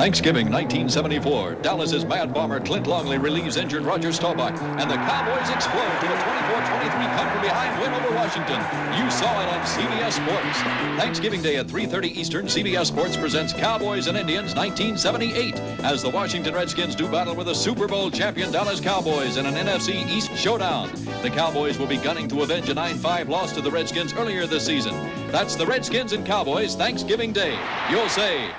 Thanksgiving 1974, Dallas's Mad Bomber Clint Longley relieves injured Roger Staubach, and the Cowboys explode to a 24-23 come-from-behind win over Washington. You saw it on CBS Sports. Thanksgiving Day at 3:30 Eastern, CBS Sports presents Cowboys and Indians 1978 as the Washington Redskins do battle with the Super Bowl champion Dallas Cowboys in an NFC East showdown. The Cowboys will be gunning to avenge a 9-5 loss to the Redskins earlier this season. That's the Redskins and Cowboys Thanksgiving Day. You'll say,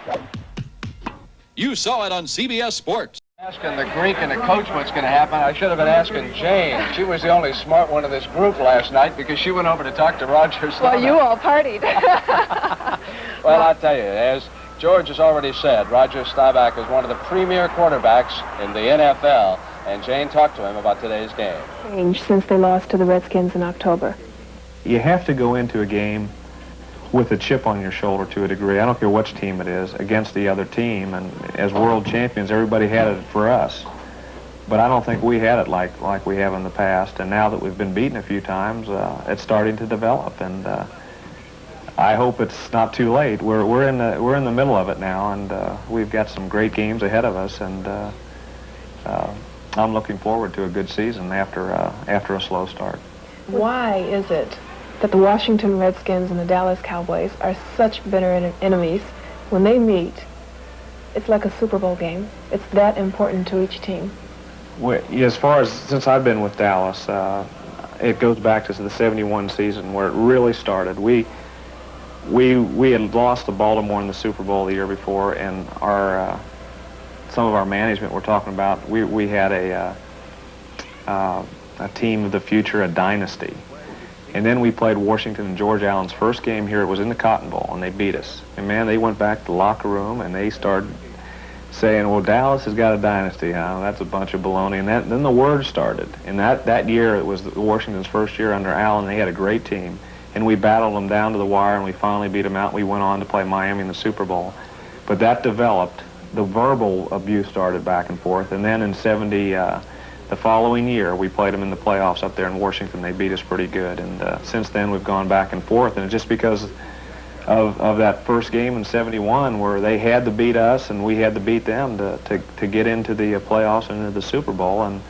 you saw it on CBS Sports. Asking the Greek and the coach what's going to happen. I should have been asking Jane. She was the only smart one of this group last night because she went over to talk to Roger Staubach. Well, you all partied. Well, I'll tell you, as George has already said, Roger Staubach is one of the premier quarterbacks in the NFL, and Jane talked to him about today's game. Changed since they lost to the Redskins in October. You have to go into a game with a chip on your shoulder to a degree. I don't care which team it is, against the other team. And as world champions, everybody had it for us. But I don't think we had it like we have in the past. And now that we've been beaten a few times, it's starting to develop. And I hope it's not too late. We're in the middle of it now, and we've got some great games ahead of us. And I'm looking forward to a good season after a slow start. Why is it that the Washington Redskins and the Dallas Cowboys are such bitter enemies? When they meet, it's like a Super Bowl game. It's that important to each team. As far as since I've been with Dallas, it goes back to the '71 season where it really started. We had lost to Baltimore in the Super Bowl the year before, and some of our management were talking about we had a team of the future, a dynasty. And then we played Washington and George Allen's first game here. It was in the Cotton Bowl, and they beat us. And, man, they went back to the locker room, and they started saying, well, Dallas has got a dynasty, huh? That's a bunch of baloney. And then the word started. And that year, it was Washington's first year under Allen. They had a great team. And we battled them down to the wire, and we finally beat them out. We went on to play Miami in the Super Bowl. But that developed. The verbal abuse started back and forth. And then in the following year, we played them in the playoffs up there in Washington. They beat us pretty good, and since then we've gone back and forth. And just because of that first game in '71, where they had to beat us and we had to beat them to get into the playoffs and into the Super Bowl. And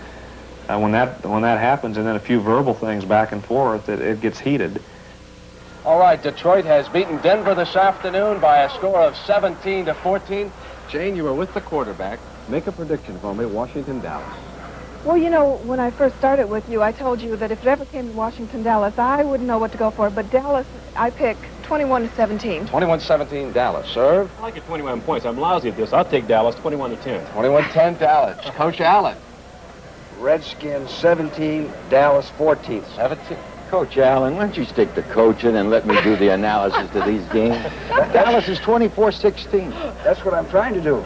when that happens, and then a few verbal things back and forth, it gets heated. All right, Detroit has beaten Denver this afternoon by a score of 17-14. Jane, you were with the quarterback. Make a prediction for me, Washington, Dallas. Well, you know, when I first started with you, I told you that if it ever came to Washington-Dallas, I wouldn't know what to go for. But Dallas, I pick 21-17. 21-17, Dallas. Serve? I like it 21 points. I'm lousy at this. I'll take Dallas 21-10. 21-10, Dallas. Coach Allen. Redskins 17, Dallas 14. 17. Coach Allen, why don't you stick to coaching and let me do the analysis to these games? Dallas is 24-16. That's what I'm trying to do.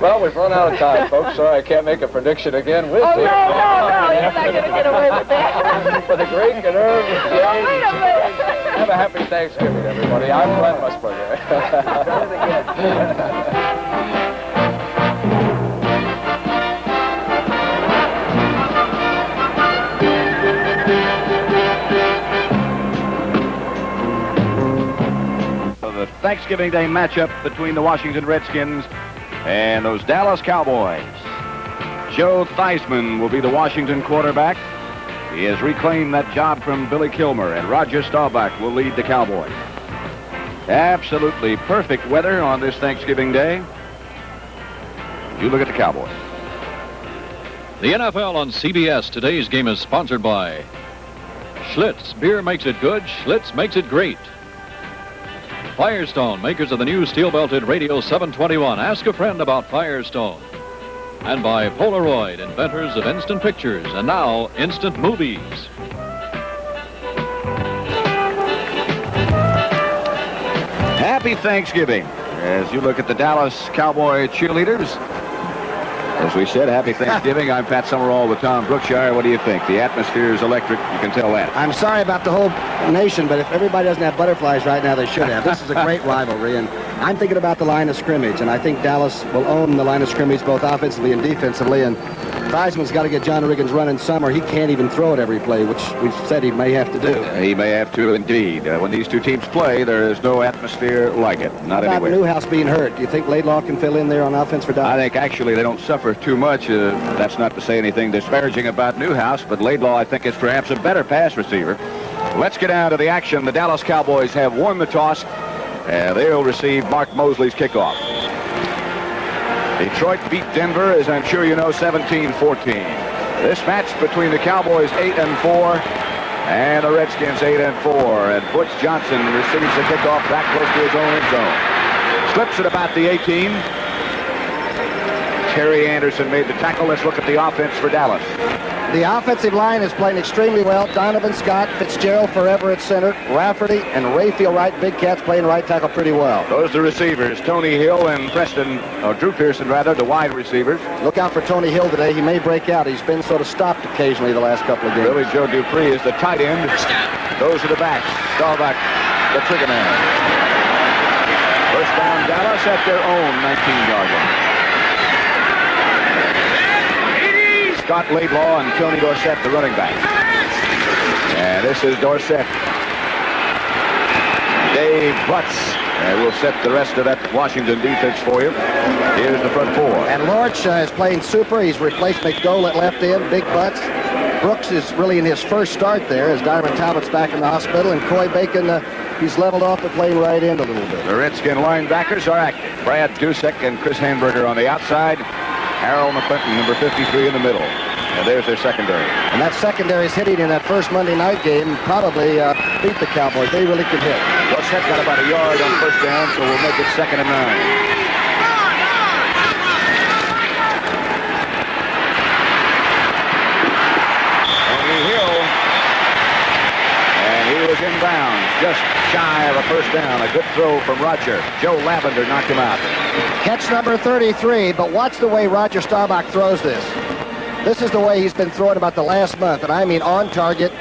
Well, we've run out of time, folks. Sorry, I can't make a prediction again with you. No, you're not going to get away with that. For the Greek and Irv. Oh, wait a minute. Have a happy Thanksgiving, everybody. I'm Glenn Musburger. The Thanksgiving Day matchup between the Washington Redskins and those Dallas Cowboys. Joe Theismann will be the Washington quarterback. He has reclaimed that job from Billy Kilmer, and Roger Staubach will lead the Cowboys. Absolutely perfect weather on this Thanksgiving Day. You look at the Cowboys. The NFL on CBS. Today's game is sponsored by Schlitz. Beer makes it good. Schlitz makes it great. Firestone, makers of the new steel-belted Radio 721. Ask a friend about Firestone. And by Polaroid, inventors of instant pictures, and now instant movies. Happy Thanksgiving. As you look at the Dallas Cowboy cheerleaders, as we said, happy Thanksgiving. I'm Pat Summerall with Tom Brookshire. What do you think? The atmosphere is electric. You can tell that. I'm sorry about the whole nation, but if everybody doesn't have butterflies right now, they should have. This is a great rivalry, and I'm thinking about the line of scrimmage, and I think Dallas will own the line of scrimmage both offensively and defensively, and Theismann's got to get John Riggins running summer. He can't even throw it every play, which we've said he may have to do. He may have to, indeed. When these two teams play, there is no atmosphere like it. Not about anywhere. Newhouse being hurt, do you think Laidlaw can fill in there on offense for Dallas? I think actually they don't suffer too much. That's not to say anything disparaging about Newhouse, but Laidlaw, I think, is perhaps a better pass receiver. Let's get down to the action. The Dallas Cowboys have won the toss, and they'll receive Mark Mosley's kickoff. Detroit beat Denver, as I'm sure you know, 17-14. This match between the Cowboys 8-4 and the Redskins 8-4. And Butch Johnson receives the kickoff back close to his own end zone. Slips at about the 18. Terry Anderson made the tackle. Let's look at the offense for Dallas. The offensive line is playing extremely well. Donovan Scott, Fitzgerald forever at center, Rafferty and Rayfield Wright, Big Cats playing right tackle pretty well. Those are the receivers, Tony Hill and Drew Pearson, rather, the wide receivers. Look out for Tony Hill today. He may break out. He's been sort of stopped occasionally the last couple of games. Billy Joe Dupree is the tight end. Those are the backs. Staubach, the trigger man. First down, Dallas at their own 19-yard line. Scott Laidlaw and Tony Dorsett, the running back. And this is Dorsett. Dave Butts will set the rest of that Washington defense for you. Here's the front four. And Lorch is playing super. He's replaced McDowell at left end, Big Butts. Brooks is really in his first start there as Diamond Talbot's back in the hospital. And Coy Bacon, he's leveled off to playing right end a little bit. The Redskin linebackers are active. Brad Dusek and Chris Hamburger on the outside. Harold McClinton, number 53, in the middle. And there's their secondary. And that secondary's hitting in that first Monday night game probably beat the Cowboys. They really can hit. Dorsett got about a yard on first down, so we'll make it 2nd and 9. Tony Hill. And he was inbounds, just shy of a first down. A good throw from Roger. Joe Lavender knocked him out. Catch number 33, but watch the way Roger Staubach throws this. This is the way he's been throwing about the last month, and I mean on target,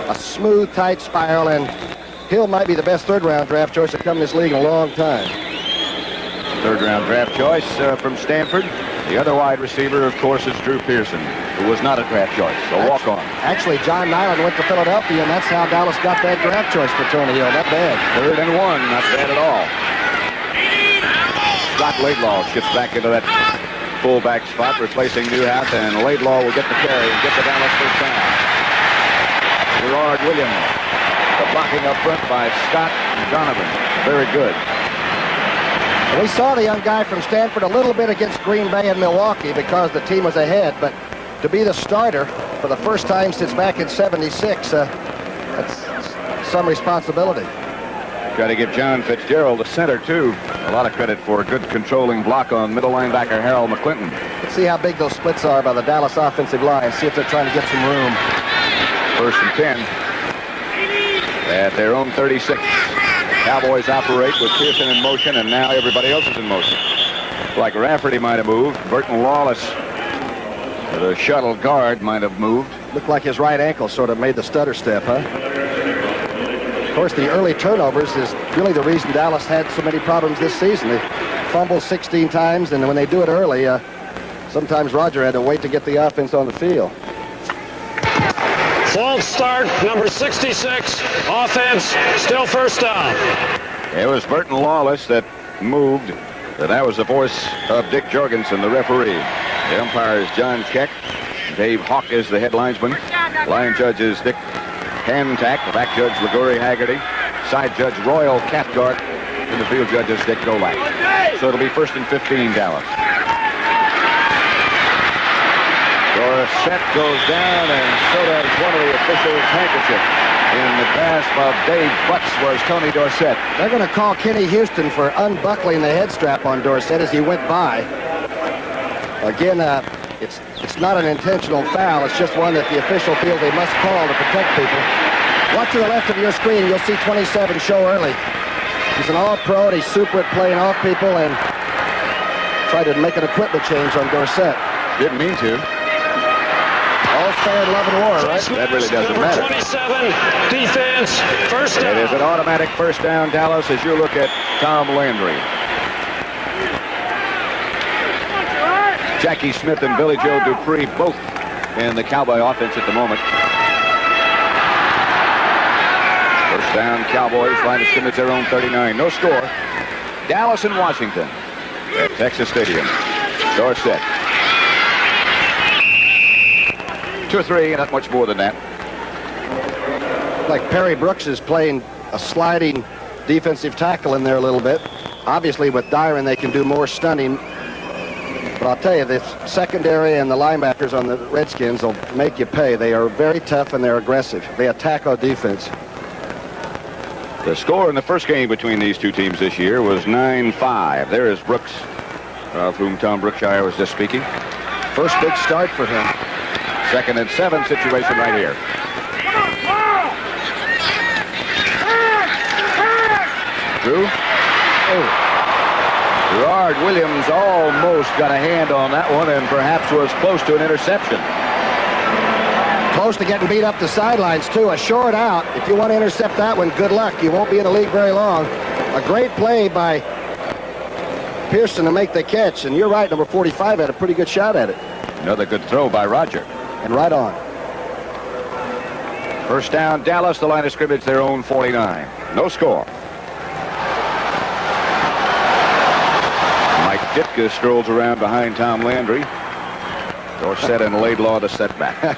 a smooth, tight spiral, and Hill might be the best third-round draft choice to come in this league in a long time. Third-round draft choice from Stanford. The other wide receiver, of course, is Drew Pearson, who was not a draft choice, so walk on. Actually, John Nyland went to Philadelphia, and that's how Dallas got that draft choice for Tony Hill. Not bad. 3rd and 1, not bad at all. Scott Laidlaw shifts back into that fullback spot, replacing Newhouse, and Laidlaw will get the carry and get the Dallas first down. Gerard Williams, the blocking up front by Scott and Donovan. Very good. We saw the young guy from Stanford a little bit against Green Bay and Milwaukee because the team was ahead, but to be the starter for the first time since back in '76, that's some responsibility. Got to give John Fitzgerald the center, too. A lot of credit for a good controlling block on middle linebacker Harold McClinton. Let's see how big those splits are by the Dallas offensive line. See if they're trying to get some room. 1st and 10 at their own 36. Cowboys operate with Pearson in motion, and now everybody else is in motion. Like Rafferty might have moved. Burton Lawless, the shuttle guard, might have moved. Looked like his right ankle sort of made the stutter step, huh? Of course, the early turnovers is really the reason Dallas had so many problems this season. They fumble 16 times, and when they do it early, sometimes Roger had to wait to get the offense on the field. False start, number 66. Offense, still first down. It was Burton Lawless that moved. And that was the voice of Dick Jorgensen, the referee. The umpire is John Keck. Dave Hawk is the head linesman. Line judge is Dick Hantack. The back judge, Liguri Haggerty. Side judge, Royal Cathcart. And the field judge is Dick Golak. So it'll be 1st and 15, Dallas. Dorsett goes down, and so does one of the officials' handkerchief. In the grasp of Dave Butts was Tony Dorsett. They're going to call Kenny Houston for unbuckling the head strap on Dorsett as he went by. Again, it's not an intentional foul. It's just one that the official feels they must call to protect people. Watch to the left of your screen. You'll see 27 show early. He's an all-pro, and he's super at playing off people and tried to make an equipment change on Dorsett. Didn't mean to. All's fair in love and war, right? That really doesn't matter. 27, defense, first down. It is an automatic first down, Dallas, as you look at Tom Landry. Jackie Smith and Billy Joe Dupree both in the Cowboy offense at the moment. First down, Cowboys, line of scrimmage, their own 39. No score. Dallas and Washington at Texas Stadium. Dorsett. 2 or 3, not much more than that. Like Perry Brooks is playing a sliding defensive tackle in there a little bit. Obviously, with Dyron, they can do more stunning. But I'll tell you, the secondary and the linebackers on the Redskins will make you pay. They are very tough and they're aggressive. They attack our defense. The score in the first game between these two teams this year was 9-5. There is Brooks, of whom Tom Brookshire was just speaking. First big start for him. 2nd and 7 situation right here. Drew. Oh. Gerard Williams almost got a hand on that one and perhaps was close to an interception. Close to getting beat up the sidelines, too. A short out. If you want to intercept that one, good luck. You won't be in the league very long. A great play by Pearson to make the catch. And you're right, number 45 had a pretty good shot at it. Another good throw by Roger. And right on. First down, Dallas, the line of scrimmage, their own 49. No score. Mike Ditka strolls around behind Tom Landry. Dorsett and Laidlaw the setback.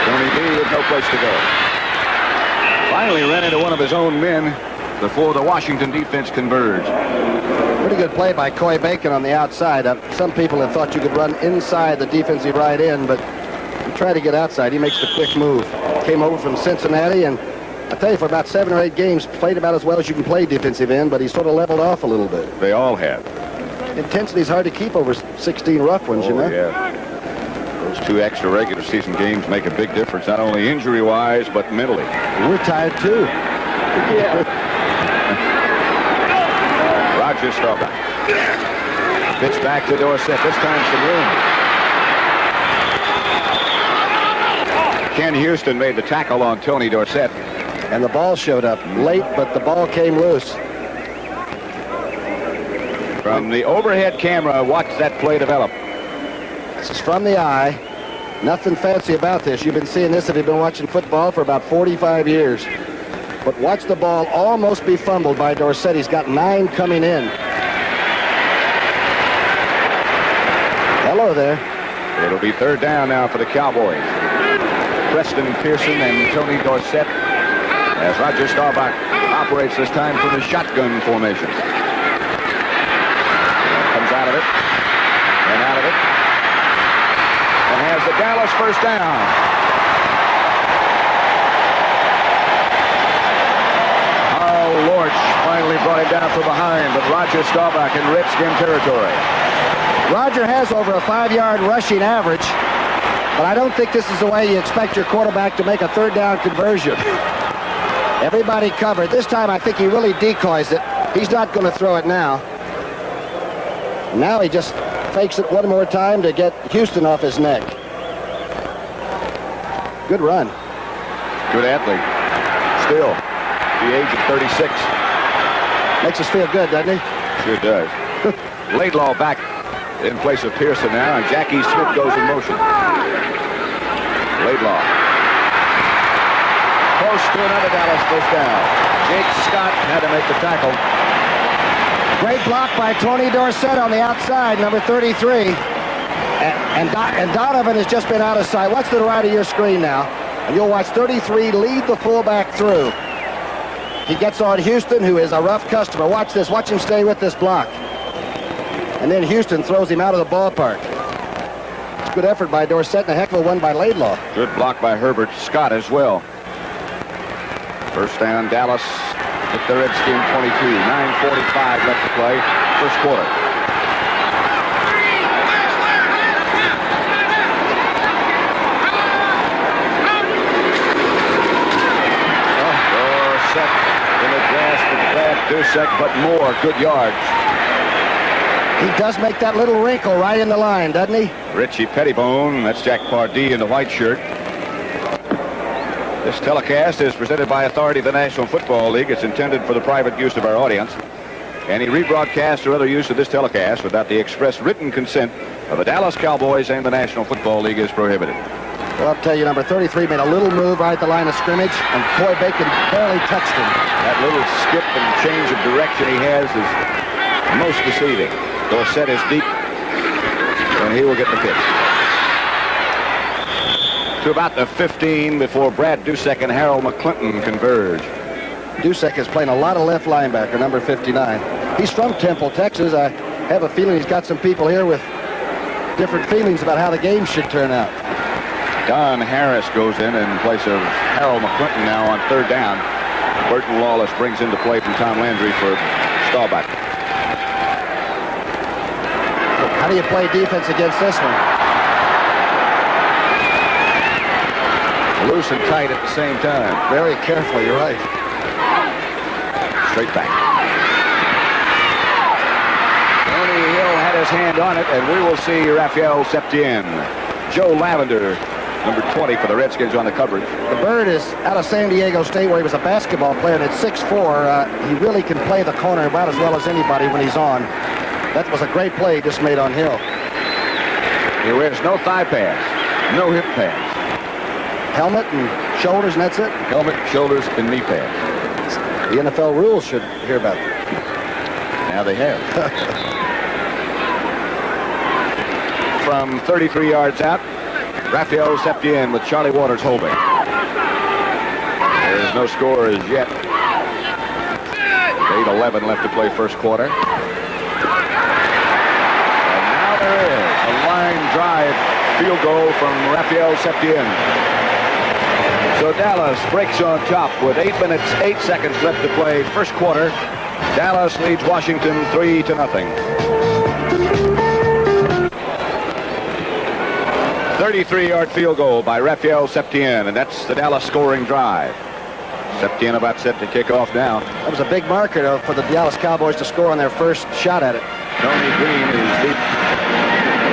Tony B with no place to go. Finally ran into one of his own men before the Washington defense converged. Pretty good play by Coy Bacon on the outside. Some people have thought you could run inside the defensive right end, but you try to get outside. He makes the quick move. Came over from Cincinnati, and I tell you, for about 7 or 8 games, played about as well as you can play defensive end, but he sort of leveled off a little bit. They all have. Intensity's hard to keep over 16 rough ones, you know? Yeah. Those 2 extra regular season games make a big difference, not only injury-wise, but mentally. We're tired, too. Yeah. Roger Staubach. Pitch back to Dorsett. This time some room. Ken Houston made the tackle on Tony Dorsett. And the ball showed up late, but the ball came loose. From the overhead camera, watch that play develop. This is from the eye. Nothing fancy about this. You've been seeing this if you've been watching football for about 45 years. But watch the ball almost be fumbled by Dorsett. He's got 9 coming in. Hello there. It'll be 3rd down now for the Cowboys. Preston Pearson and Tony Dorsett as Roger Staubach operates this time from the shotgun formation. Comes out of it and out of it and has the Dallas first down. Lorch finally brought him down from behind, but Roger Staubach in Redskin territory. Roger has over a 5-yard rushing average, but I don't think this is the way you expect your quarterback to make a 3rd down conversion. Everybody covered. This time I think he really decoys it. He's not going to throw it now. Now he just fakes it one more time to get Houston off his neck. Good run. Good athlete. Still. The age of 36. Makes us feel good, doesn't he? Sure does. Laidlaw back in place of Pearson now, and Jackie Smith goes in motion. Laidlaw. Close to another Dallas first down. Jake Scott had to make the tackle. Great block by Tony Dorsett on the outside, number 33. And Donovan has just been out of sight. Watch to the right of your screen now. And you'll watch 33 lead the fullback through. He gets on Houston, who is a rough customer. Watch this. Watch him stay with this block. And then Houston throws him out of the ballpark. It's a good effort by Dorsett and a heck of a one by Laidlaw. Good block by Herbert Scott as well. First down, Dallas at the Redskin 22. 9:45 left to play. First quarter. Dorsett in the grasp of Brad Dursek, but more good yards. He does make that little wrinkle right in the line, doesn't he? Richie Pettibone, that's Jack Pardee in the white shirt. This telecast is presented by authority of the National Football League. It's intended for the private use of our audience. Any rebroadcast or other use of this telecast without the express written consent of the Dallas Cowboys and the National Football League is prohibited. Well, I'll tell you, number 33 made a little move right at the line of scrimmage, and Coy Bacon barely touched him. That little skip and change of direction he has is most deceiving. Dorsett is deep, and he will get the pitch. To about the 15 before Brad Dusek and Harold McClinton converge. Dusek is playing a lot of left linebacker, number 59. He's from Temple, Texas. I have a feeling he's got some people here with different feelings about how the game should turn out. Don Harris goes in place of Harold McClinton now on third down. Burton Lawless brings into play from Tom Landry for Staubach. How do you play defense against this one? Loose and tight at the same time. Very careful, you're right. Straight back. Tony Hill had his hand on it, and we will see Raphael Septien. Joe Lavender, number 20 for the Redskins on the coverage. The Bird is out of San Diego State, where he was a basketball player, and at 6'4", he really can play the corner about as well as anybody when he's on. That was a great play he just made on Hill. He wears no thigh pads, no hip pads. Helmet and shoulders, and that's it? Helmet, shoulders, and knee pads. The NFL rules should hear about that. Now they have. From 33 yards out, Raphael Septien with Charlie Waters holding. There's no score as yet. 8:11 left to play first quarter. And now there is a line drive field goal from Raphael Septien. So Dallas breaks on top with 8 minutes, 8 seconds left to play first quarter. Dallas leads Washington 3-0. 33-yard field goal by Raphael Septien, and that's the Dallas scoring drive. Septien about set to kick off now. That was a big marker for the Dallas Cowboys to score on their first shot at it. Tony Green is deep.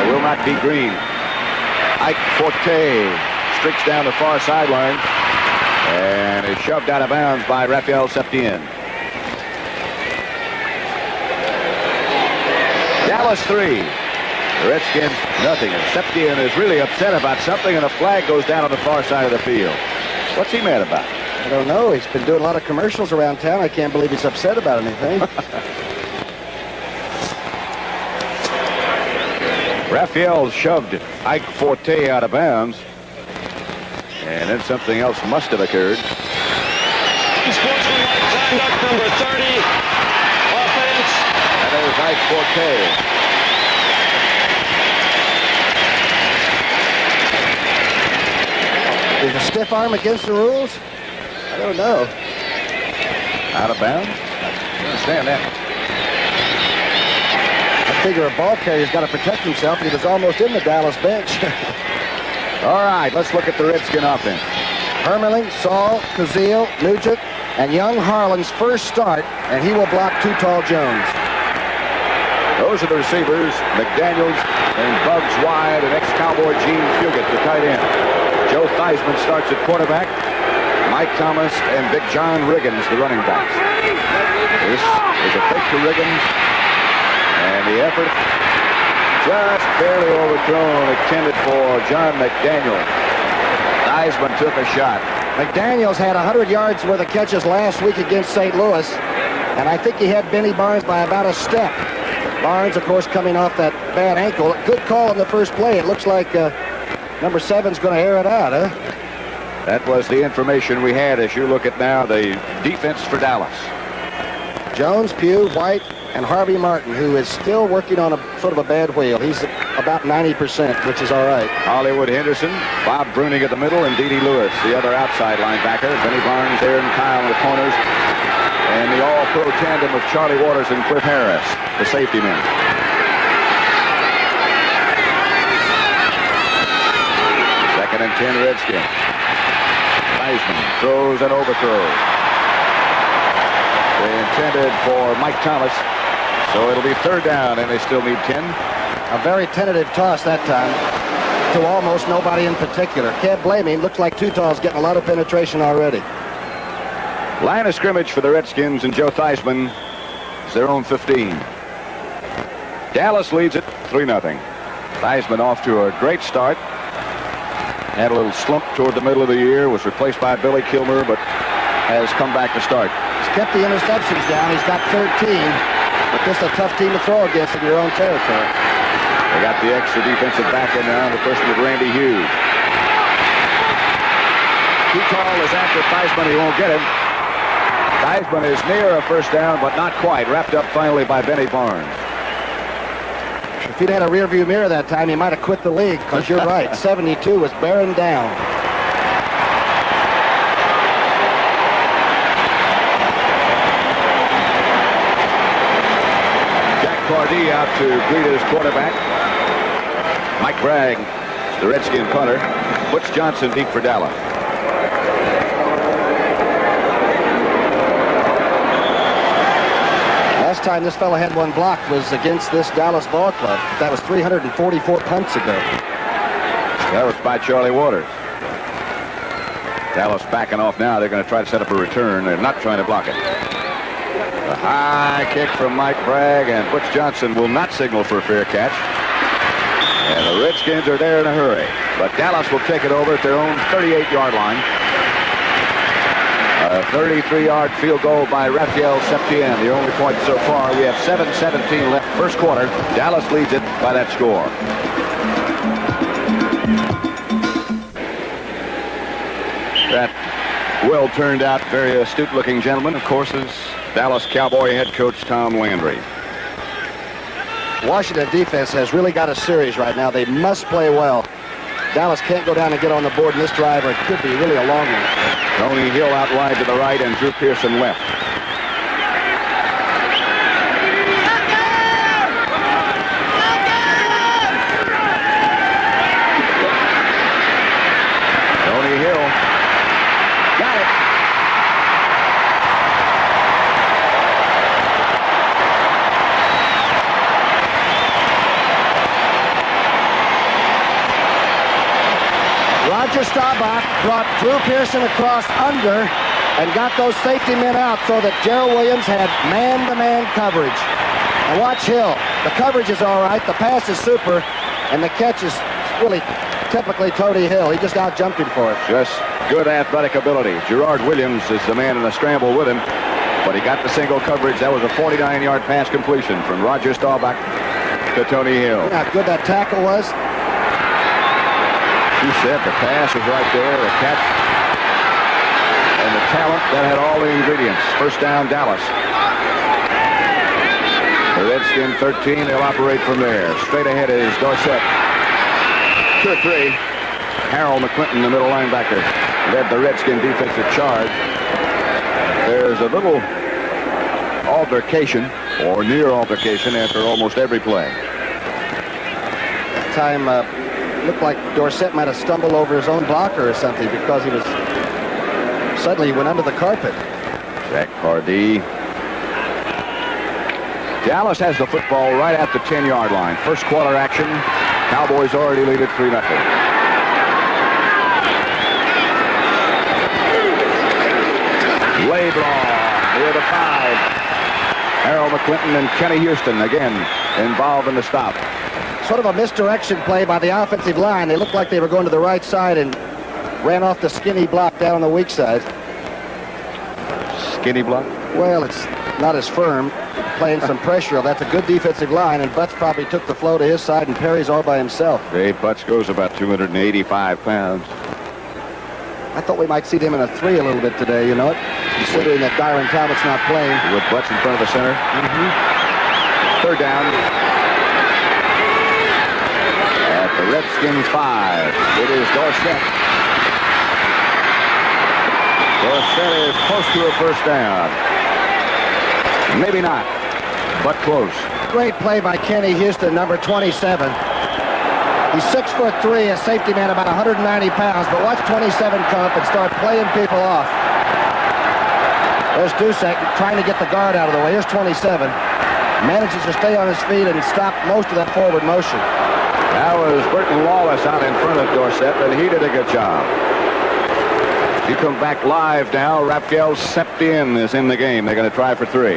It will not be Green. Ike Forte streaks down the far sideline and is shoved out of bounds by Raphael Septien. Dallas 3. The Redskins, nothing. And Septien is really upset about something, and a flag goes down on the far side of the field. What's he mad about? I don't know. He's been doing a lot of commercials around town. I can't believe he's upset about anything. Raphael shoved Ike Forte out of bounds. And then something else must have occurred. Unsportsmanlike conduct, number 30. Offense. And there's Ike Forte. Is a stiff arm against the rules? I don't know. Out of bounds? I understand that. I figure a ball carrier's got to protect himself, and he was almost in the Dallas bench. All right, let's look at the Redskin offense. Hermeling, Saul, Kazeel, Nugent, and young Harlan's first start, and he will block Too Tall Jones. Those are the receivers, McDaniels and Bugs Wide, and ex-Cowboy Gene Fugate, the tight end. Joe Theismann starts at quarterback. Mike Thomas and Big John Riggins, the running backs. This is a fake to Riggins, and the effort just barely overthrown, intended for John McDaniels. Theismann took a shot. McDaniels had 100 yards worth of catches last week against St. Louis, and I think he had Benny Barnes by about a step. Barnes, of course, coming off that bad ankle. Good call in the first play. It looks like number 7's going to air it out, huh? That was the information we had as you look at now the defense for Dallas. Jones, Pugh, White, and Harvey Martin, who is still working on a sort of a bad wheel. He's about 90%, which is all right. Hollywood Henderson, Bob Bruning at the middle, and D.D. Lewis, the other outside linebacker. Benny Barnes, Aaron Kyle in the corners, and the all-pro tandem of Charlie Waters and Cliff Harris, the safety men. Second and 10 Redskins. Theismann throws and overthrows. They intended for Mike Thomas, so it'll be third down, and they still need 10. A very tentative toss that time. to almost nobody in particular. Can't blame him. Looks like Tootall's getting a lot of penetration already. Line of scrimmage for the Redskins, and Joe Theismann is their own 15. Dallas leads it 3-0. Theismann off to a great start. Had a little slump toward the middle of the year, was replaced by Billy Kilmer, but has come back to start. He's kept the interceptions down. He's got 13, but this is a tough team to throw against in your own territory. They got the extra defensive back in now, the person with Randy Hughes. Tootall is after Theismann. He won't get him. Theismann is near a first down, but not quite. Wrapped up finally by Benny Barnes. If he'd had a rearview mirror that time, he might have quit the league, because you're right. 72 was bearing down. Jack Pardee out to greet his quarterback. Mike Bragg, the Redskin punter. Butch Johnson deep for Dallas. Last time this fella had one blocked was against this Dallas ball club. That was 344 punts ago. That was by Charlie Waters. Dallas backing off now. They're going to try to set up a return. They're not trying to block it. A high kick from Mike Bragg, and Butch Johnson will not signal for a fair catch. And the Redskins are there in a hurry. But Dallas will take it over at their own 38-yard line. A 33-yard field goal by Raphael Septien, the only point so far. We have 7:17 left first quarter. Dallas leads it by that score. That well turned out, very astute-looking gentleman, of course, is Dallas Cowboy head coach Tom Landry. Washington defense has really got a series right now. They must play well. Dallas can't go down and get on the board in this drive, or it could be really a long one. Tony Hill out wide to the right and Drew Pearson left. Tony Hill got it. Roger Staubach brought Drew Pearson across under and got those safety men out so that Gerald Williams had man-to-man coverage. And watch Hill. The coverage is all right, the pass is super, and the catch is really typically Tony Hill. He just out-jumped him for it. Just good athletic ability. Gerard Williams is the man in the scramble with him, but he got the single coverage. That was a 49-yard pass completion from Roger Staubach to Tony Hill. You know how good that tackle was? You said the pass was right there, the catch, and the talent that had all the ingredients. First down, Dallas. The Redskin 13, they'll operate from there. Straight ahead is Dorsett. 2 or 3. Harold McClinton, the middle linebacker, led the Redskin defensive charge. There's a little altercation, or near altercation, after almost every play. That time, looked like Dorsett might have stumbled over his own blocker or something, because he was suddenly went under the carpet. Jack Pardee. Dallas has the football right at the 10-yard line. First quarter action. Cowboys already lead it 3-0. Laidlaw near the 5. Harold McClinton and Kenny Houston again involved in the stop. Sort of a misdirection play by the offensive line. They looked like they were going to the right side and ran off the skinny block down on the weak side. Skinny block? Well, it's not as firm. Playing some pressure. That's a good defensive line, and Butts probably took the flow to his side, and Perry's all by himself. Dave Butts goes about 285 pounds. I thought we might see them in a 3 a little bit today, you know it? Considering that Dyron Talbot's not playing. With Butts in front of the center. Third down. At the Redskins 5, it is Dorsett. Dorsett is close to a first down. Maybe not, but close. Great play by Kenny Houston, number 27. He's 6'3", a safety man, about 190 pounds, but watch 27 come up and start playing people off. There's Dusek trying to get the guard out of the way. Here's 27. Manages to stay on his feet and stop most of that forward motion. That was Burton Lawless out in front of Dorsett, and he did a good job. You come back live now. Raphael Septien is in the game. They're going to try for 3.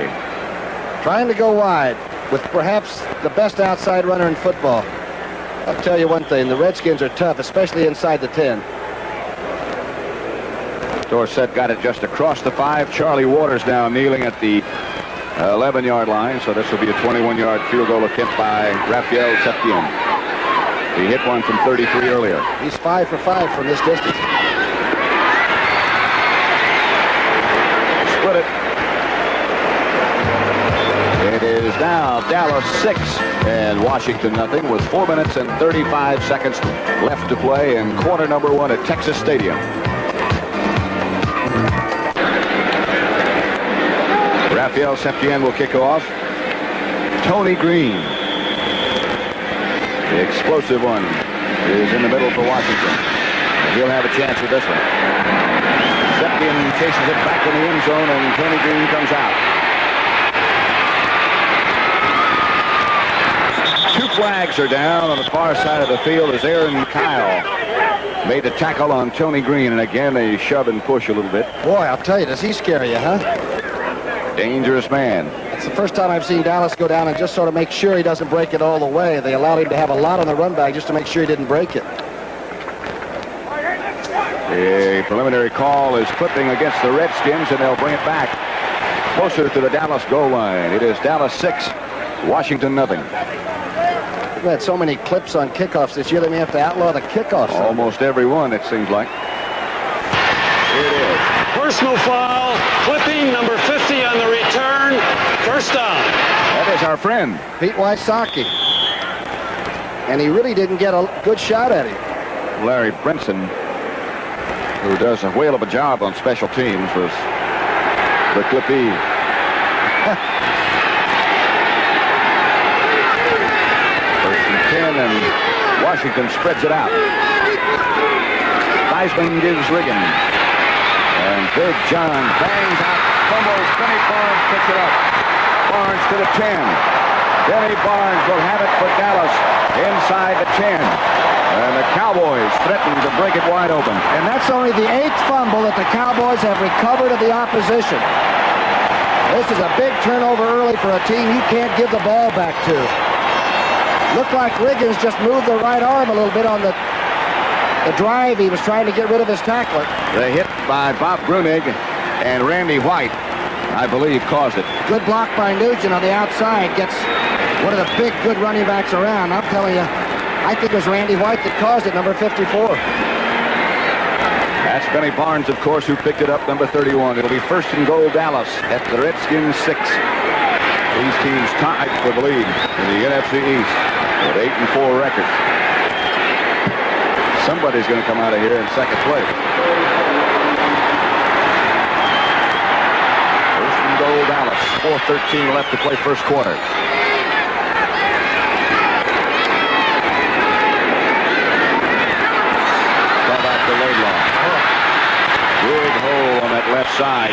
Trying to go wide with perhaps the best outside runner in football. I'll tell you one thing, the Redskins are tough, especially inside the 10. Dorsett got it just across the 5. Charlie Waters now kneeling at the 11-yard line, so this will be a 21-yard field goal attempt by Raphael Septien. He hit one from 33 earlier. He's 5 for 5 from this distance. Split it. It is now Dallas 6 and Washington nothing with 4 minutes and 35 seconds left to play in quarter number 1 at Texas Stadium. Raphael Septien will kick off. Tony Green, the explosive one, is in the middle for Washington. He'll have a chance with this one. Septien chases it back in the end zone, and Tony Green comes out. 2 flags are down on the far side of the field as Aaron Kyle made the tackle on Tony Green, and again they shove and push a little bit. Boy, I'll tell you, does he scare you, huh? Dangerous man. It's the first time I've seen Dallas go down and just sort of make sure he doesn't break it all the way. They allowed him to have a lot on the run back just to make sure he didn't break it. A preliminary call is clipping against the Redskins, and they'll bring it back closer to the Dallas goal line. It is Dallas 6, Washington nothing. We've had so many clips on kickoffs this year, they may have to outlaw the kickoffs. Almost every one, it seems like. Here it is. Personal foul, clipping, number 50 on the return, first down. That is our friend Pete Wysocki. And he really didn't get a good shot at him. Larry Brinson, who does a whale of a job on special teams, was the clippee. First and 10, and Washington spreads it out. Theismann gives Riggin. And Big John bangs out, fumbles. Benny Barnes picks it up. Barnes to the 10. Benny Barnes will have it for Dallas inside the 10. And the Cowboys threaten to break it wide open. And that's only the 8th fumble that the Cowboys have recovered of the opposition. This is a big turnover early for a team you can't give the ball back to. Looked like Riggins just moved the right arm a little bit on the drive. He was trying to get rid of his tackler. The hit by Bob Brunig and Randy White, I believe, caused it. Good block by Nugent on the outside. Gets one of the big, good running backs around. I'm telling you, I think it was Randy White that caused it, number 54. That's Benny Barnes, of course, who picked it up, number 31. It'll be first and goal, Dallas, at the Redskins 6. These teams tied for the lead in the NFC East with 8-4 records. Somebody's going to come out of here in second place. First and goal, Dallas. 4:13 left to play first quarter. Ball back to Laidlaw. Big hole on that left side.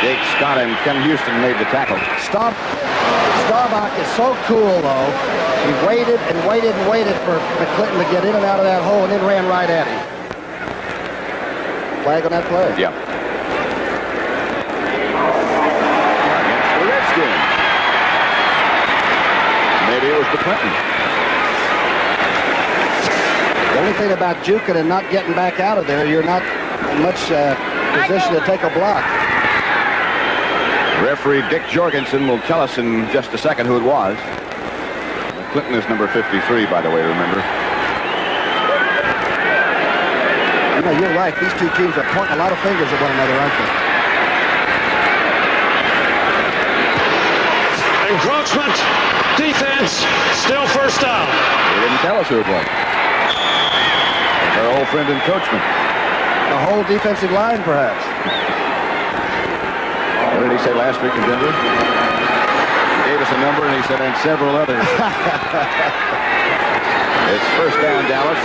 Jake Scott and Ken Houston made the tackle. Staubach is so cool, though. He waited and waited and waited for McClinton to get in and out of that hole and then ran right at him. Flag on that play? Yeah. Against the Redskins. Maybe it was McClinton. The only thing about juking and not getting back out of there, you're not in much position to take a block. Referee Dick Jorgensen will tell us in just a second who it was. Clinton is number 53, by the way, remember. You know, you're right. These two teams are pointing a lot of fingers at one another, aren't they? Encroachment, defense, still first down. They didn't tell us who it was. Our old friend encroachment. The whole defensive line, perhaps. What did he say last week in Denver? He gave us a number, and he said, and several others. It's first down, Dallas.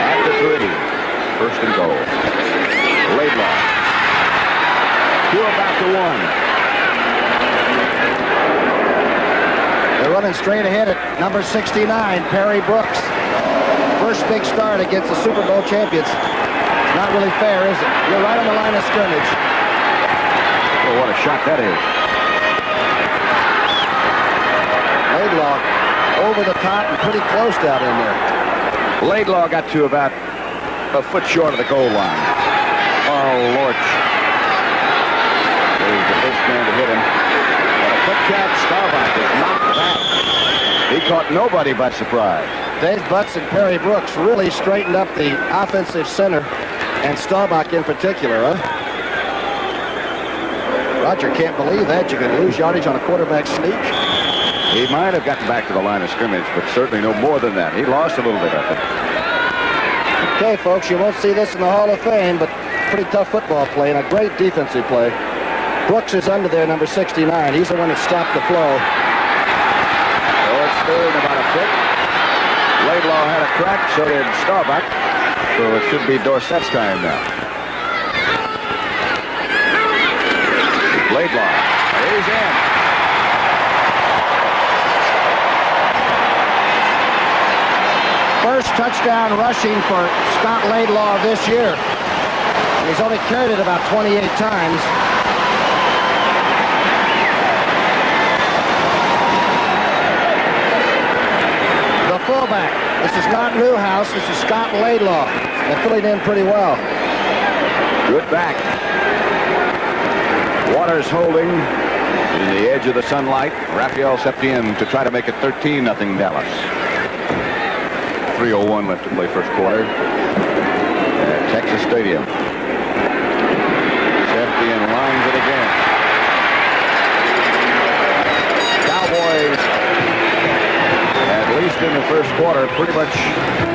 At the 3. First and goal. Laidlaw. To about the 1. The running straight ahead at number 69, Perry Brooks. First big start against the Super Bowl champions. It's not really fair, is it? You're right on the line of scrimmage. Oh, what a shot that is. Laidlaw over the top and pretty close down in there. Laidlaw got to about a foot short of the goal line. Oh, Lorch. There's the first man to hit him. And a quick catch. Staubach is knocked back. He caught nobody by surprise. Dave Butts and Perry Brooks really straightened up the offensive center, and Staubach in particular, huh? Roger can't believe that. You can lose yardage on a quarterback sneak. He might have gotten back to the line of scrimmage, but certainly no more than that. He lost a little bit, I think. Okay, folks, you won't see this in the Hall of Fame, but pretty tough football play and a great defensive play. Brooks is under there, number 69. He's the one that stopped the flow. So it's third about a foot. Laidlaw had a crack, so did Staubach. So it should be Dorsett's time now. Laidlaw. He's in. First touchdown rushing for Scott Laidlaw this year. And he's only carried it about 28 times. The fullback. This is not Newhouse. This is Scott Laidlaw. And filling in pretty well. Good back. Waters holding in the edge of the sunlight. Raphael stepped in to try to make it 13-0 Dallas. 3:01 left to play first quarter at Texas Stadium. Septian lines it again. Cowboys, at least in the first quarter, pretty much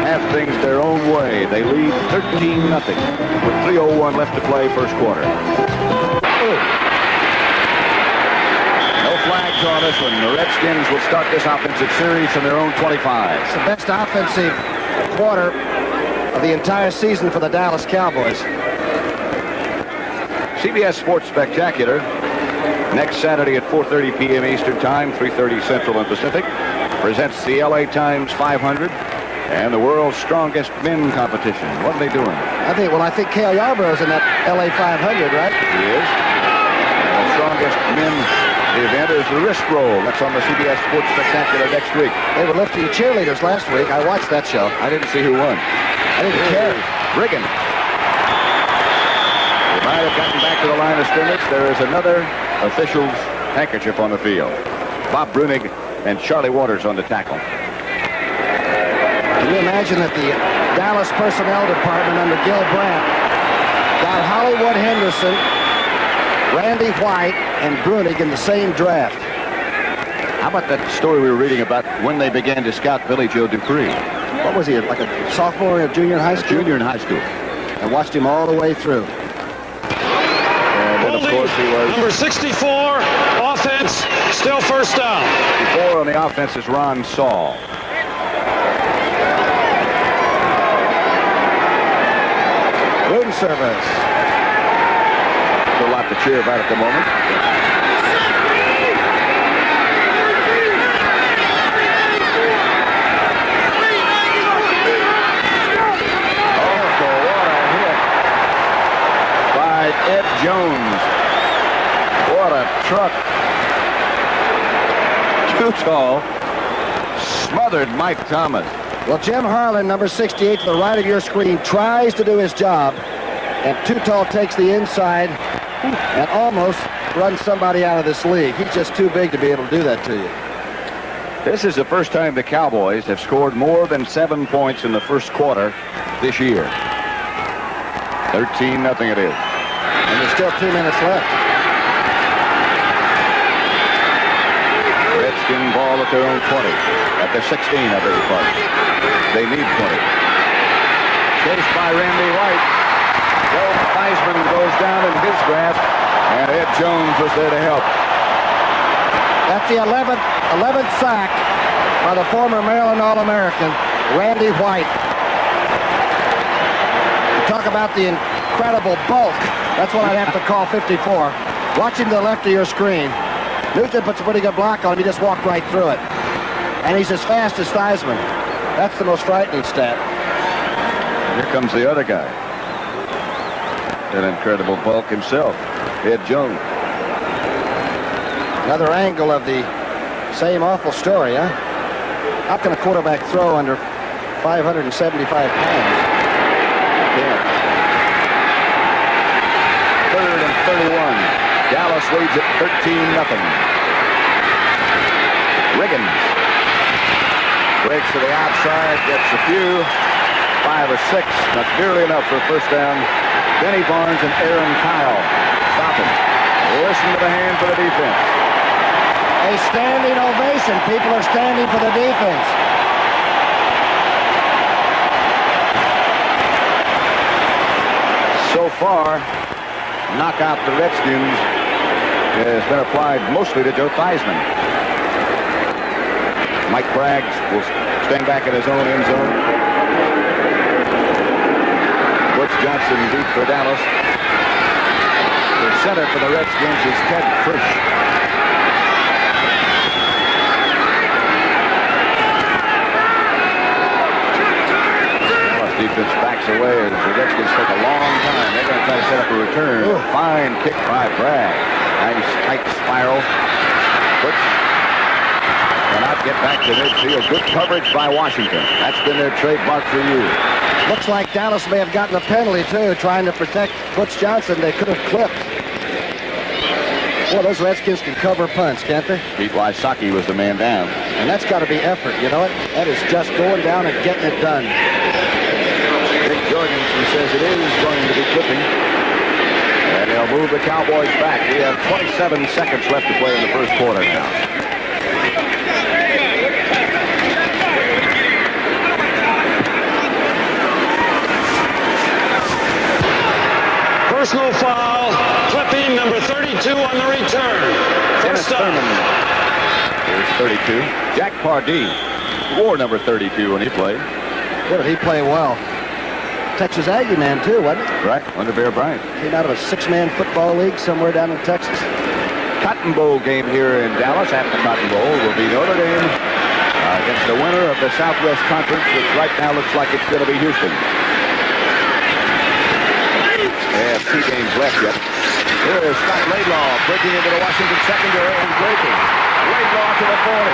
have things their own way. They lead 13-0 with 3:01 left to play first quarter. No flags on this one. The Redskins will start this offensive series from their own 25. It's the best offensive quarter of the entire season for the Dallas Cowboys. CBS Sports Spectacular next Saturday at 4:30 p.m. Eastern Time, 3:30 Central and Pacific, presents the LA Times 500 and the world's strongest men competition. What are they doing? I think Cale Yarborough's in that LA 500, right? He is. And the strongest men event is the wrist roll. That's on the CBS Sports Spectacular next week. They were lifting cheerleaders last week. I watched that show. I didn't see who won. I didn't care. Brigham. They might have gotten back to the line of scrimmage. There is another official's handkerchief on the field. Bob Brunig and Charlie Waters on the tackle. Can you imagine that the Dallas Personnel Department under Gil Brandt got Hollywood Henderson, Randy White, and Brunig in the same draft? How about that story we were reading about when they began to scout Billy Joe Dupree? What was he, like a sophomore or junior in high school? Junior in high school. And watched him all the way through. And then, of course, he was... Number 64, offense, still first down. Before on the offense is Ron Saul. Room service. A lot to cheer about at the moment. Ed Jones. What a truck. Too tall. Smothered Mike Thomas. Well, Jim Harlan, number 68 to the right of your screen, tries to do his job. And Too Tall takes the inside and almost runs somebody out of this league. He's just too big to be able to do that to you. This is the first time the Cowboys have scored more than 7 points in the first quarter this year. 13-0 it is. And there's still 2 minutes left. Redskin ball at their own 20. At the 16, I beg your pardon. They need 20. Chased by Randy White. Joe Theismann goes down in his grasp, and Ed Jones was there to help. That's the 11th sack by the former Maryland All-American, Randy White. You talk about the incredible bulk. That's what I'd have to call 54. Watch him to the left of your screen. Nugent puts a pretty good block on him. He just walked right through it. And he's as fast as Theismann. That's the most frightening stat. Here comes the other guy. An incredible bulk himself, Ed Jones. Another angle of the same awful story, huh? How can a quarterback throw under 575 pounds? Yeah. 3rd and 31. Dallas leads at 13-0. Riggins breaks to the outside, gets a few, 5 or 6, not nearly enough for a first down. Benny Barnes and Aaron Kyle stop him. Listen to the hand for the defense. A standing ovation. People are standing for the defense. So far, knockout the Redskins has been applied mostly to Joe Theismann. Mike Braggs will stand back in his own end zone. Butch Johnson deep for Dallas. The center for the Redskins is Ted Frisch. Dallas defense backs away as the Redskins take a long time. They're going to try to set up a return. Ooh. Fine kick by Bragg. Nice tight spiral. Butch cannot get back to midfield. Good coverage by Washington. That's been their trademark for years. Looks like Dallas may have gotten a penalty, too, trying to protect Butch Johnson. They could have clipped. Well, those Redskins can cover punts, can't they? Pete Wysocki was the man down. And that's got to be effort, you know it? That is just going down and getting it done. Dick Jorgensen says it is going to be clipping. And they'll move the Cowboys back. We have 27 seconds left to play in the first quarter now. Personal foul, clipping number 32 on the return. First down. Here's 32. Jack Pardee wore number 32 when he played. Boy, did he play well. Texas Aggie man, too, wasn't he? Right, under Bear Bryant. Came out of a 6-man football league somewhere down in Texas. Cotton Bowl game here in Dallas. At the Cotton Bowl will be Notre Dame against the winner of the Southwest Conference, which right now looks like it's going to be Houston. They have 2 games left yet. Here is Scott Laidlaw breaking into the Washington secondary and breaking. Laidlaw to the 40,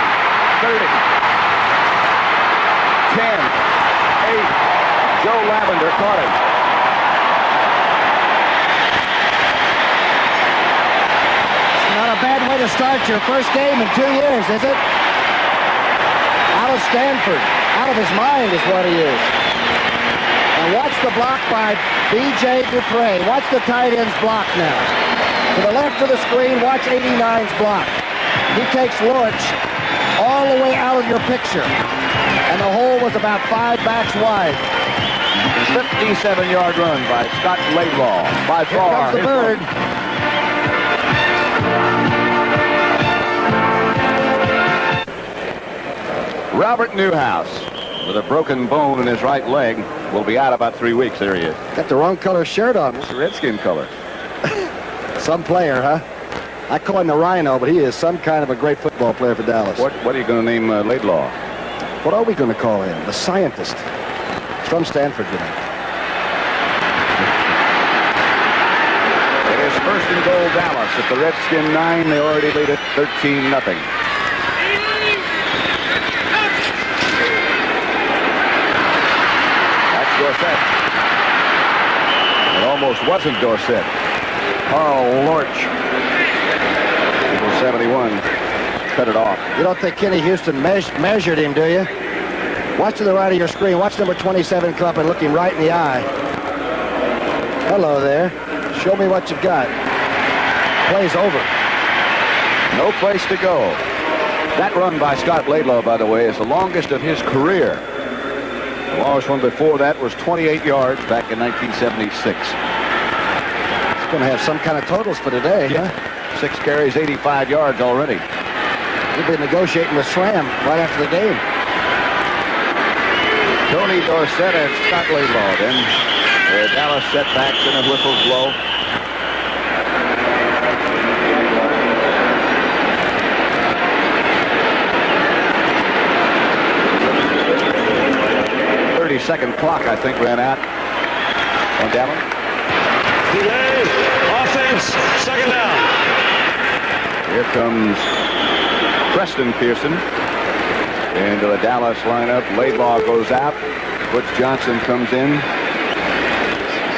30, 10, 8. Joe Lavender caught him. It's not a bad way to start your first game in 2 years, is it? Out of Stanford. Out of his mind is what he is. And watch the block by B.J. Dupre. Watch the tight end's block now. To the left of the screen, watch 89's block. He takes Lurch all the way out of your picture. And the hole was about 5 backs wide. 57-yard run by Scott Laidlaw. By far. Here comes the bird. Robert Newhouse, with a broken bone in his right leg, will be out about 3 weeks. There he is. Got the wrong color shirt on. It's a Redskin color. Some player, huh? I call him the Rhino, but he is some kind of a great football player for Dallas. What are you going to name Laidlaw? What are we going to call him? The scientist. He's from Stanford, you know. It is first and goal Dallas at the Redskin 9. They already lead it 13-0. That's Dorsett. It almost wasn't Dorsett. Carl Lorch. 71. Cut it off. You don't think Kenny Houston measured him, do you? Watch to the right of your screen. Watch number 27 come up and look him right in the eye. Hello there. Show me what you've got. Play's over. No place to go. That run by Scott Laidlaw, by the way, is the longest of his career. The longest one before that was 28 yards back in 1976. It's going to have some kind of totals for today, yeah. Huh? 6 carries, 85 yards already. You've been negotiating with Schramm right after the game. Tony Dorsett and Scott Laidlaw. Then Dallas setbacks and a whistles blow. 30-second clock, I think, ran out on Dallas. Delay. Offense. Second down. Here comes Preston Pearson into the Dallas lineup. Laidlaw goes out. Butch Johnson comes in.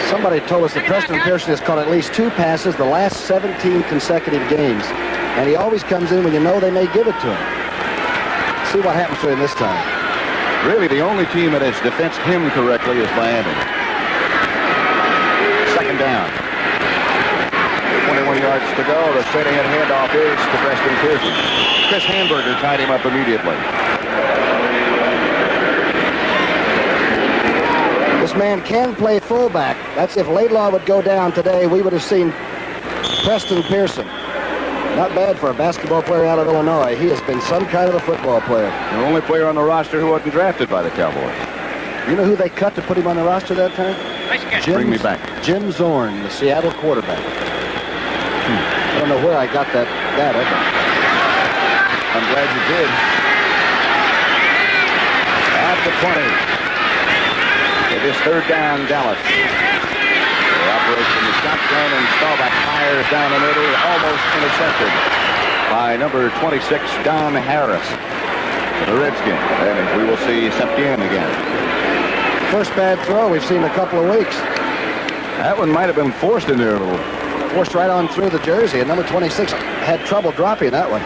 Somebody told us that Preston Pearson has caught at least 2 passes the last 17 consecutive games. And he always comes in when you know they may give it to him. See what happens to him this time. Really, the only team that has defensed him correctly is Miami. Second down. 21 yards to go. The straight-ahead handoff is to Preston Pearson. Chris Hamburger tied him up immediately. This man can play fullback. That's if Laidlaw would go down today, we would have seen Preston Pearson. Not bad for a basketball player out of Illinois. He has been some kind of a football player. The only player on the roster who wasn't drafted by the Cowboys. You know who they cut to put him on the roster that time? Bring me back. Jim Zorn, the Seattle quarterback. I don't know where I got that data. I'm glad you did. At the 20. It is third down, Dallas. They operate from the shotgun, and Staubach fires down the middle, almost intercepted by number 26, Don Harris, for the Redskins. And we will see Septien again. First bad throw we've seen in a couple of weeks. That one might have been forced in there a little. Forced right on through the jersey, and number 26 had trouble dropping that one.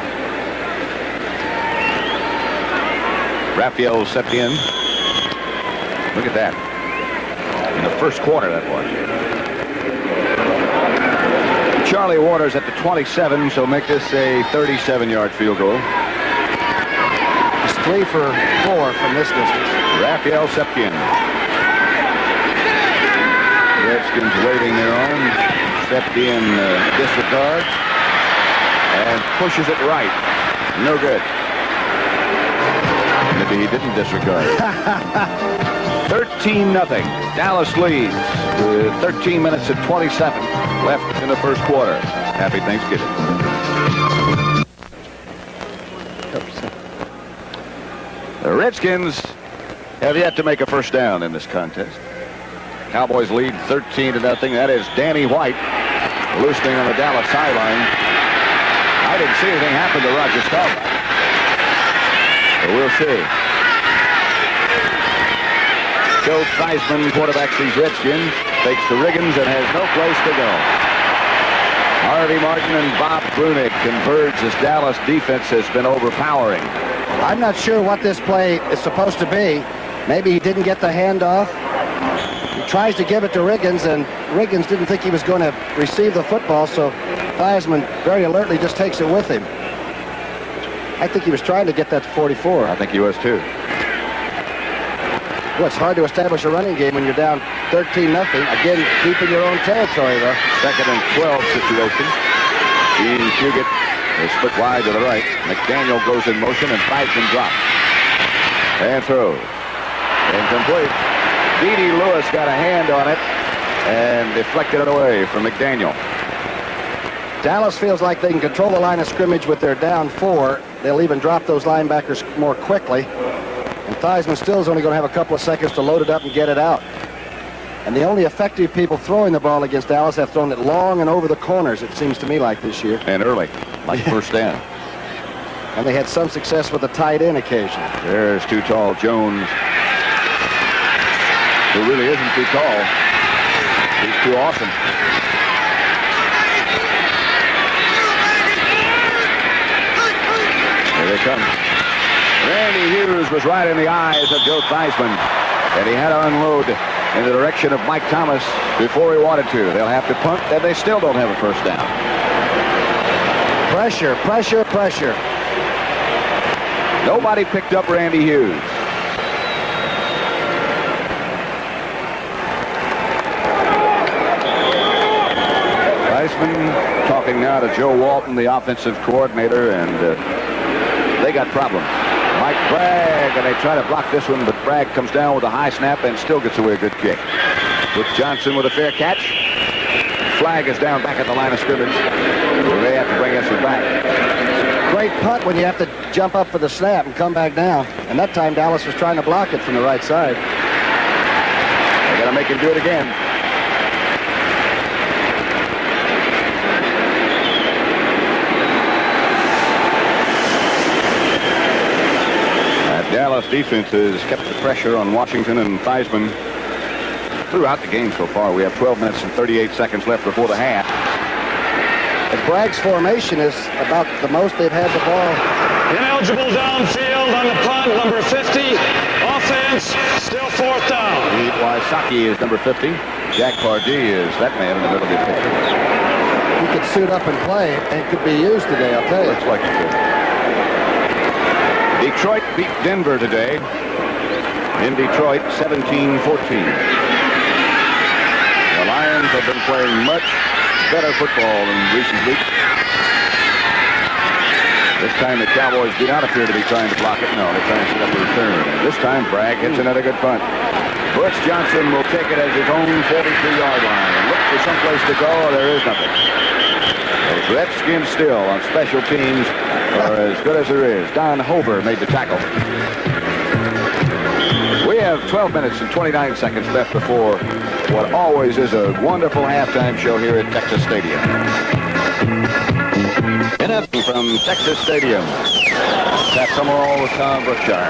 Raphael Septien. Look at that. In the first quarter, that was. Charlie Waters at the 27, so make this a 37-yard field goal. It's 3 for 4 from this distance. Raphael Septien. Redskins waving their arms. Septien disregards and pushes it right. No good. Maybe he didn't disregard it. 13-0. Dallas leads with 13 minutes and 27 left in the first quarter. Happy Thanksgiving. The Redskins have yet to make a first down in this contest. Cowboys lead 13-0. That is Danny White loosening on the Dallas sideline. I didn't see anything happen to Roger Staubach. But we'll see. Joe Theismann quarterbacks these Redskins, takes to Riggins and has no place to go. Harvey Martin and Bob Brunick converge as Dallas defense has been overpowering. I'm not sure what this play is supposed to be. Maybe he didn't get the handoff. He tries to give it to Riggins, and Riggins didn't think he was going to receive the football, so Theismann very alertly just takes it with him. I think he was trying to get that to 44. I think he was too. Well, it's hard to establish a running game when you're down 13-0. Again, keeping your own territory, though. Second and 12 situation. Gene Fugit is split wide to the right. McDaniel goes in motion, and Theismann drops. And throws. Incomplete. D.D. Lewis got a hand on it and deflected it away from McDaniel. Dallas feels like they can control the line of scrimmage with their down 4. They'll even drop those linebackers more quickly. And Theismann still is only going to have a couple of seconds to load it up and get it out. And the only effective people throwing the ball against Dallas have thrown it long and over the corners, it seems to me like this year. And early, like first down. And they had some success with the tight end occasion. There's Too Tall Jones, who really isn't too tall. He's too awesome. Here they come. Randy Hughes was right in the eyes of Joe Theismann, and he had to unload in the direction of Mike Thomas before he wanted to. They'll have to punt, and they still don't have a first down. Pressure, pressure, pressure. Nobody picked up Randy Hughes. Theismann talking now to Joe Walton, the offensive coordinator, and they got problems. Mike Bragg, and they try to block this one, but Bragg comes down with a high snap and still gets away a good kick. With Johnson with a fair catch. Flag is down back at the line of scrimmage. So they have to bring us back. Great punt when you have to jump up for the snap and come back down. And that time Dallas was trying to block it from the right side. to make him do it again. That Dallas defense has kept the pressure on Washington and Theismann throughout the game so far. We have 12 minutes and 38 seconds left before the half. And Bragg's formation is about the most they've had the ball. Ineligible downfield on the punt, number 50. Offense, still 4th down. Pete Wysocki is number 50. Jack Pardee is that man in the middle of the picture. He could suit up and play and could be used today, I'll tell you. Looks like it could. Detroit beat Denver today. In Detroit, 17-14. The Lions have been playing much better football in recent weeks. This time the Cowboys do not appear to be trying to block it. No, they're trying to set up a return. This time Bragg hits another good punt. Butch Johnson will take it as his own 43-yard line and look for someplace to go. There is nothing. Those Redskins still on special teams are as good as there is. Don Hover made the tackle. We have 12 minutes and 29 seconds left before what always is a wonderful halftime show here at Texas Stadium. From Texas Stadium, at Summerall with Tom Brookshire.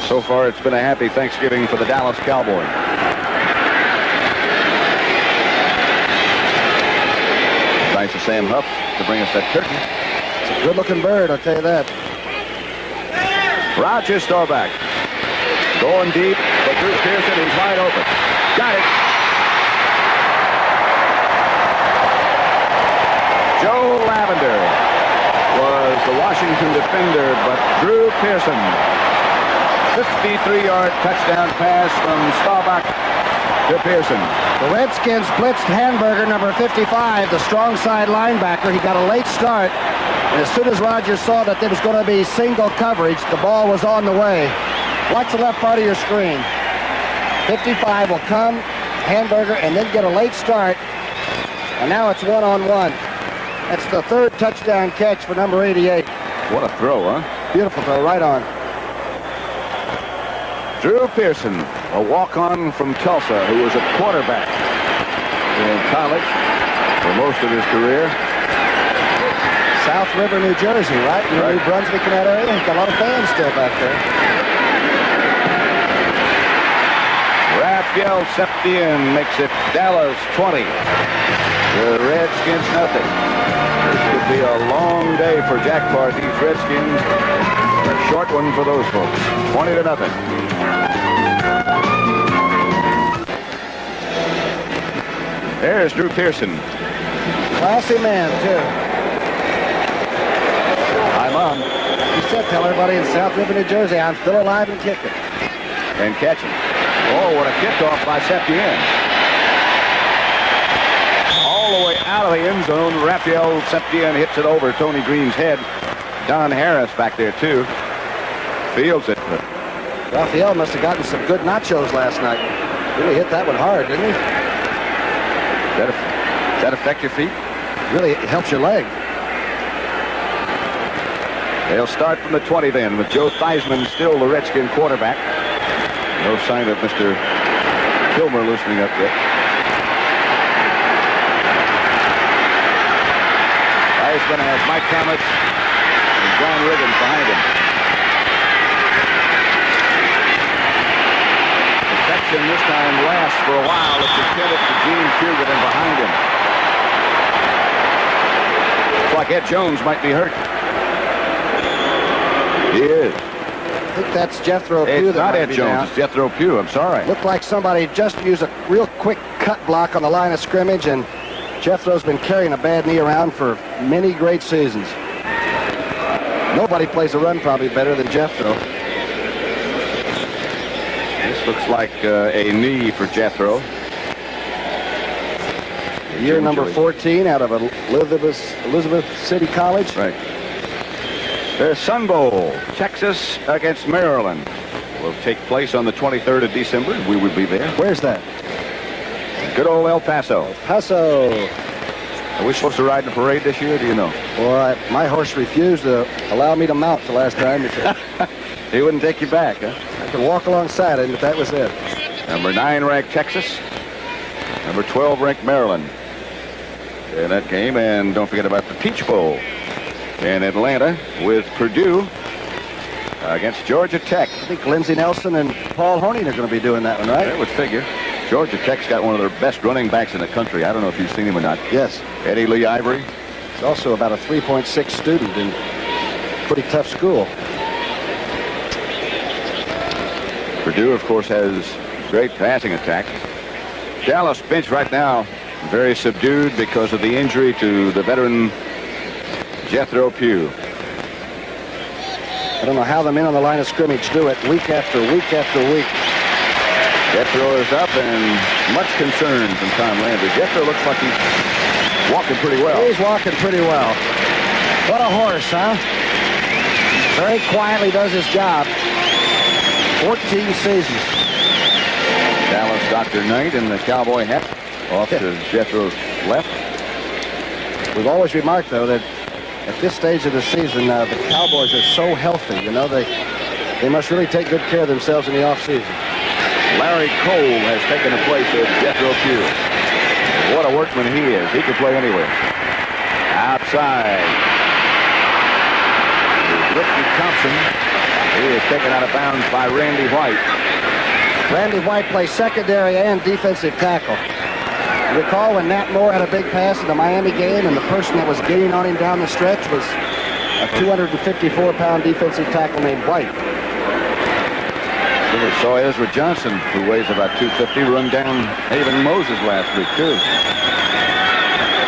So far, it's been a happy Thanksgiving for the Dallas Cowboys. Thanks to Sam Huff to bring us that turkey. It's a good-looking bird, I'll tell you that. Roger Staubach going deep, but Drew Pearson, he's wide open. Got it. Joe Lavender was the Washington defender, but Drew Pearson, 53-yard touchdown pass from Staubach to Pearson. The Redskins blitzed Hamburger, number 55, the strong side linebacker. He got a late start, and as soon as Rodgers saw that there was going to be single coverage, the ball was on the way. Watch the left part of your screen. 55 will come, Hamburger, and then get a late start, and now it's one-on-one. That's the 3rd touchdown catch for number 88. What a throw, huh? Beautiful throw, right on. Drew Pearson, a walk-on from Tulsa, who was a quarterback in college for most of his career. South River, New Jersey, right? New Brunswick in that area. Got a lot of fans still back there. Raphael Septien makes it Dallas 20. The Redskins nothing. This could be a long day for Jack Pardee's Redskins. A short one for those folks. 20-0. There's Drew Pearson. Classy man, too. I'm on. He said, tell everybody in South River, New Jersey, I'm still alive and kicking. And catching. Oh, what a kickoff by Septien. All the way out of the end zone, Raphael Septien hits it over Tony Green's head. Don Harris back there, too. Fields it. Raphael must have gotten some good nachos last night. Really hit that one hard, didn't he? Does that affect your feet? Really, it helps your leg. They'll start from the 20 then, with Joe Theismann still the Redskin quarterback. No sign of Mr. Kilmer loosening up yet. Theismann has Mike Thomas and John Riggins behind him. Protection this time lasts for a while. It's intended for Gene Puget and behind him. Looks like Ed Jones might be hurt. He is. I think that's Jethro Pugh. It's not Ed Jones, it's Jethro Pugh. I'm sorry. Looked like somebody just used a real quick cut block on the line of scrimmage, and Jethro's been carrying a bad knee around for many great seasons. Nobody plays a run probably better than Jethro. This looks like a knee for Jethro. Year number 14 out of Elizabeth City College. Right. Their Sun Bowl, Texas against Maryland, will take place on the 23rd of December. We will be there. Where's that? Good old El Paso. El Paso. Are we supposed to ride in a parade this year? Do you know? Well, my horse refused to allow me to mount the last time. He wouldn't take you back, huh? I could walk alongside him, but that was it. Number 9 ranked Texas. Number 12 ranked Maryland in that game. And don't forget about the Peach Bowl in Atlanta with Purdue against Georgia Tech. I think Lindsey Nelson and Paul Honig are going to be doing that one, right? I would figure. Georgia Tech's got one of their best running backs in the country. I don't know if you've seen him or not. Yes. Eddie Lee Ivory. He's also about a 3.6 student in pretty tough school. Purdue, of course, has great passing attack. Dallas bench right now very subdued because of the injury to the veteran Jethro Pugh. I don't know how the men on the line of scrimmage do it week after week after week. Jethro is up and much concern from Tom Landry. Jethro looks like he's walking pretty well. He's walking pretty well. What a horse, huh? Very quietly does his job. 14 seasons. Dallas Dr. Knight in the cowboy hat off to Jethro's left. We've always remarked, though, that at this stage of the season, the Cowboys are so healthy. You know, they must really take good care of themselves in the offseason. Larry Cole has taken the place of Jethro Pugh. What a workman he is. He can play anywhere. Outside. Ricky Thompson. He is taken out of bounds by Randy White. Randy White plays secondary and defensive tackle. Recall when Nat Moore had a big pass in the Miami game, and the person that was gaining on him down the stretch was a 254-pound defensive tackle named White. We saw Ezra Johnson, who weighs about 250, run down Haven Moses last week, too.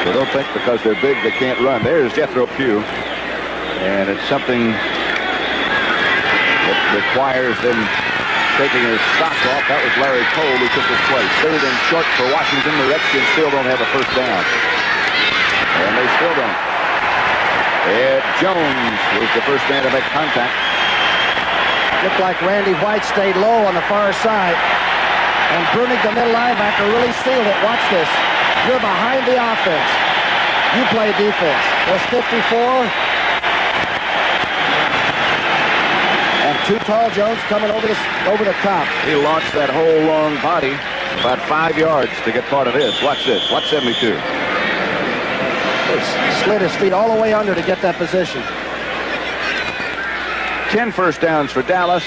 So don't think because they're big they can't run. There's Jethro Pugh, and it's something that requires them taking his socks off. That was Larry Cole who took his place. Third and short for Washington. The Redskins still don't have a first down. And they still don't. Ed Jones was the first man to make contact. Looked like Randy White stayed low on the far side. And Brunig, the middle linebacker, really sealed it. Watch this. You're behind the offense. You play defense. There's 54. And too tall Jones coming over the top. He launched that whole long body about 5 yards to get part of this. Watch this. Watch 72. He slid his feet all the way under to get that position. 10 first downs for Dallas,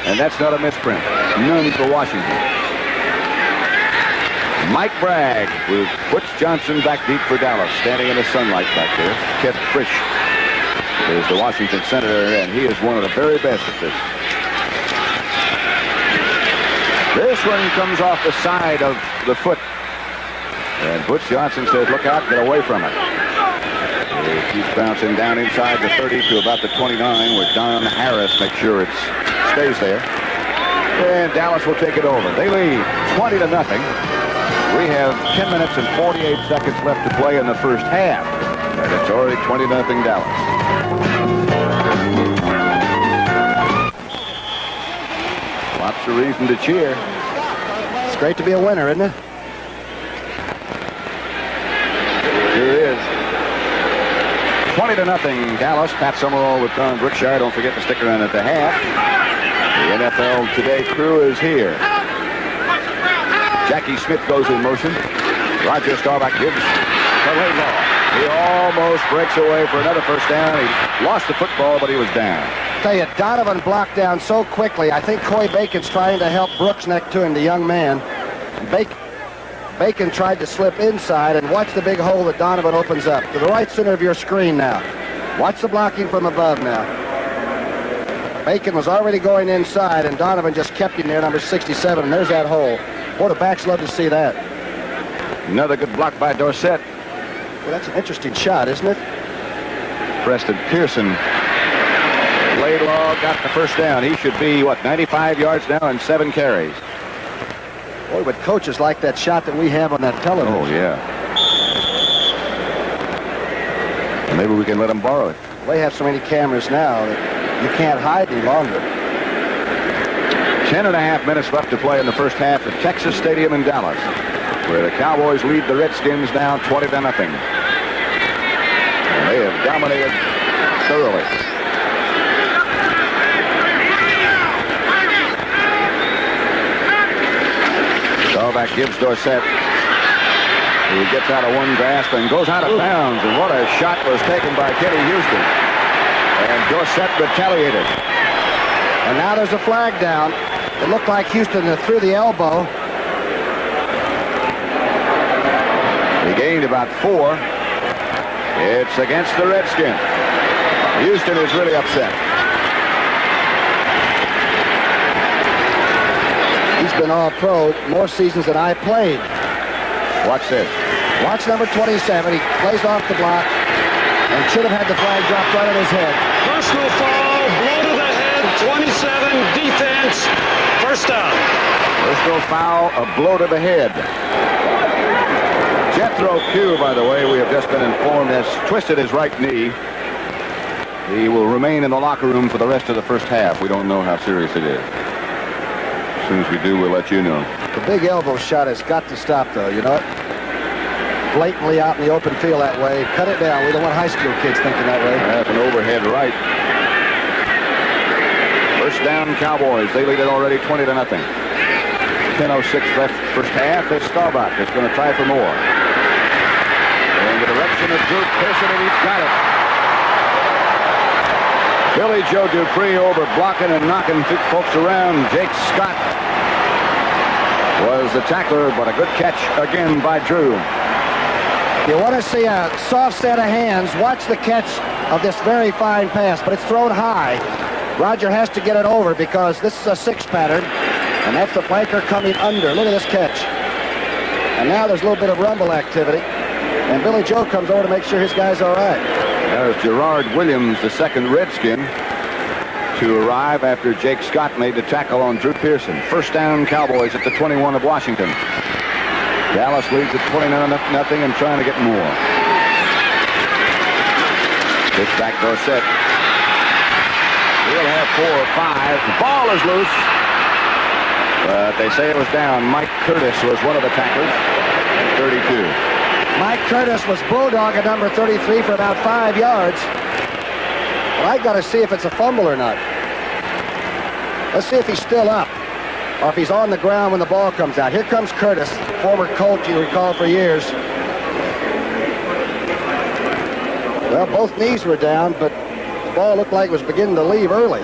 and that's not a misprint. None for Washington. Mike Bragg with Butch Johnson back deep for Dallas, standing in the sunlight back there. Ted Frisch is the Washington senator, and he is one of the very best at this. This one comes off the side of the foot, and Butch Johnson says, look out, get away from it. It keeps bouncing down inside the 30 to about the 29, where Don Harris makes sure it stays there. And Dallas will take it over. They lead 20-0. We have 10 minutes and 48 seconds left to play in the first half. And it's already 20-0 Dallas. Lots of reason to cheer. It's great to be a winner, isn't it? Sure is. 20-0 Dallas. Pat Summerall with Don Brookshire. Don't forget to stick around at the half. The NFL Today crew is here. Jackie Smith goes in motion. Roger Staubach gives to Laidlaw. He almost breaks away for another first down. He lost the football, but he was down. I tell you, Donovan blocked down so quickly. I think Coy Bacon's trying to help Brooks next to him, the young man. Bacon tried to slip inside, and watch the big hole that Donovan opens up. To the right center of your screen now. Watch the blocking from above now. Bacon was already going inside, and Donovan just kept him there, number 67, and there's that hole. Boy, the backs love to see that. Another good block by Dorsett. Well, that's an interesting shot, isn't it? Preston Pearson. Laidlaw got the first down. He should be, 95 yards now and 7 carries. Boy, but coaches like that shot that we have on that television. Oh, yeah. Maybe we can let them borrow it. They have so many cameras now that you can't hide any longer. 10.5 minutes left to play in the first half at Texas Stadium in Dallas, where the Cowboys lead the Redskins now 20-0. And they have dominated thoroughly. Staubach gives Dorsett, who gets out of one grasp and goes out of bounds. And what a shot was taken by Kenny Houston. And Dorsett retaliated. And now there's a flag down. It looked like Houston threw the elbow. He gained about 4. It's against the Redskins. Houston is really upset. He's been all-pro more seasons than I played. Watch this. Watch number 27. He plays off the block and should have had the flag dropped right on his head. Personal foul, blow to the head, 27, defense, first down. Personal foul, a blow to the head. Jethro Pugh, by the way, we have just been informed, has twisted his right knee. He will remain in the locker room for the rest of the first half. We don't know how serious it is. As soon as we do, we'll let you know. The big elbow shot has got to stop, though, you know it? Blatantly out in the open field that way. Cut it down. We don't want high school kids thinking that way. That's an overhead right. First down, Cowboys. They lead it already 20-0. 10:06 left first half. It's Staubach is going to try for more. In the direction of Drew Pearson, and he's got it. Billy Joe Dupree over blocking and knocking folks around. Jake Scott was the tackler, but a good catch again by Drew. You want to see a soft set of hands. Watch the catch of this very fine pass, but it's thrown high. Roger has to get it over because this is a 6 pattern, and that's the flanker coming under. Look at this catch. And now there's a little bit of rumble activity, and Billy Joe comes over to make sure his guy's all right. There's Gerard Williams, the second Redskin, to arrive after Jake Scott made the tackle on Drew Pearson. First down, Cowboys at the 21 of Washington. Dallas leads at 29-0 and trying to get more. Pitch back Dorsett. He'll have 4 or 5. The ball is loose. But they say it was down. Mike Curtis was one of the tacklers at 32. Mike Curtis was bulldog at number 33 for about 5 yards. But I got to see if it's a fumble or not. Let's see if he's still up or if he's on the ground when the ball comes out. Here comes Curtis, former Colt you recall for years. Well, both knees were down, but the ball looked like it was beginning to leave early.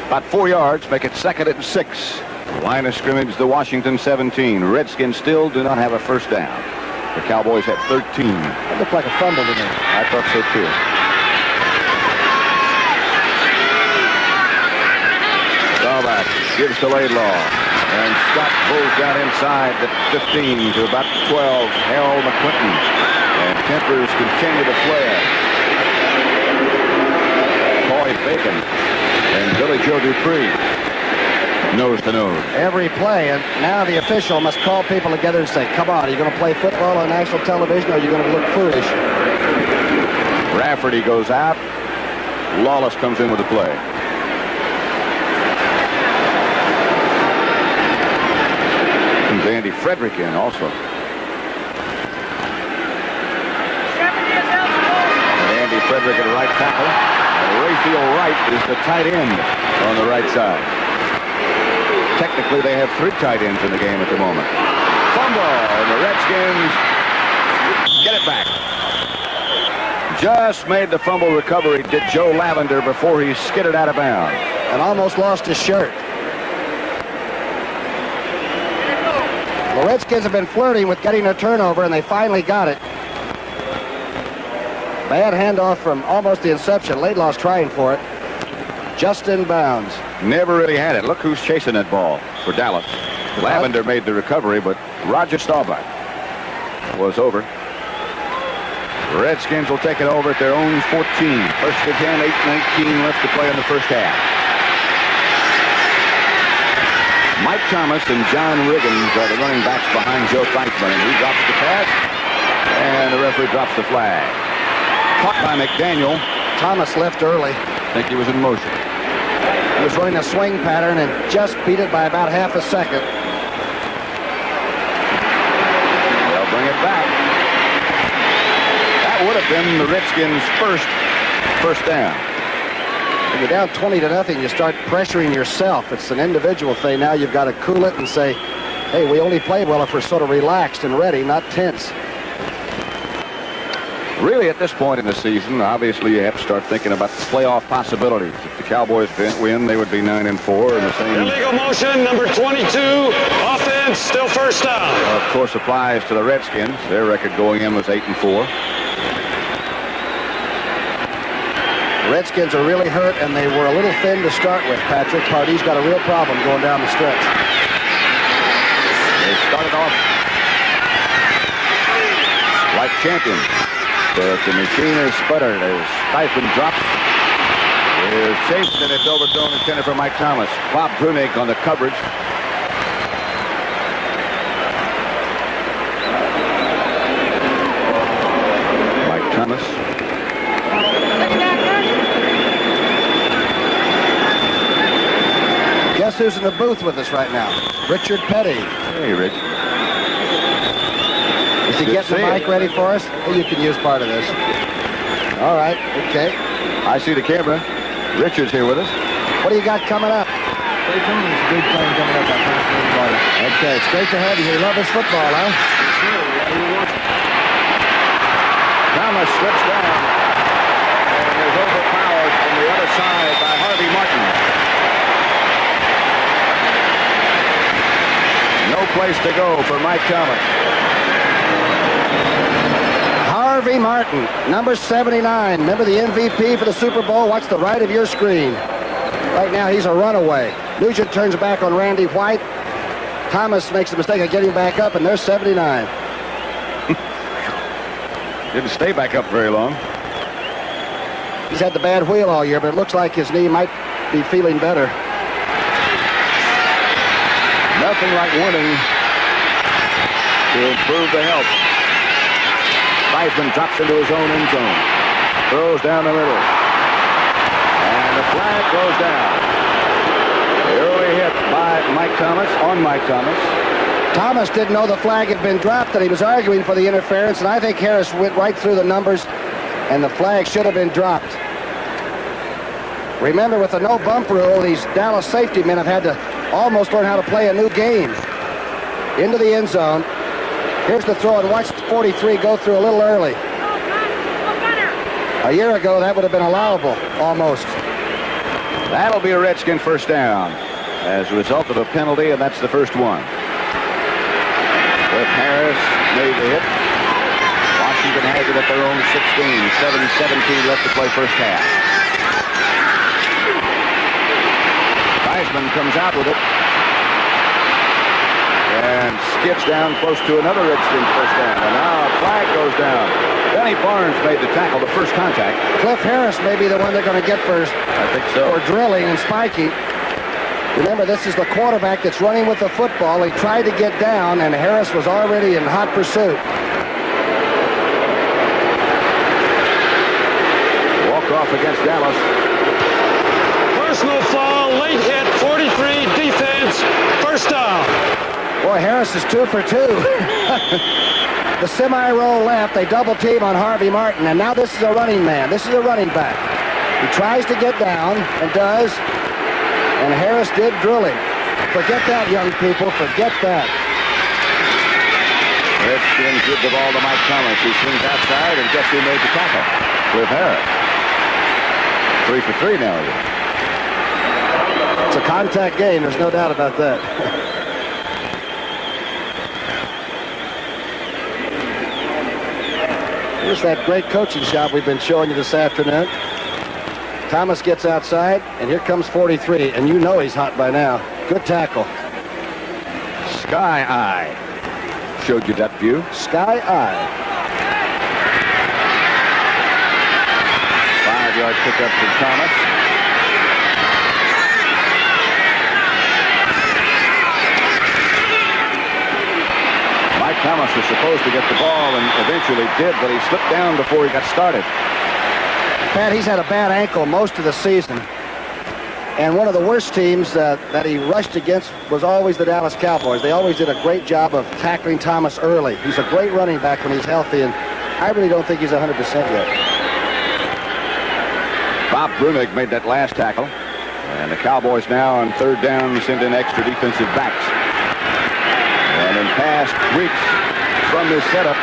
About 4 yards, make it 2nd and 6. Line of scrimmage, the Washington 17. Redskins still do not have a first down. The Cowboys have 13. It looked like a fumble to me. I thought so too. Staubach gives to Laidlaw. And Scott pulls down inside the 15 to about 12. Harold McQuinton. And Tempers continue to flare. Coy Bacon. And Billy Joe Dupree. Nose to nose. Every play, and now the official must call people together and say, come on, are you going to play football on national television or are you going to look foolish? Rafferty goes out. Lawless comes in with the play. Comes Andy Frederick in also. And Andy Frederick at right tackle. And Raphael Wright is the tight end on the right side. Technically, they have 3 tight ends in the game at the moment. Fumble, and the Redskins get it back. Just made the fumble recovery, did Joe Lavender before he skidded out of bounds. And almost lost his shirt. The Redskins have been flirting with getting a turnover, and they finally got it. Bad handoff from almost the inception. Laidlaw's trying for it. Just in bounds. Never really had it. Look who's chasing that ball for Dallas. Lavender made the recovery, but Roger Staubach was over. The Redskins will take it over at their own 14. First and 10, 8:19 left to play in the first half. Mike Thomas and John Riggins are the running backs behind Joe Theismann, and he drops the pass, and the referee drops the flag. Caught by McDaniel. Thomas left early. I think he was in motion. He was running a swing pattern and just beat it by about half a second. They'll bring it back. That would have been the Redskins' first down. When you're down 20-0, you start pressuring yourself. It's an individual thing. Now you've got to cool it and say, hey, we only play well if we're sort of relaxed and ready, not tense. Really, at this point in the season, obviously you have to start thinking about the playoff possibilities. If the Cowboys win, they would be 9-4 in the same. Illegal motion, number 22, offense, still first down. Of course, applies to the Redskins. Their record going in was 8-4. The Redskins are really hurt, and they were a little thin to start with, Patrick. Pardee's got a real problem going down the stretch. They started off like champions. But the machine is sputtered as Theismann drops. Is chased, and it's overthrown, intended for Mike Thomas. Bob Brunig on the coverage. Mike Thomas. Guess who's in the booth with us right now? Richard Petty. Hey, Rich. Is he getting the mic ready for us? Well, you can use part of this. All right, okay. I see the camera. Richard's here with us. What do you got coming up? Stay tuned. It's a big thing coming up. Okay, it's great to have you here. You love this football, huh? Thomas slips down and is overpowered from the other side by Harvey Martin. No place to go for Mike Thomas. Harvey Martin, number 79. Remember the MVP for the Super Bowl? Watch the right of your screen. Right now, he's a runaway. Nugent turns back on Randy White. Thomas makes the mistake of getting back up, and there's 79. Didn't stay back up very long. He's had the bad wheel all year, but it looks like his knee might be feeling better. Nothing like winning to improve the health. Theismann drops into his own end zone. Throws down the middle. And the flag goes down. The early hit by Mike Thomas on Mike Thomas. Thomas didn't know the flag had been dropped, and he was arguing for the interference, and I think Harris went right through the numbers, and the flag should have been dropped. Remember, with the no bump rule, these Dallas safety men have had to almost learn how to play a new game. Into the end zone. Here's the throw, and watch 43 go through a little early. A year ago, that would have been allowable, almost. That'll be a Redskin first down as a result of a penalty, and that's the first one. Cliff Harris made the hit. Washington has it at their own 16. 7:17 left to play first half. Theismann comes out with it. And skips down close to another Redskins first down. And now a flag goes down. Benny Barnes made the tackle, the first contact. Cliff Harris may be the one they're going to get first. I think so. For drilling and spiking. Remember, this is the quarterback that's running with the football. He tried to get down, and Harris was already in hot pursuit. Walk off against Dallas. Personal foul, late hit, 43, defense, first down. Boy, Harris is 2 for 2. The semi-roll left, they double team on Harvey Martin, and now this is a running man. This is a running back. He tries to get down, and does, and Harris did drill him. Forget that, young people, forget that. Redskins give the ball to Mike Thomas. He swings outside, and guess who made the tackle? Cliff Harris. 3 for 3 now. It's a contact game, there's no doubt about that. Here's that great coaching shot we've been showing you this afternoon. Thomas gets outside, and here comes 43, and you know he's hot by now. Good tackle. Sky Eye showed you that view. Sky Eye. 5-yard pickup from Thomas. Mike Thomas was supposed to get the ball and eventually did, but he slipped down before he got started. Pat, he's had a bad ankle most of the season. And one of the worst teams that he rushed against was always the Dallas Cowboys. They always did a great job of tackling Thomas early. He's a great running back when he's healthy, and I really don't think he's 100% yet. Bob Brunig made that last tackle. And the Cowboys now on third down send in extra defensive backs. And in past weeks from this setup,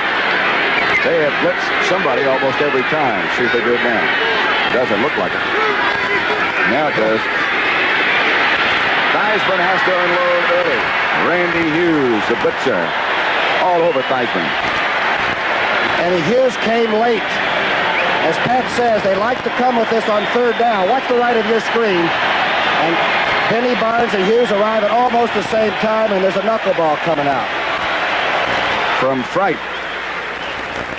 they have blitzed somebody almost every time. See if they do it now. Doesn't look like it. Now it does. Theismann has to unload early. Randy Hughes, the blitzer, all over Theismann. And Hughes came late. As Pat says, they like to come with this on third down. Watch the right of your screen. And Benny Barnes and Hughes arrive at almost the same time, and there's a knuckleball coming out. From Fright,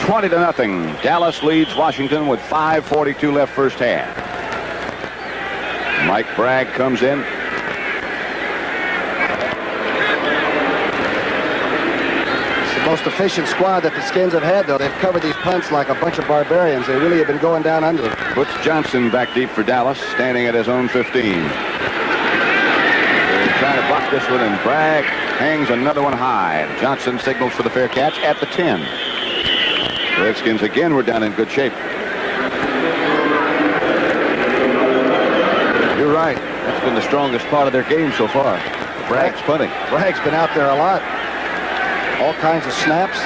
20-0. Dallas leads Washington with 5:42 left first half. Mike Bragg comes in. It's the most efficient squad that the Skins have had, though. They've covered these punts like a bunch of barbarians. They really have been going down under them. Butch Johnson back deep for Dallas, standing at his own 15. They're trying to block this one, and Bragg hangs another one high. Johnson signals for the fair catch at the 10. The Redskins again were down in good shape. You're right. That's been the strongest part of their game so far. Bragg's punting. Bragg's been out there a lot. All kinds of snaps.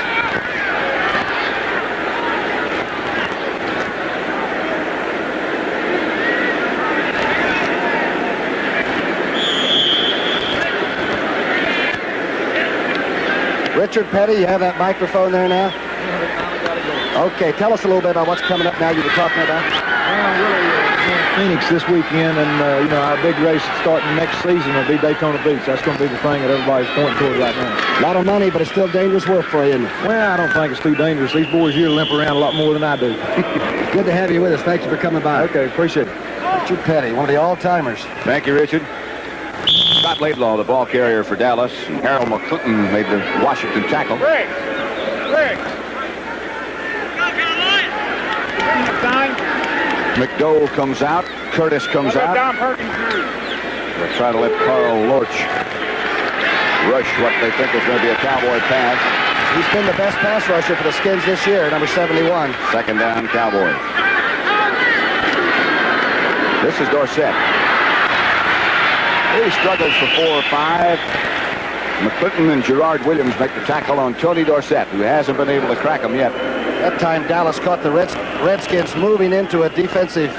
Richard Petty, you have that microphone there now? Okay, tell us a little bit about what's coming up now you were talking about. Well, really, Phoenix this weekend, and our big race starting next season will be Daytona Beach. That's going to be the thing that everybody's pointing toward right now. A lot of money, but it's still dangerous work for you, isn't it? Well, I don't think it's too dangerous. These boys here limp around a lot more than I do. Good to have you with us. Thank you for coming by. Okay, appreciate it. Richard Petty, one of the all-timers. Thank you, Richard. Scott Laidlaw, the ball carrier for Dallas, and Harold McClinton made the Washington tackle. Rick! McDowell comes out. Curtis comes out. They'll try to let Carl Lorch rush what they think is going to be a Cowboy pass. He's been the best pass rusher for the Skins this year, number 71. Second down, Cowboys. This is Dorsett. He struggles for 4 or 5. McClinton and Gerard Williams make the tackle on Tony Dorsett, who hasn't been able to crack him yet. That time Dallas caught the Redskins moving into a defensive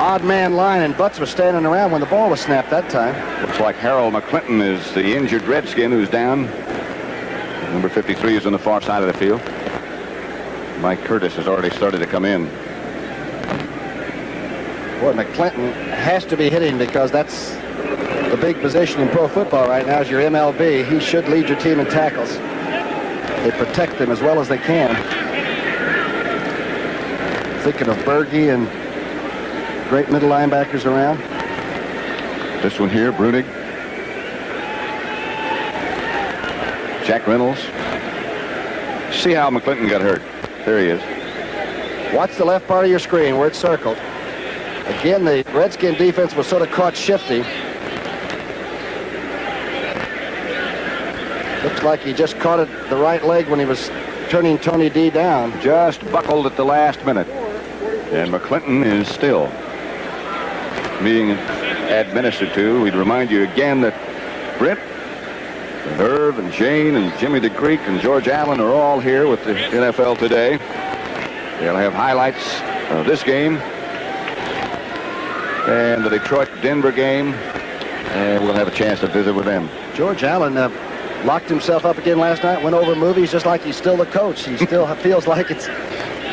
odd man line, and Butts was standing around when the ball was snapped that time. Looks like Harold McClinton is the injured Redskin who's down. Number 53 is on the far side of the field. Mike Curtis has already started to come in. Boy, McClinton has to be hitting because that's the big position in pro football right now is your MLB. He should lead your team in tackles. They protect them as well as they can. Thinking of Berge and great middle linebackers around. This one here, Brunig. Jack Reynolds. See how McClinton got hurt. There he is. Watch the left part of your screen where it's circled. Again, the Redskin defense was sort of caught shifty. Looks like he just caught it the right leg when he was turning Tony D down. Just buckled at the last minute. And McClinton is still being administered to. We'd remind you again that Brent, and Herb, and Jane, and Jimmy the Greek, and George Allen are all here with the NFL today. They'll have highlights of this game and the Detroit-Denver game, and we'll have a chance to visit with them. George Allen locked himself up again last night, went over movies just like he's still the coach. He still feels like it's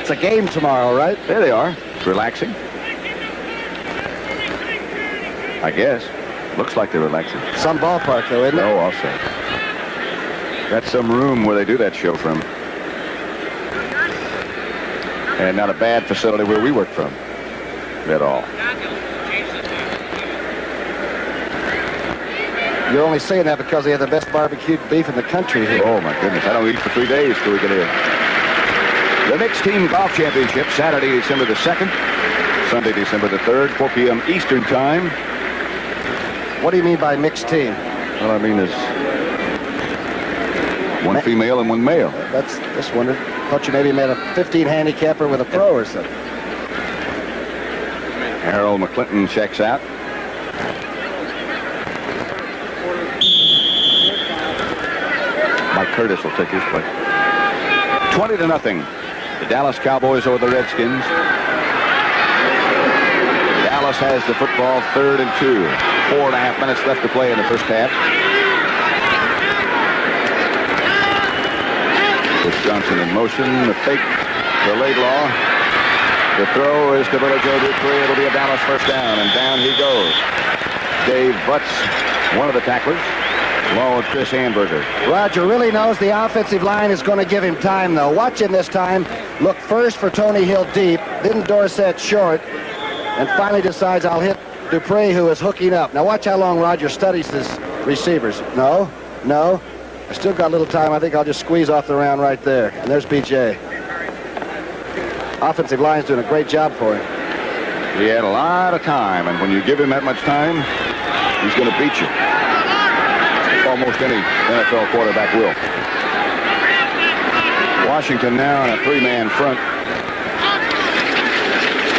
a game tomorrow, right? There they are. It's relaxing. I guess. Looks like they're relaxing. Some ballpark, though, isn't it? Oh, I'll say. That's some room where they do that show from. And not a bad facility where we work from at all. You're only saying that because they have the best barbecued beef in the country here. Oh, my goodness. I don't eat for 3 days till we get here. The Mixed Team Golf Championship, Saturday, December the 2nd. Sunday, December the 3rd, 4 p.m. Eastern Time. What do you mean by mixed team? Well, I mean is one female and one male. That's just wondered. Thought you maybe made a 15 handicapper with a pro or something. Harold McClinton checks out. Mike Curtis will take his place. 20-0. The Dallas Cowboys over the Redskins. Dallas has the football, 3rd and 2. 4.5 minutes left to play in the first half. Chris Johnson in motion. The fake to Laidlaw. The throw is to Billy Joe Dupree. It'll be a Dallas first down, and down he goes. Dave Butts, one of the tacklers, along with Chris Hamburger. Roger really knows the offensive line is going to give him time, though. Watch him this time. Look first for Tony Hill deep, then Dorsett short, and finally decides I'll hit Dupree, who is hooking up. Now watch how long Roger studies his receivers. No. I still got a little time. I think I'll just squeeze off the round right there. And there's B.J. Offensive line's doing a great job for him. He had a lot of time, and when you give him that much time, he's going to beat you. Almost any NFL quarterback will. Washington now in a 3-man front.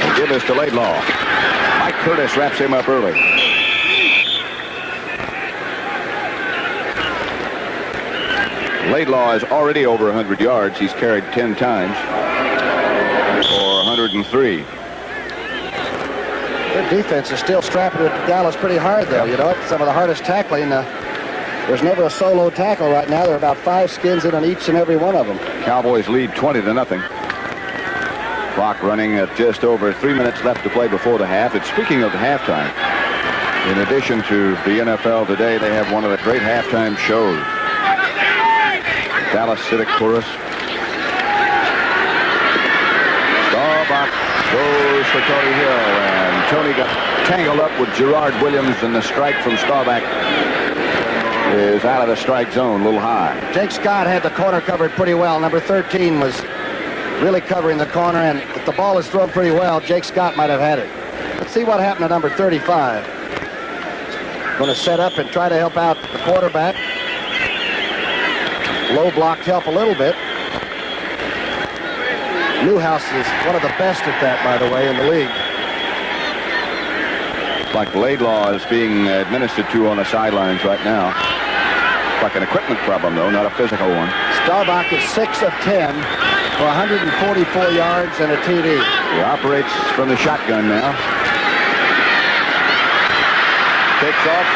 They'll give this to Laidlaw. Mike Curtis wraps him up early. Laidlaw is already over 100 yards. He's carried 10 times for 103. Their defense is still strapping it to Dallas pretty hard, though. You know, some of the hardest tackling. There's never a solo tackle right now. There are about 5 skins in on each and every one of them. Cowboys lead 20-0. Clock running at just over 3 minutes left to play before the half. And speaking of the halftime, in addition to the NFL today, they have one of the great halftime shows. Dallas Civic Chorus. Staubach goes for Tony Hill, and Tony got tangled up with Gerard Williams, and the strike from Staubach is out of the strike zone, a little high. Jake Scott had the corner covered pretty well. Number 13 was really covering the corner, and if the ball is thrown pretty well, Jake Scott might have had it. Let's see what happened to number 35. Going to set up and try to help out the quarterback. Low blocked help a little bit. Newhouse is one of the best at that, by the way, in the league. Like Laidlaw is being administered to on the sidelines right now. Like an equipment problem, though, not a physical one. Staubach is 6 of 10 for 144 yards and a TD. He operates from the shotgun now. Takes off.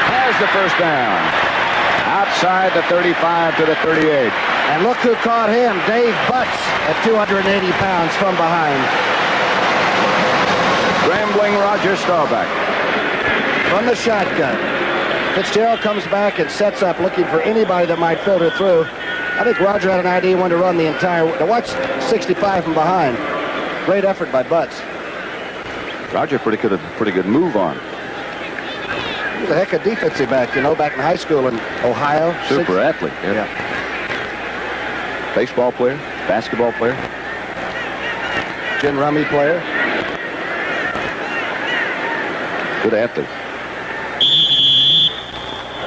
Has the first down. Outside the 35 to the 38. And look who caught him, Dave Butts, at 280 pounds from behind. Scrambling Roger Staubach. From the shotgun. Fitzgerald comes back and sets up looking for anybody that might filter through. I think Roger had an idea when to run the entire... Now watch 65 from behind. Great effort by Butts. Roger pretty good move on. He was a heck of a defensive back, you know, back in high school in Ohio. Super athlete. Yeah. Baseball player, basketball player. Gin rummy player. Good athlete.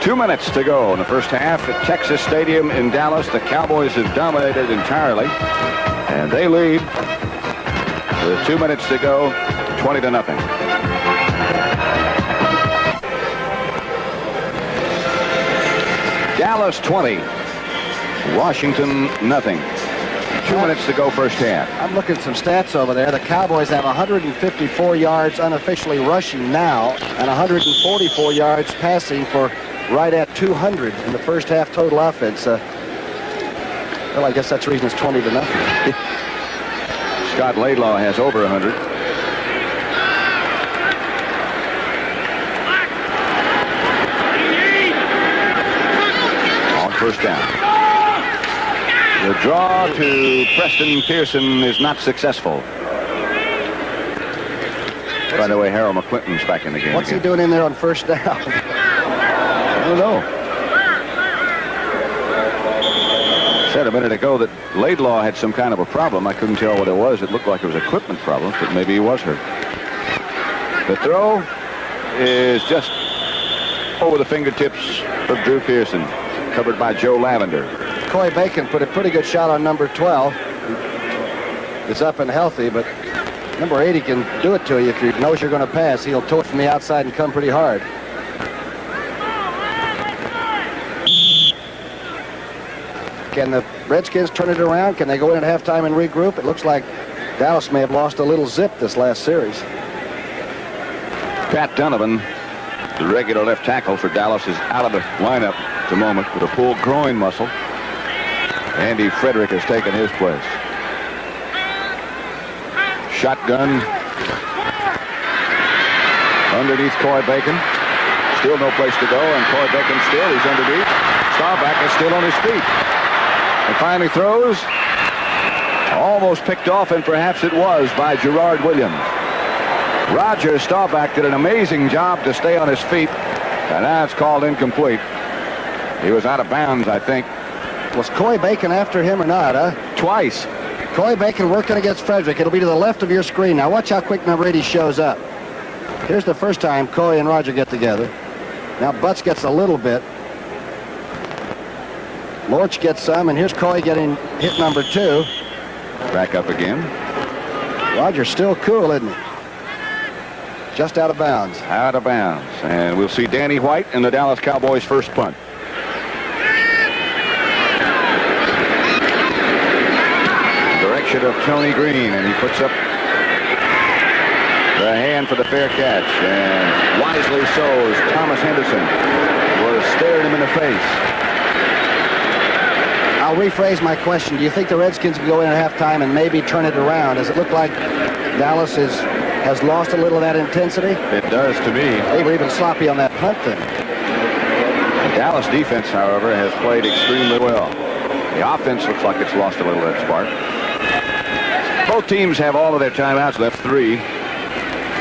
2 minutes to go in the first half at Texas Stadium in Dallas. The Cowboys have dominated entirely, and they lead with 2 minutes to go, 20-0. Dallas 20, Washington nothing. 2 minutes to go first half. I'm looking at some stats over there. The Cowboys have 154 yards unofficially rushing now and 144 yards passing for right at 200 in the first half total offense. Well, I guess that's the reason it's 20-0. Scott Laidlaw has over 100. On first down. The draw to Preston Pearson is not successful. By the way, Harold McClinton's back in the game. What's he doing in there on first down? I don't know. Said a minute ago that Laidlaw had some kind of a problem. I couldn't tell what it was. It looked like it was equipment problem, but maybe he was hurt. The throw is just over the fingertips of Drew Pearson, covered by Joe Lavender. Coy Bacon put a pretty good shot on number 12. It's up and healthy, but Number 80 can do it to you if he knows you're going to pass. He'll tow it from the outside and come pretty hard. Can the Redskins turn it around? Can they go in at halftime and regroup? It looks like Dallas may have lost a little zip this last series. Pat Donovan, the regular left tackle for Dallas, is out of the lineup at the moment with a pulled groin muscle. Andy Frederick has taken his place. Shotgun underneath Coy Bacon. Still no place to go, and Coy Bacon still, he's underneath. Staubach is still on his feet. And finally throws. Almost picked off, and perhaps it was, by Gerard Williams. Roger Staubach did an amazing job to stay on his feet, and now it's called incomplete. He was out of bounds, I think. Was Coy Bacon after him or not, huh? Twice. Coy Bacon working against Frederick. It'll be to the left of your screen. Now watch how quick number 80 shows up. Here's the first time Coy and Roger get together. Now Butts gets a little bit. Lorch gets some, and here's Coy getting hit number 2. Back up again. Roger's still cool, isn't he? Just out of bounds. Out of bounds. And we'll see Danny White in the Dallas Cowboys' first punt. Direction of Tony Green, and he puts up the hand for the fair catch. And wisely so, as Thomas Henderson was staring him in the face. I'll rephrase my question. Do you think the Redskins can go in at halftime and maybe turn it around? Does it look like Dallas has lost a little of that intensity? It does to me. They were even sloppy on that punt thing. The Dallas defense, however, has played extremely well. The offense looks like it's lost a little of that spark. Both teams have all of their timeouts left, 3.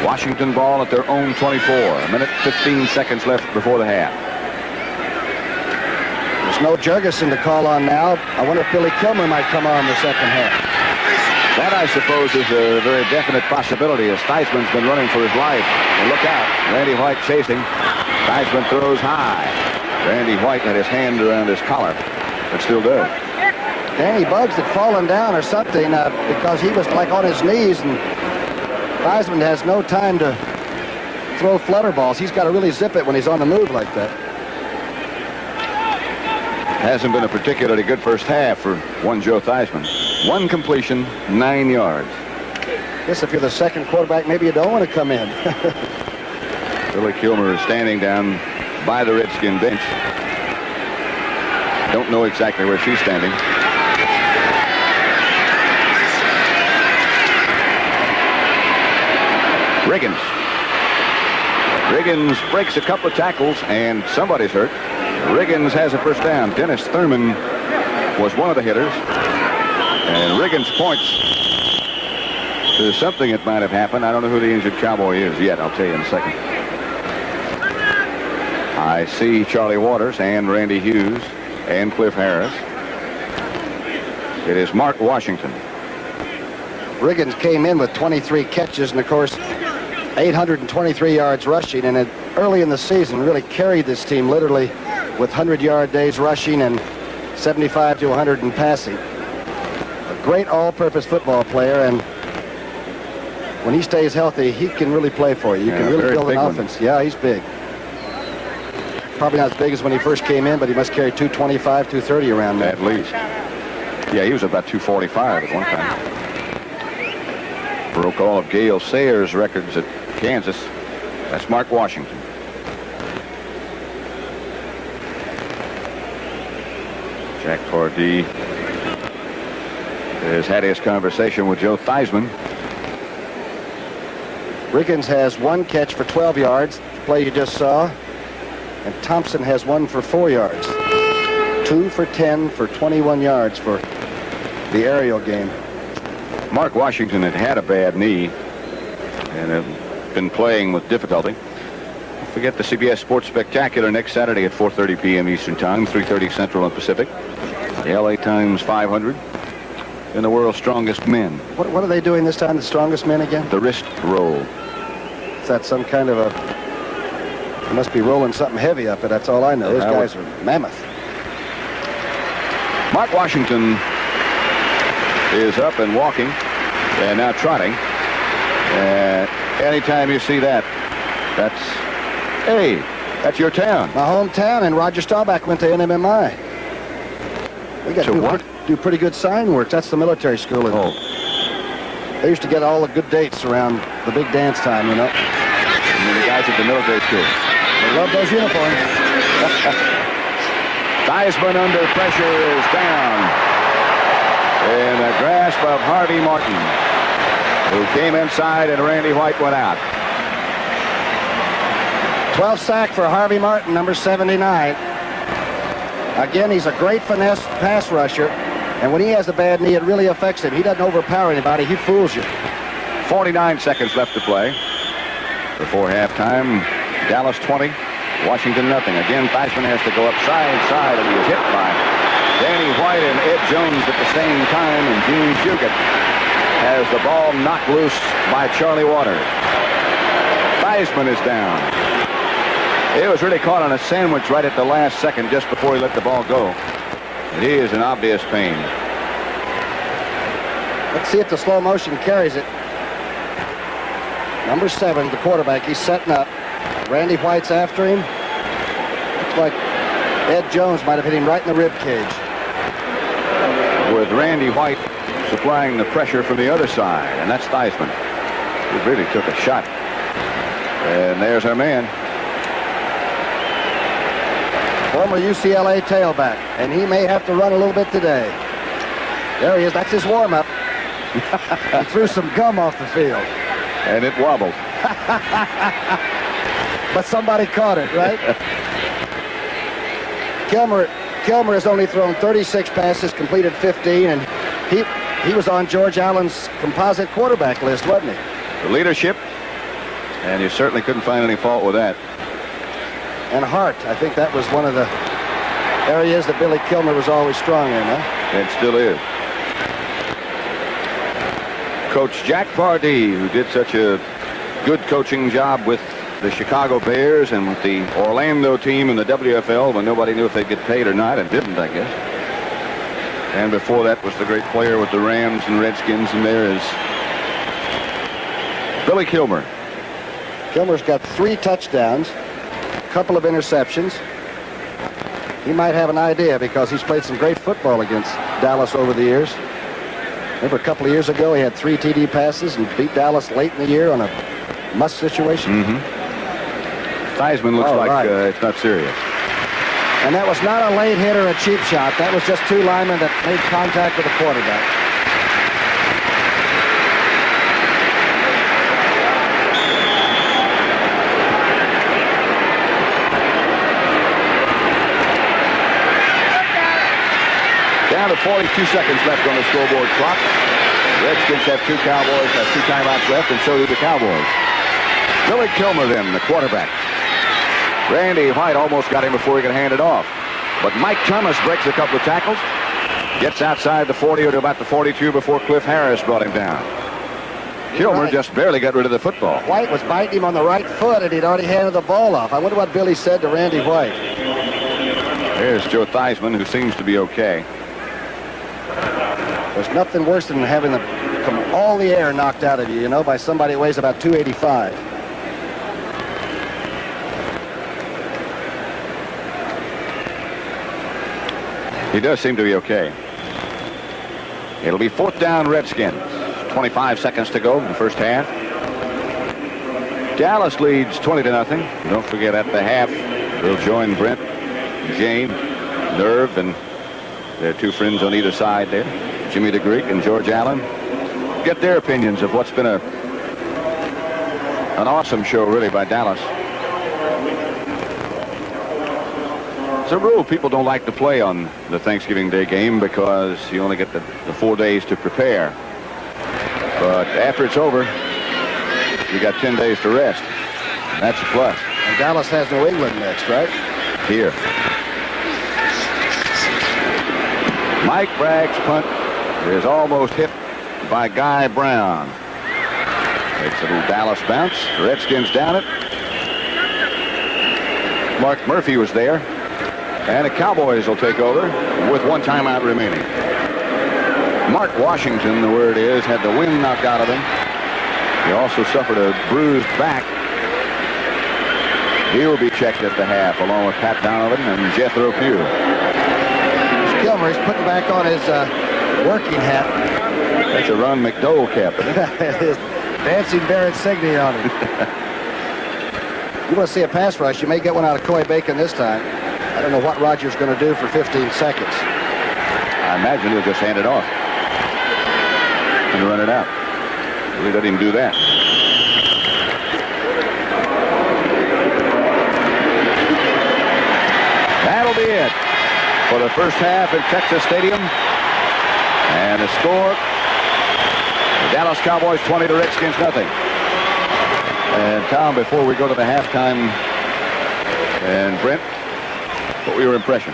Washington ball at their own 24. A minute, 15 seconds left before the half. There's no Jurgensen to call on now. I wonder if Billy Kilmer might come on in the second half. That, I suppose, is a very definite possibility, as Theismann's been running for his life. And look out. Randy White chasing. Theismann throws high. Randy White had his hand around his collar, but still does. Danny Buggs had fallen down or something because he was like on his knees, and Theismann has no time to throw flutter balls. He's got to really zip it when he's on the move like that. Hasn't been a particularly good first half for one Joe Theismann. 1 completion, 9 yards. Guess if you're the second quarterback, maybe you don't want to come in. Billy Kilmer is standing down by the Redskin bench. Don't know exactly where she's standing. Riggins breaks a couple of tackles, and somebody's hurt. Riggins has a first down. Dennis Thurman was one of the hitters. And Riggins points to something that might have happened. I don't know who the injured Cowboy is yet. I'll tell you in a second. I see Charlie Waters and Randy Hughes and Cliff Harris. It is Mark Washington. Riggins came in with 23 catches and, of course, 823 yards rushing, and early in the season really carried this team literally with 100-yard days rushing and 75 to 100 in passing. A great all-purpose football player, and when he stays healthy, he can really play for you. You can really build an offense. Yeah, he's big. Probably not as big as when he first came in, but he must carry 225, 230 around there. At least. Yeah, he was about 245 at one time. Broke all of Gale Sayers' records at Kansas. That's Mark Washington. Jack Pardee has had his conversation with Joe Theismann. Riggins has 1 catch for 12 yards, the play you just saw, and Thompson has 1 for 4 yards. 2 for 10 for 21 yards for the aerial game. Mark Washington had a bad knee and had been playing with difficulty. Don't forget the CBS Sports Spectacular next Saturday at 4:30 p.m. Eastern Time, 3:30 Central and Pacific. The LA Times 500 and the world's strongest men. What are they doing this time, the strongest men again? The wrist roll. Is that some kind of a... They must be rolling something heavy up, but that's all I know. Those guys are mammoth. Mark Washington is up and walking and now trotting. Anytime you see that, that's your town. My hometown, and Roger Staubach went to NMMI. We got to do pretty good sign work. That's the military school. They used to get all the good dates around the big dance time, you know. And the guys at the military school. They love those uniforms. Theismann under pressure is down. In the grasp of Harvey Martin, who came inside, and Randy White went out. 12th sack for Harvey Martin, number 79. Again, he's a great finesse pass rusher, and when he has a bad knee, it really affects him. He doesn't overpower anybody. He fools you. 49 seconds left to play before halftime. Dallas 20, Washington nothing. Again, Theismann has to go up side, and he is hit by Danny White and Ed Jones at the same time, and Gene Fugate has the ball knocked loose by Charlie Waters. Theismann is down. It was really caught on a sandwich right at the last second, just before he let the ball go. And he is in obvious pain. Let's see if the slow motion carries it. Number 7, the quarterback, he's setting up. Randy White's after him. Looks like Ed Jones might have hit him right in the rib cage. With Randy White supplying the pressure from the other side, and that's Theismann. He really took a shot. And there's our man. Former UCLA tailback, and he may have to run a little bit today. There he is. That's his warm-up. He threw some gum off the field. And it wobbled. But somebody caught it, right? Kilmer has only thrown 36 passes, completed 15, and he was on George Allen's composite quarterback list, wasn't he? The leadership, and you certainly couldn't find any fault with that. And heart. I think that was one of the areas that Billy Kilmer was always strong in, huh? It still is. Coach Jack Pardee, who did such a good coaching job with the Chicago Bears and with the Orlando team in the WFL when nobody knew if they'd get paid or not, and didn't, I guess. And before that was the great player with the Rams and Redskins, and there is Billy Kilmer. Kilmer's got 3 touchdowns, a couple of interceptions. He might have an idea because he's played some great football against Dallas over the years. Remember a couple of years ago he had 3 TD passes and beat Dallas late in the year on a must situation? Theismann looks like it's not serious. And that was not a late hit or a cheap shot. That was just 2 linemen that made contact with the quarterback. Down to 42 seconds left on the scoreboard clock. Redskins have 2, Cowboys have 2 timeouts left, and so do the Cowboys. Billy Kilmer then, the quarterback. Randy White almost got him before he could hand it off. But Mike Thomas breaks a couple of tackles, gets outside the 40 or to about the 42 before Cliff Harris brought him down. Kilmer just barely got rid of the football. White was biting him on the right foot, and he'd already handed the ball off. I wonder what Billy said to Randy White. There's Joe Theismann, who seems to be okay. There's nothing worse than having all the air knocked out of you, you know, by somebody who weighs about 285. He does seem to be okay. It'll be 4th down, Redskins. 25 seconds to go in the first half. Dallas leads 20-0. Don't forget at the half, they'll join Brent, Jane, Nerve, and their 2 friends on either side there, Jimmy DeGreek and George Allen. Get their opinions of what's been an awesome show, really, by Dallas. As a rule, people don't like to play on the Thanksgiving Day game because you only get the 4 days to prepare. But after it's over, you got 10 days to rest. That's a plus. And Dallas has New England next, right? Here. Mike Bragg's punt is almost hit by Guy Brown. Makes a little Dallas bounce. The Redskins down it. Mark Murphy was there. And the Cowboys will take over with 1 timeout remaining. Mark Washington, the word is, had the wind knocked out of him. He also suffered a bruised back. He will be checked at the half, along with Pat Donovan and Jethro Pugh. Gilmer is putting back on his working hat. That's a Ron McDowell cap. Dancing bear insignia on him. You want to see a pass rush, you may get one out of Coy Bacon this time. I don't know what Roger's going to do for 15 seconds. I imagine he'll just hand it off and run it out. We let him do that. That'll be it for the first half in Texas Stadium. And the score, the Dallas Cowboys 20 to Redskins nothing. And Tom, before we go to the halftime, and Brent, what were your impression?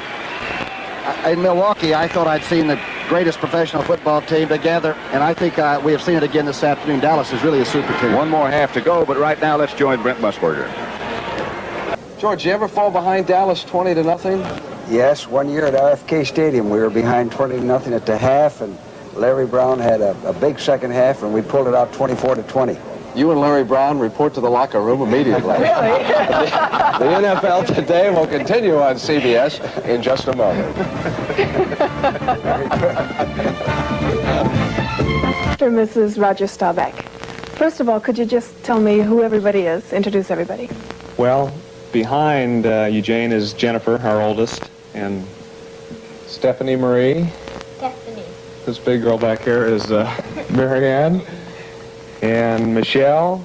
In Milwaukee, I thought I'd seen the greatest professional football team together, and I think we have seen it again this afternoon. Dallas is really a super team. One more half to go, but right now let's join Brent Musburger. George, you ever fall behind Dallas 20 to nothing? Yes, one year at RFK Stadium, we were behind 20 to nothing at the half, and Larry Brown had a big second half, and we pulled it out 24 to 20. You and Larry Brown report to the locker room immediately. Really? The NFL Today will continue on CBS in just a moment. Mr. and Mrs. Roger Staubach. First of all, could you just tell me who everybody is? Introduce everybody. Well, behind you, Jane, is Jennifer, our oldest, and Stephanie Marie. Stephanie. This big girl back here is Mary Ann. And Michelle,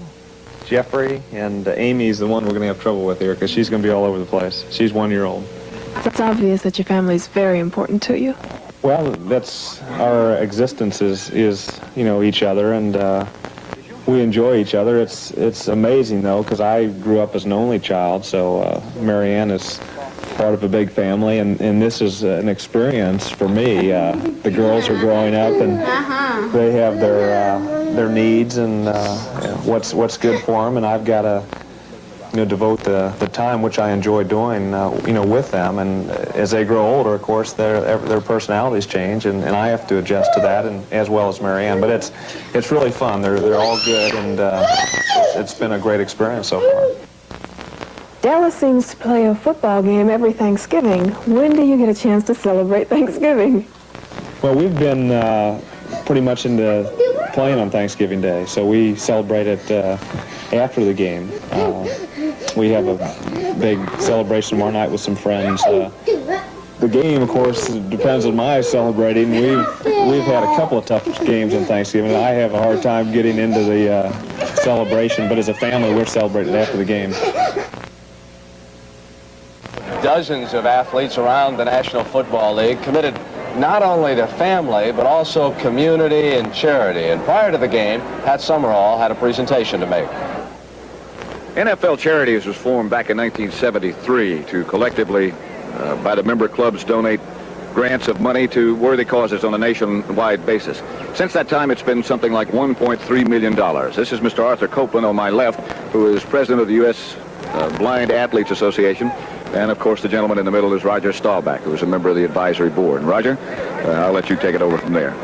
Jeffrey, and Amy's the one we're going to have trouble with here because she's going to be all over the place. She's 1 year old. It's obvious that your family is very important to you. Well, that's our existence is each other, and we enjoy each other. It's amazing, though, because I grew up as an only child, so Mary Ann is part of a big family, and this is an experience for me. The girls are growing up, and they have their needs and what's good for them, and I've got to devote the time which I enjoy doing with them. And as they grow older, of course, their personalities change, and I have to adjust to that, and as well as Mary Ann. But it's really fun. They're all good, and it's been a great experience so far. Dallas seems to play a football game every Thanksgiving. When do you get a chance to celebrate Thanksgiving? Well, we've been pretty much into playing on Thanksgiving Day, so we celebrate it after the game. We have a big celebration tomorrow night with some friends. The game, of course, depends on my celebrating. We've had a couple of tough games on Thanksgiving. I have a hard time getting into the celebration, but as a family, we're celebrating after the game. Dozens of athletes around the National Football League committed not only to family, but also community and charity. And prior to the game, Pat Summerall had a presentation to make. NFL Charities was formed back in 1973 to collectively, by the member clubs, donate grants of money to worthy causes on a nationwide basis. Since that time, it's been something like $1.3 million. This is Mr. Arthur Copeland on my left, who is president of the U.S. Blind Athletes Association. And, of course, the gentleman in the middle is Roger Staubach, who is a member of the advisory board. And Roger, I'll let you take it over from there.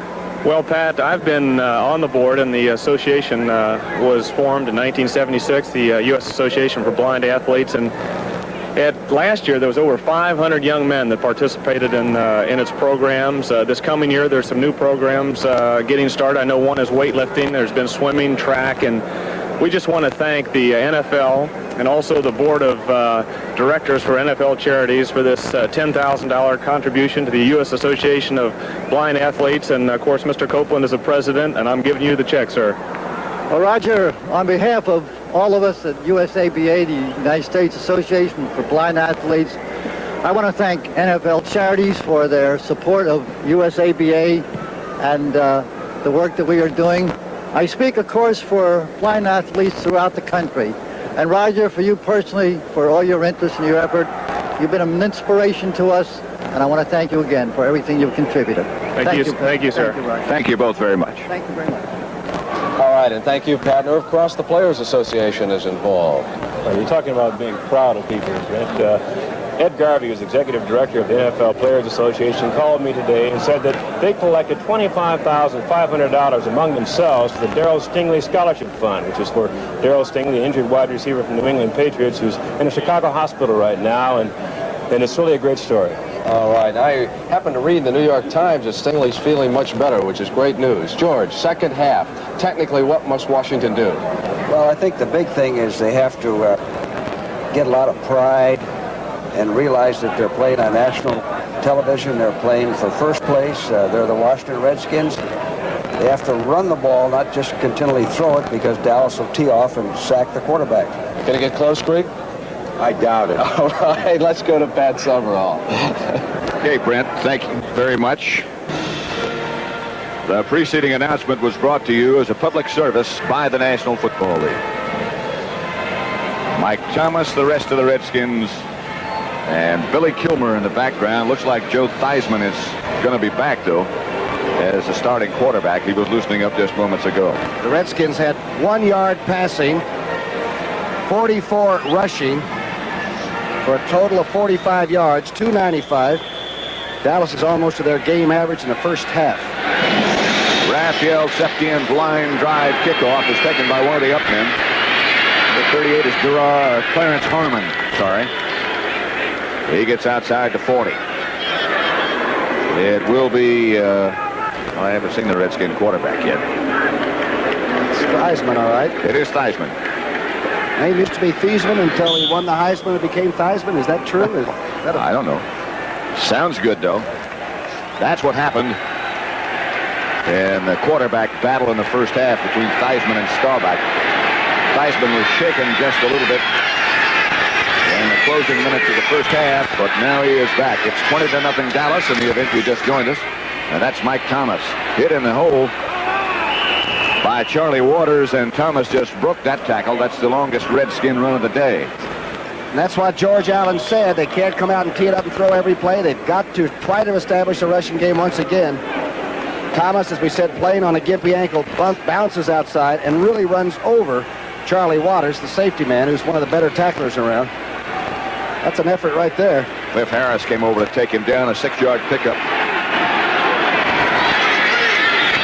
Well, Pat, I've been on the board, and the association was formed in 1976, the U.S. Association for Blind Athletes. And last year, there was over 500 young men that participated in its programs. This coming year, there's some new programs getting started. I know one is weightlifting. There's been swimming, track, and we just want to thank the NFL and also the board of directors for NFL Charities for this $10,000 contribution to the U.S. Association of Blind Athletes. And, of course, Mr. Copeland is the president, and I'm giving you the check, sir. Well, Roger, on behalf of all of us at USABA, the United States Association for Blind Athletes, I want to thank NFL Charities for their support of USABA and the work that we are doing. I speak, of course, for blind athletes throughout the country. And Roger, for you personally, for all your interest and your effort, you've been an inspiration to us, and I want to thank you again for everything you've contributed. Thank you, sir. Thank you, Roger. Thank you both very much. Thank you very much. All right, and thank you, Pat. Of course, the Players Association is involved. Well, you're talking about being proud of people, right? Ed Garvey, who's executive director of the NFL Players Association, called me today and said that they collected $25,500 among themselves for the Darrell Stingley Scholarship Fund, which is for Darrell Stingley, the injured wide receiver from the New England Patriots, who's in a Chicago hospital right now, and it's really a great story. All right. I happened to read in the New York Times that Stingley's feeling much better, which is great news. George, second half. Technically, what must Washington do? Well, I think the big thing is they have to get a lot of pride and realize that they're playing on national television. They're playing for first place. They're the Washington Redskins. They have to run the ball, not just continually throw it, because Dallas will tee off and sack the quarterback. Can it get close, Greg? I doubt it. All right, let's go to Pat Summerall. Okay, Brent, thank you very much. The preceding announcement was brought to you as a public service by the National Football League. Mike Thomas, the rest of the Redskins, and Billy Kilmer in the background. Looks like Joe Theismann is going to be back, though, as a starting quarterback. He was loosening up just moments ago. The Redskins had 1 yard passing, 44 rushing, for a total of 45 yards, 295. Dallas is almost to their game average in the first half. Raphael Septien's line drive kickoff is taken by one of the upmen. The 38 is Clarence Harmon. Sorry. He gets outside the 40. It will be, I haven't seen the Redskin quarterback yet. It's Theismann, all right. It is Theismann. Name used to be Theismann until he won the Heisman and became Theismann. Is that true? I don't know. Sounds good, though. That's what happened in the quarterback battle in the first half between Theismann and Staubach. Theismann was shaken just a little bit in the closing minutes of the first half, but now he is back. It's 20-0 Dallas in the event you just joined us. And that's Mike Thomas. Hit in the hole by Charlie Waters, and Thomas just broke that tackle. That's the longest Redskin run of the day. And that's what George Allen said. They can't come out and tee it up and throw every play. They've got to try to establish a rushing game once again. Thomas, as we said, playing on a gimpy ankle, bounces outside and really runs over Charlie Waters, the safety man, who's one of the better tacklers around. That's an effort right there. Cliff Harris came over to take him down, a 6-yard pickup.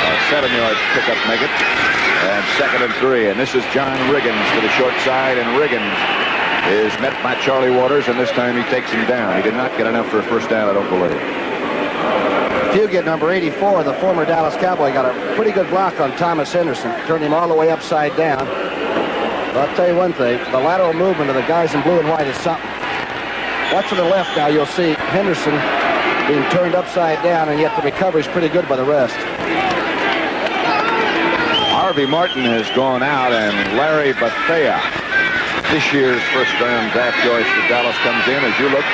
A 7-yard pickup make it. And 2nd and 3. And this is John Riggins to the short side, and Riggins is met by Charlie Waters, and this time he takes him down. He did not get enough for a first down, I don't believe. Fugit, number 84, the former Dallas Cowboy, got a pretty good block on Thomas Henderson, turned him all the way upside down. But I'll tell you one thing, the lateral movement of the guys in blue and white is something. Watch to the left now, you'll see Henderson being turned upside down, and yet the recovery's pretty good by the rest. Harvey Martin has gone out, and Larry Bethea, this year's first-round draft choice for Dallas, comes in. As you look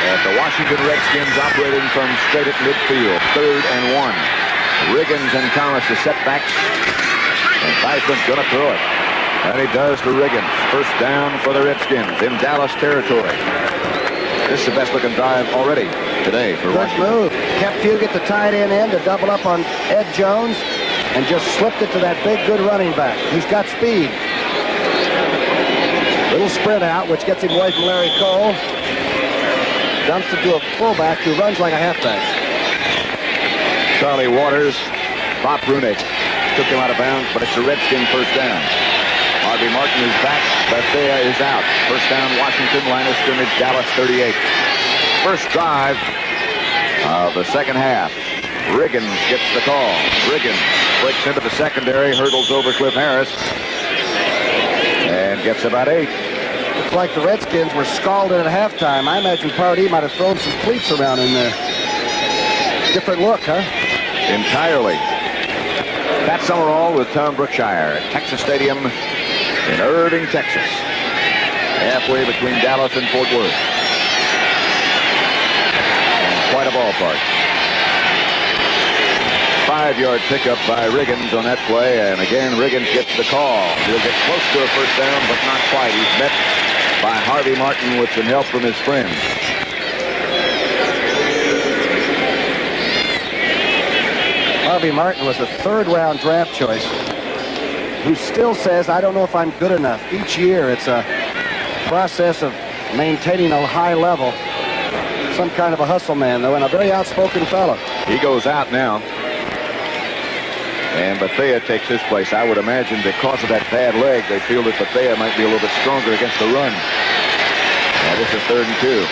at the Washington Redskins operating from straight at midfield, 3rd and 1. Riggins and Thomas the setbacks, and Theismann's going to throw it. And he does to Riggins. First down for the Redskins in Dallas territory. This is the best-looking drive already today for Washington. Good move. Kept Fugit the tight end to double up on Ed Jones, and just slipped it to that big, good running back. He's got speed. Little sprint out, which gets him away from Larry Cole. Dumps it to a fullback who runs like a halfback. Charlie Waters, Bob Brunick took him out of bounds, but it's a Redskin first down. Harvey Martin is back. Bethea is out. First down, Washington. Line of scrimmage, Dallas 38. First drive of the second half. Riggins gets the call. Riggins breaks into the secondary, hurdles over Cliff Harris, and gets about 8. Looks like the Redskins were scalded at halftime. I imagine Pardee might have thrown some cleats around in there. Different look, huh? Entirely. Pat Summerall with Tom Brookshire at Texas Stadium in Irving, Texas. Halfway between Dallas and Fort Worth. And quite a ballpark. 5-yard pickup by Riggins on that play, and again Riggins gets the call. He'll get close to a first down, but not quite. He's met by Harvey Martin with some help from his friends. Harvey Martin was a 3rd-round draft choice who still says, I don't know if I'm good enough. Each year it's a process of maintaining a high level. Some kind of a hustle man, though, and a very outspoken fellow. He goes out now. And Bethea takes his place. I would imagine because of that bad leg, they feel that Bethea might be a little bit stronger against the run. Now this is 3rd and 2.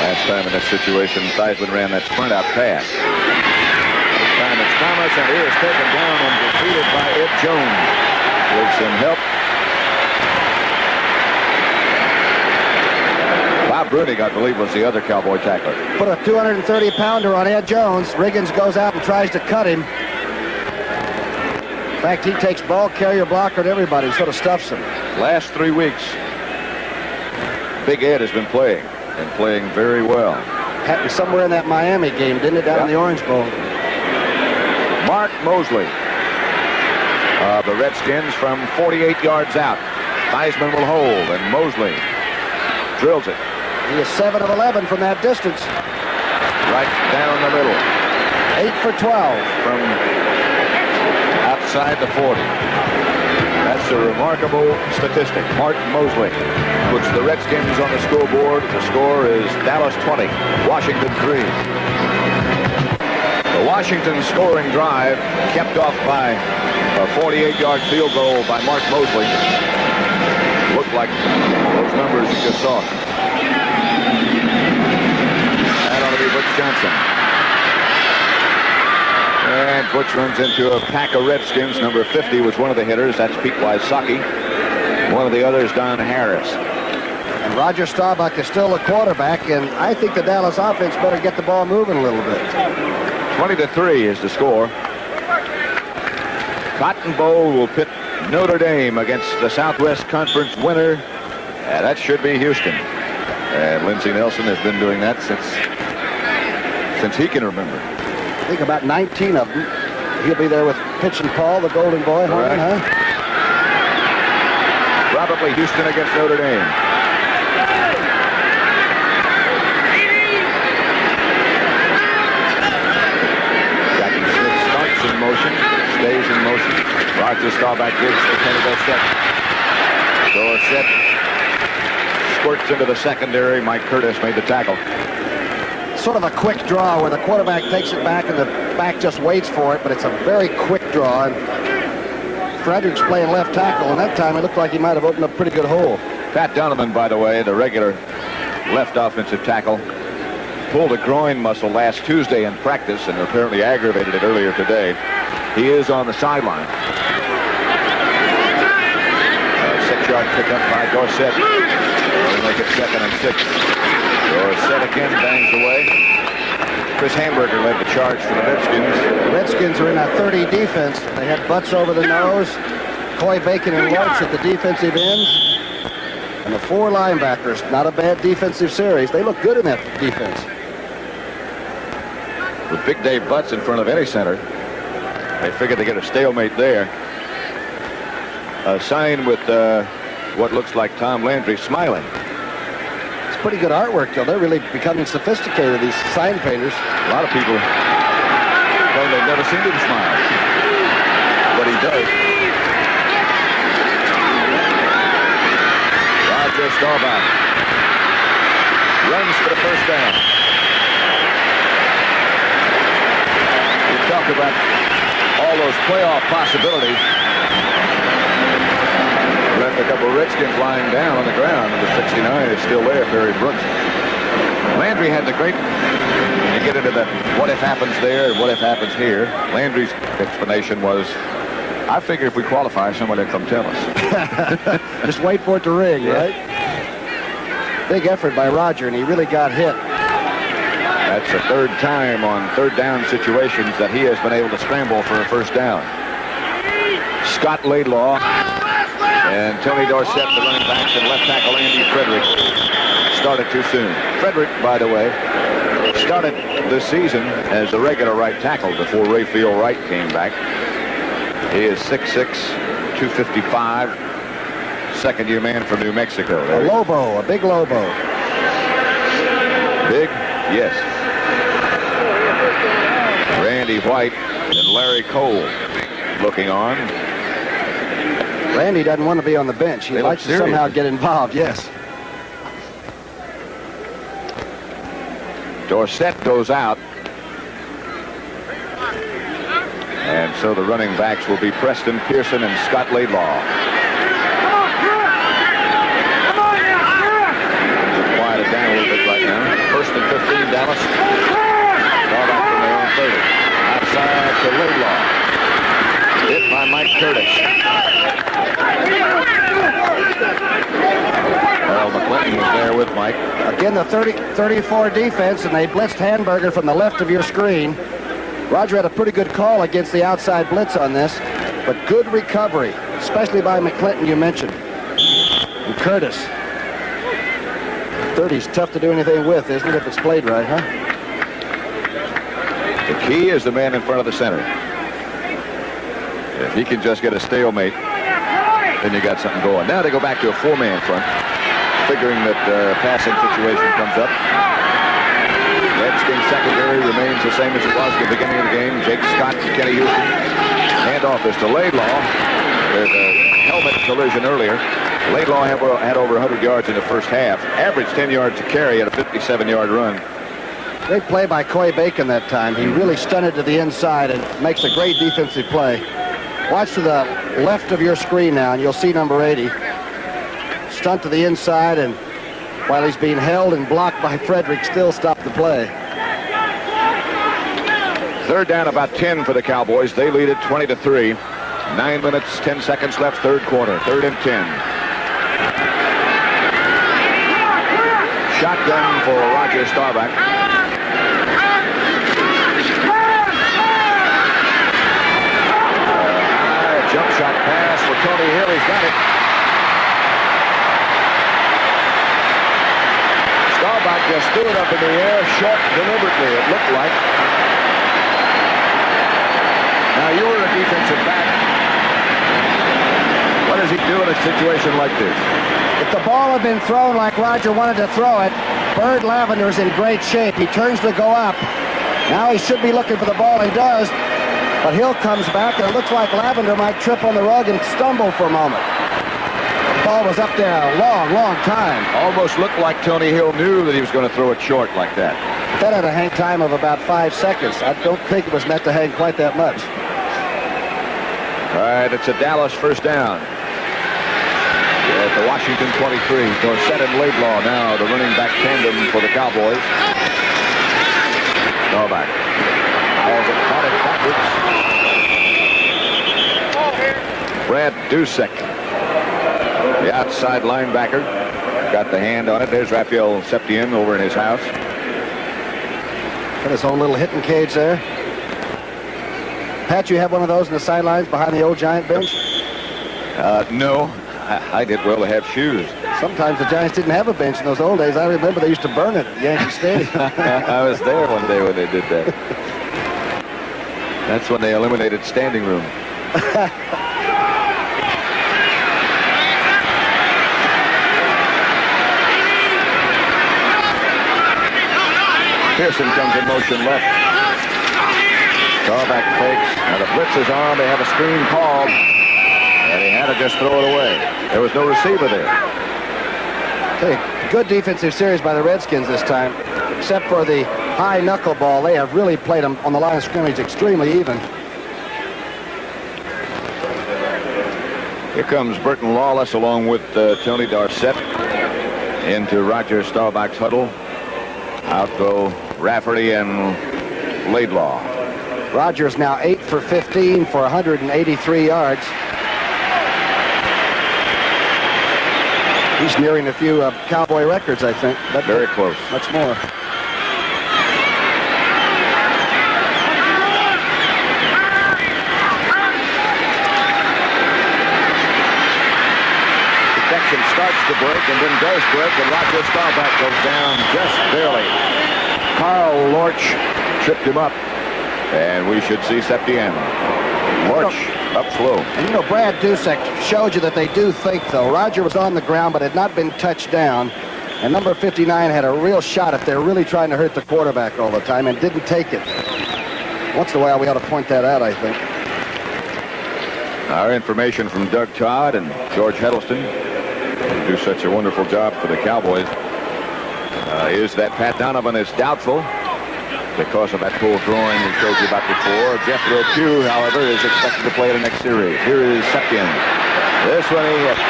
Last time in this situation, Theismann ran that sprint-out pass. This time it's Thomas, and he is taken down and defeated by Ed Jones. With some help. Bob Brunig, I believe, was the other Cowboy tackler. Put a 230-pounder on Ed Jones. Riggins goes out and tries to cut him. In fact, he takes ball carrier, blocker, and everybody, sort of stuffs him. Last 3 weeks, Big Ed has been playing, and playing very well. Happened somewhere in that Miami game, didn't it, down in the Orange Bowl? Mark Mosley of the Redskins from 48 yards out. Theismann will hold, and Mosley drills it. He is 7 of 11 from that distance. Right down the middle. 8 for 12. From outside the 40. That's a remarkable statistic. Mark Mosley puts the Redskins on the scoreboard. The score is Dallas 20, Washington 3. The Washington scoring drive kept off by a 48-yard field goal by Mark Mosley. Looked like those numbers you just saw. That ought to be Butch Johnson. And Butch runs into a pack of Redskins. Number 50 was one of the hitters. That's Pete Wysocki. One of the others, Don Harris. And Roger Staubach is still the quarterback, and I think the Dallas offense better get the ball moving a little bit. 20-3 is the score. Cotton Bowl will pit Notre Dame against the Southwest Conference winner. That should be Houston. And Lindsey Nelson has been doing that since he can remember. I think about 19 of them. He'll be there with Pitch and Paul, the Golden Boy. Right. Huh? Probably Houston against Notre Dame. Jackson Smith starts in motion, stays in motion. Roger Staubach gives the Kenny Dorsett. Dorsett squirts into the secondary. Mike Curtis made the tackle. Sort of a quick draw where the quarterback takes it back and the back just waits for it, but it's a very quick draw. And Frederick's playing left tackle, and that time it looked like he might have opened up a pretty good hole. Pat Donovan, by the way, the regular left offensive tackle, pulled a groin muscle last Tuesday in practice and apparently aggravated it earlier today. He is on the sideline. 6-yard pickup by Dorsett. They'll make it 2nd and 6. Dorsett again bangs away. Chris Hamburger led the charge for the Redskins. The Redskins are in a 30 defense. They had Butts over the nose, Coy Bacon and Lawrence at the defensive ends, and the 4 linebackers. Not a bad defensive series. They look good in that defense. With Big Dave Butts in front of any center, they figured to get a stalemate there. A sign with what looks like Tom Landry smiling. It's pretty good artwork, though. They're really becoming sophisticated, these sign painters. A lot of people claim they've never seen him smile. But he does. Roger Staubach runs for the first down. We talked about all those playoff possibilities. Left a couple of Redskins lying down on the ground. Number 69 is still there, Perry Brooks. Landry had the great, you get into the what if happens there and what if happens here. Landry's explanation was, I figure if we qualify, somebody will come tell us. Just wait for it to ring, yeah. Right? Big effort by Roger, and he really got hit. That's the 3rd time on 3rd down situations that he has been able to scramble for a first down. Scott Laidlaw and Tony Dorsett, the running backs, and left tackle Andy Frederick started too soon. Frederick, by the way, started this season as a regular right tackle before Rayfield Wright came back. He is 6'6", 255, second-year man from New Mexico. A Lobo, a big Lobo. Big? Yes. Randy White and Larry Cole looking on. Randy doesn't want to be on the bench. He likes to somehow get involved, yes. Dorsett goes out. And so the running backs will be Preston Pearson and Scott Laidlaw. Quiet it down a little bit right now. First and 15, Dallas. Ball back from their own 30. Outside to Laidlaw. Hit by Mike Curtis. Well, McClinton was there with Mike. Again, the 34 defense, and they blitzed Hamburger from the left of your screen. Roger had a pretty good call against the outside blitz on this, but good recovery, especially by McClinton, you mentioned. And Curtis. 30's tough to do anything with, isn't it, if it's played right, huh? The key is the man in front of the center. If he can just get a stalemate, then you got something going. Now they go back to a four-man front, figuring that passing situation comes up. Redskins secondary remains the same as it was at the beginning of the game. Jake Scott, Kenny Houston. Handoff is to Laidlaw. There's a helmet collision earlier. Laidlaw had over 100 yards in the first half. Averaged 10 yards to carry at a 57-yard run. Great play by Coy Bacon that time. He really stunted to the inside and makes a great defensive play. Watch to the left of your screen now, and you'll see number 80. Stunt to the inside, and while he's being held and blocked by Frederick, still stopped the play. Third down, about 10 for the Cowboys. They lead it 20-3. 9 minutes, 10 seconds left, third quarter. 3rd and 10. Shotgun for Roger Staubach. Jump shot pass for Tony Hill. He's got it. Staubach just threw it up in the air, short deliberately, it looked like. Now, you were a defensive back. What does he do in a situation like this? If the ball had been thrown like Roger wanted to throw it, Bird Lavender's in great shape. He turns to go up. Now he should be looking for the ball. He does. But Hill comes back, and it looks like Lavender might trip on the rug and stumble for a moment. The ball was up there a long, long time. Almost looked like Tony Hill knew that he was going to throw it short like that. That had a hang time of about 5 seconds. I don't think it was meant to hang quite that much. All right, it's a Dallas first down. At the Washington 23. Dorsett and Laidlaw now the running back tandem for the Cowboys. Staubach. Calls it, caught it backwards. Brad Dusek, the outside linebacker, got the hand on it. There's Raphael Septien over in his house. Got his own little hitting cage there. Pat, you have one of those in the sidelines behind the old Giant bench? No. I did well to have shoes. Sometimes the Giants didn't have a bench in those old days. I remember they used to burn it at Yankee Stadium. I was there one day when they did that. That's when they eliminated standing room. Pearson comes in motion left. Staubach fakes. Now the blitz is on. They have a screen called. And he had to just throw it away. There was no receiver there. Okay, good defensive series by the Redskins this time. Except for the high knuckleball, they have really played them on the line of scrimmage extremely even. Here comes Burton Lawless along with Tony Dorsett into Roger Staubach's huddle. Out go Rafferty and Laidlaw. Rogers now 8 for 15 for 183 yards. He's nearing a few Cowboy records, I think. But very close. Much more. Protection starts to break and then does break, and Roger Staubach goes down just barely. Carl Lorch tripped him up, and we should see Septien. Lorch up slow. And you know, Brad Dusek showed you that they do think, though. Roger was on the ground, but had not been touched down. And number 59 had a real shot if they're really trying to hurt the quarterback all the time and didn't take it. Once in a while, we ought to point that out, I think. Our information from Doug Todd and George Huddleston, who do such a wonderful job for the Cowboys, is that Pat Donovan is doubtful because of that pulled groin we showed you about before. Jethro Pugh, however, is expected to play the next series. Here is Septian. This one he hit.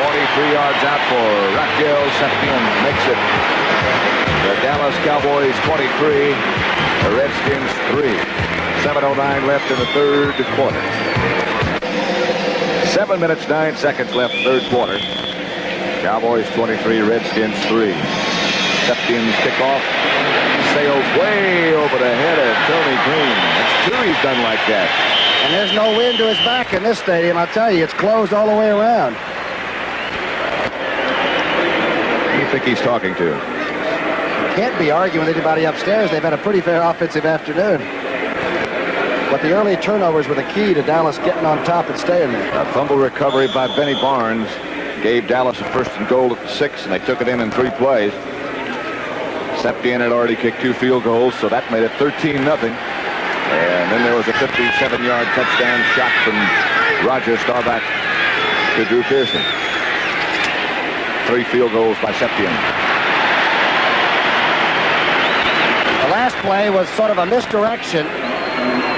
43 yards out for Raquel Septian. Makes it the Dallas Cowboys 23, the Redskins 3. 7:09 left in the third quarter. 7 minutes, 9 seconds left, third quarter. Cowboys 23, Redskins 3. Septian's kickoff sails way over the head of Tony Green. That's two he's done like that. And there's no wind to his back in this stadium. I'll tell you, it's closed all the way around. Who do you think he's talking to? Can't be arguing with anybody upstairs. They've had a pretty fair offensive afternoon. But the early turnovers were the key to Dallas getting on top and staying there. A fumble recovery by Benny Barnes gave Dallas a first and goal at the 6, and they took it in 3 plays. Septian had already kicked 2 field goals, so that made it 13-0. And then there was a 57-yard touchdown shot from Roger Staubach to Drew Pearson. 3 field goals by Septian. The last play was sort of a misdirection.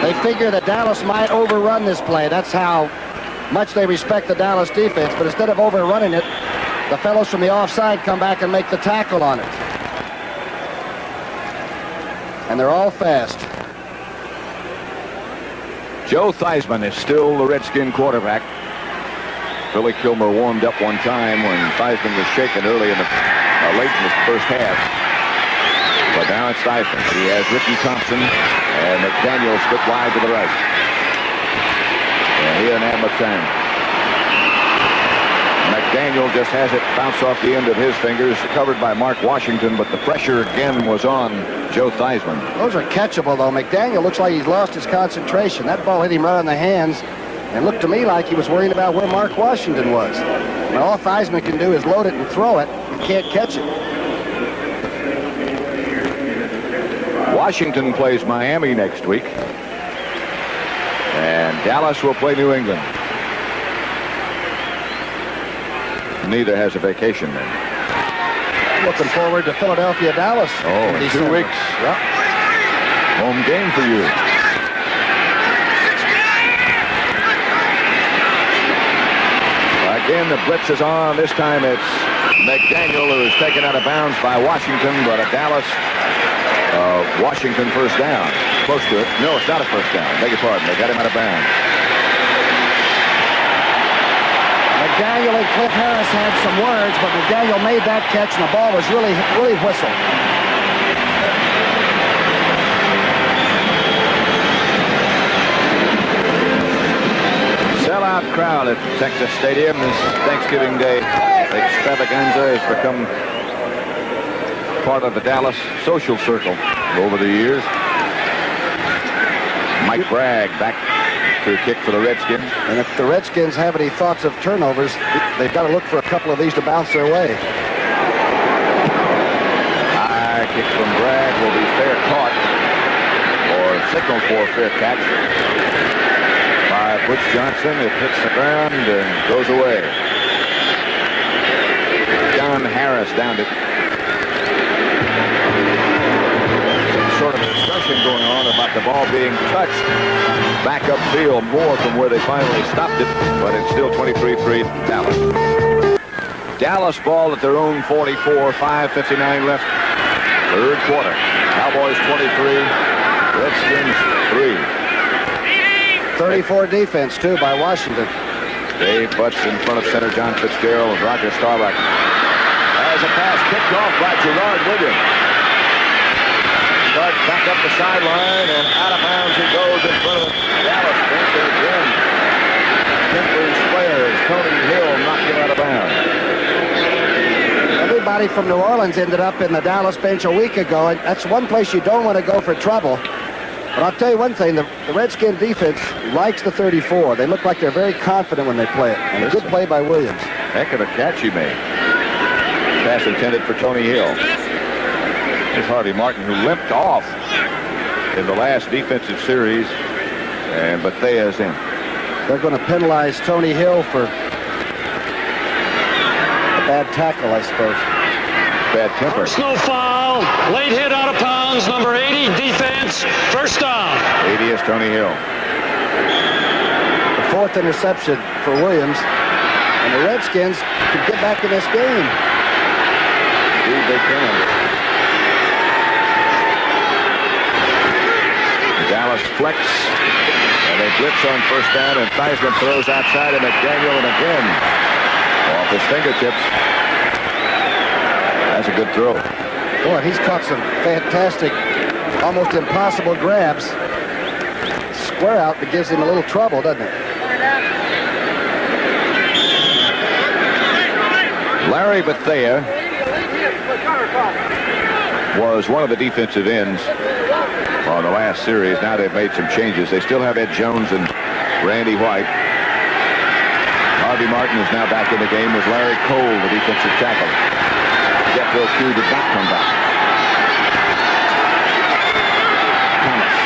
They figure that Dallas might overrun this play. That's how much they respect the Dallas defense. But instead of overrunning it, the fellows from the offside come back and make the tackle on it. And they're all fast. Joe Theismann is still the Redskin quarterback. Billy Kilmer warmed up one time when Theismann was shaken early in the late in the first half. But now it's Theismann. He has Ricky Thompson and McDaniel split wide to the right. And he doesn't have much time. McDaniel just has it bounce off the end of his fingers, covered by Mark Washington, but the pressure again was on Joe Theismann. Those are catchable, though. McDaniel looks like he's lost his concentration. That ball hit him right on the hands and looked to me like he was worrying about where Mark Washington was. And all Theismann can do is load it and throw it. He can't catch it. Washington plays Miami next week. And Dallas will play New England. Neither has a vacation then. Looking forward to Philadelphia, Dallas. Oh, in 2 weeks. Yep. Home game for you. Again, the blitz is on. This time it's McDaniel who is taken out of bounds by Washington, but a Dallas Washington first down. Close to it. No, it's not a first down. Beg your pardon. They got him out of bounds. McDaniel and Cliff Harris had some words, but McDaniel made that catch, and the ball was really whistled. Sellout crowd at Texas Stadium. This Thanksgiving Day extravaganza has become part of the Dallas social circle over the years. Mike Bragg back to kick for the Redskins. And if the Redskins have any thoughts of turnovers, they've got to look for a couple of these to bounce their way. High kick from Bragg will be fair caught, or signal for fair catch by Butch Johnson. It hits the ground and goes away. John Harris downed it. Some sort of discussion going on about the ball being touched back upfield more from where they finally stopped it, but it's still 23-3 Dallas. Dallas ball at their own 44, 5:59 left, third quarter. Cowboys 23, Redskins 3. 34 defense, too, by Washington. Dave Butts in front of center John Fitzgerald with Roger Staubach. As a pass kicked off by Gerard Williams. But back up the sideline and out of bounds he goes in front of Dallas bench again. Denver's players, Tony Hill knocked him out of bounds. Everybody from New Orleans ended up in the Dallas bench a week ago, and that's one place you don't want to go for trouble. But I'll tell you one thing, the Redskin defense likes the 34. They look like they're very confident when they play it. And a good play by Williams. Heck of a catch he made. Pass intended for Tony Hill. Here's Harvey Martin, who limped off in the last defensive series, but Thea's in. They're going to penalize Tony Hill for a bad tackle, I suppose. Bad temper. Personal foul. Late hit out of bounds. Number 80, defense. First down. 80 is Tony Hill. The fourth interception for Williams. And the Redskins could get back in this game. They can. Dallas flex. And they blitz on first down, and Theismann throws outside, and McDaniel, and again, off his fingertips. That's a good throw. Boy, he's caught some fantastic, almost impossible grabs. Square out that gives him a little trouble, doesn't it? Larry Bethea was one of the defensive ends on the last series. Now they've made some changes. They still have Ed Jones and Randy White. Harvey Martin is now back in the game with Larry Cole, the defensive tackle. Jeff Wilkie did not come back. Thomas.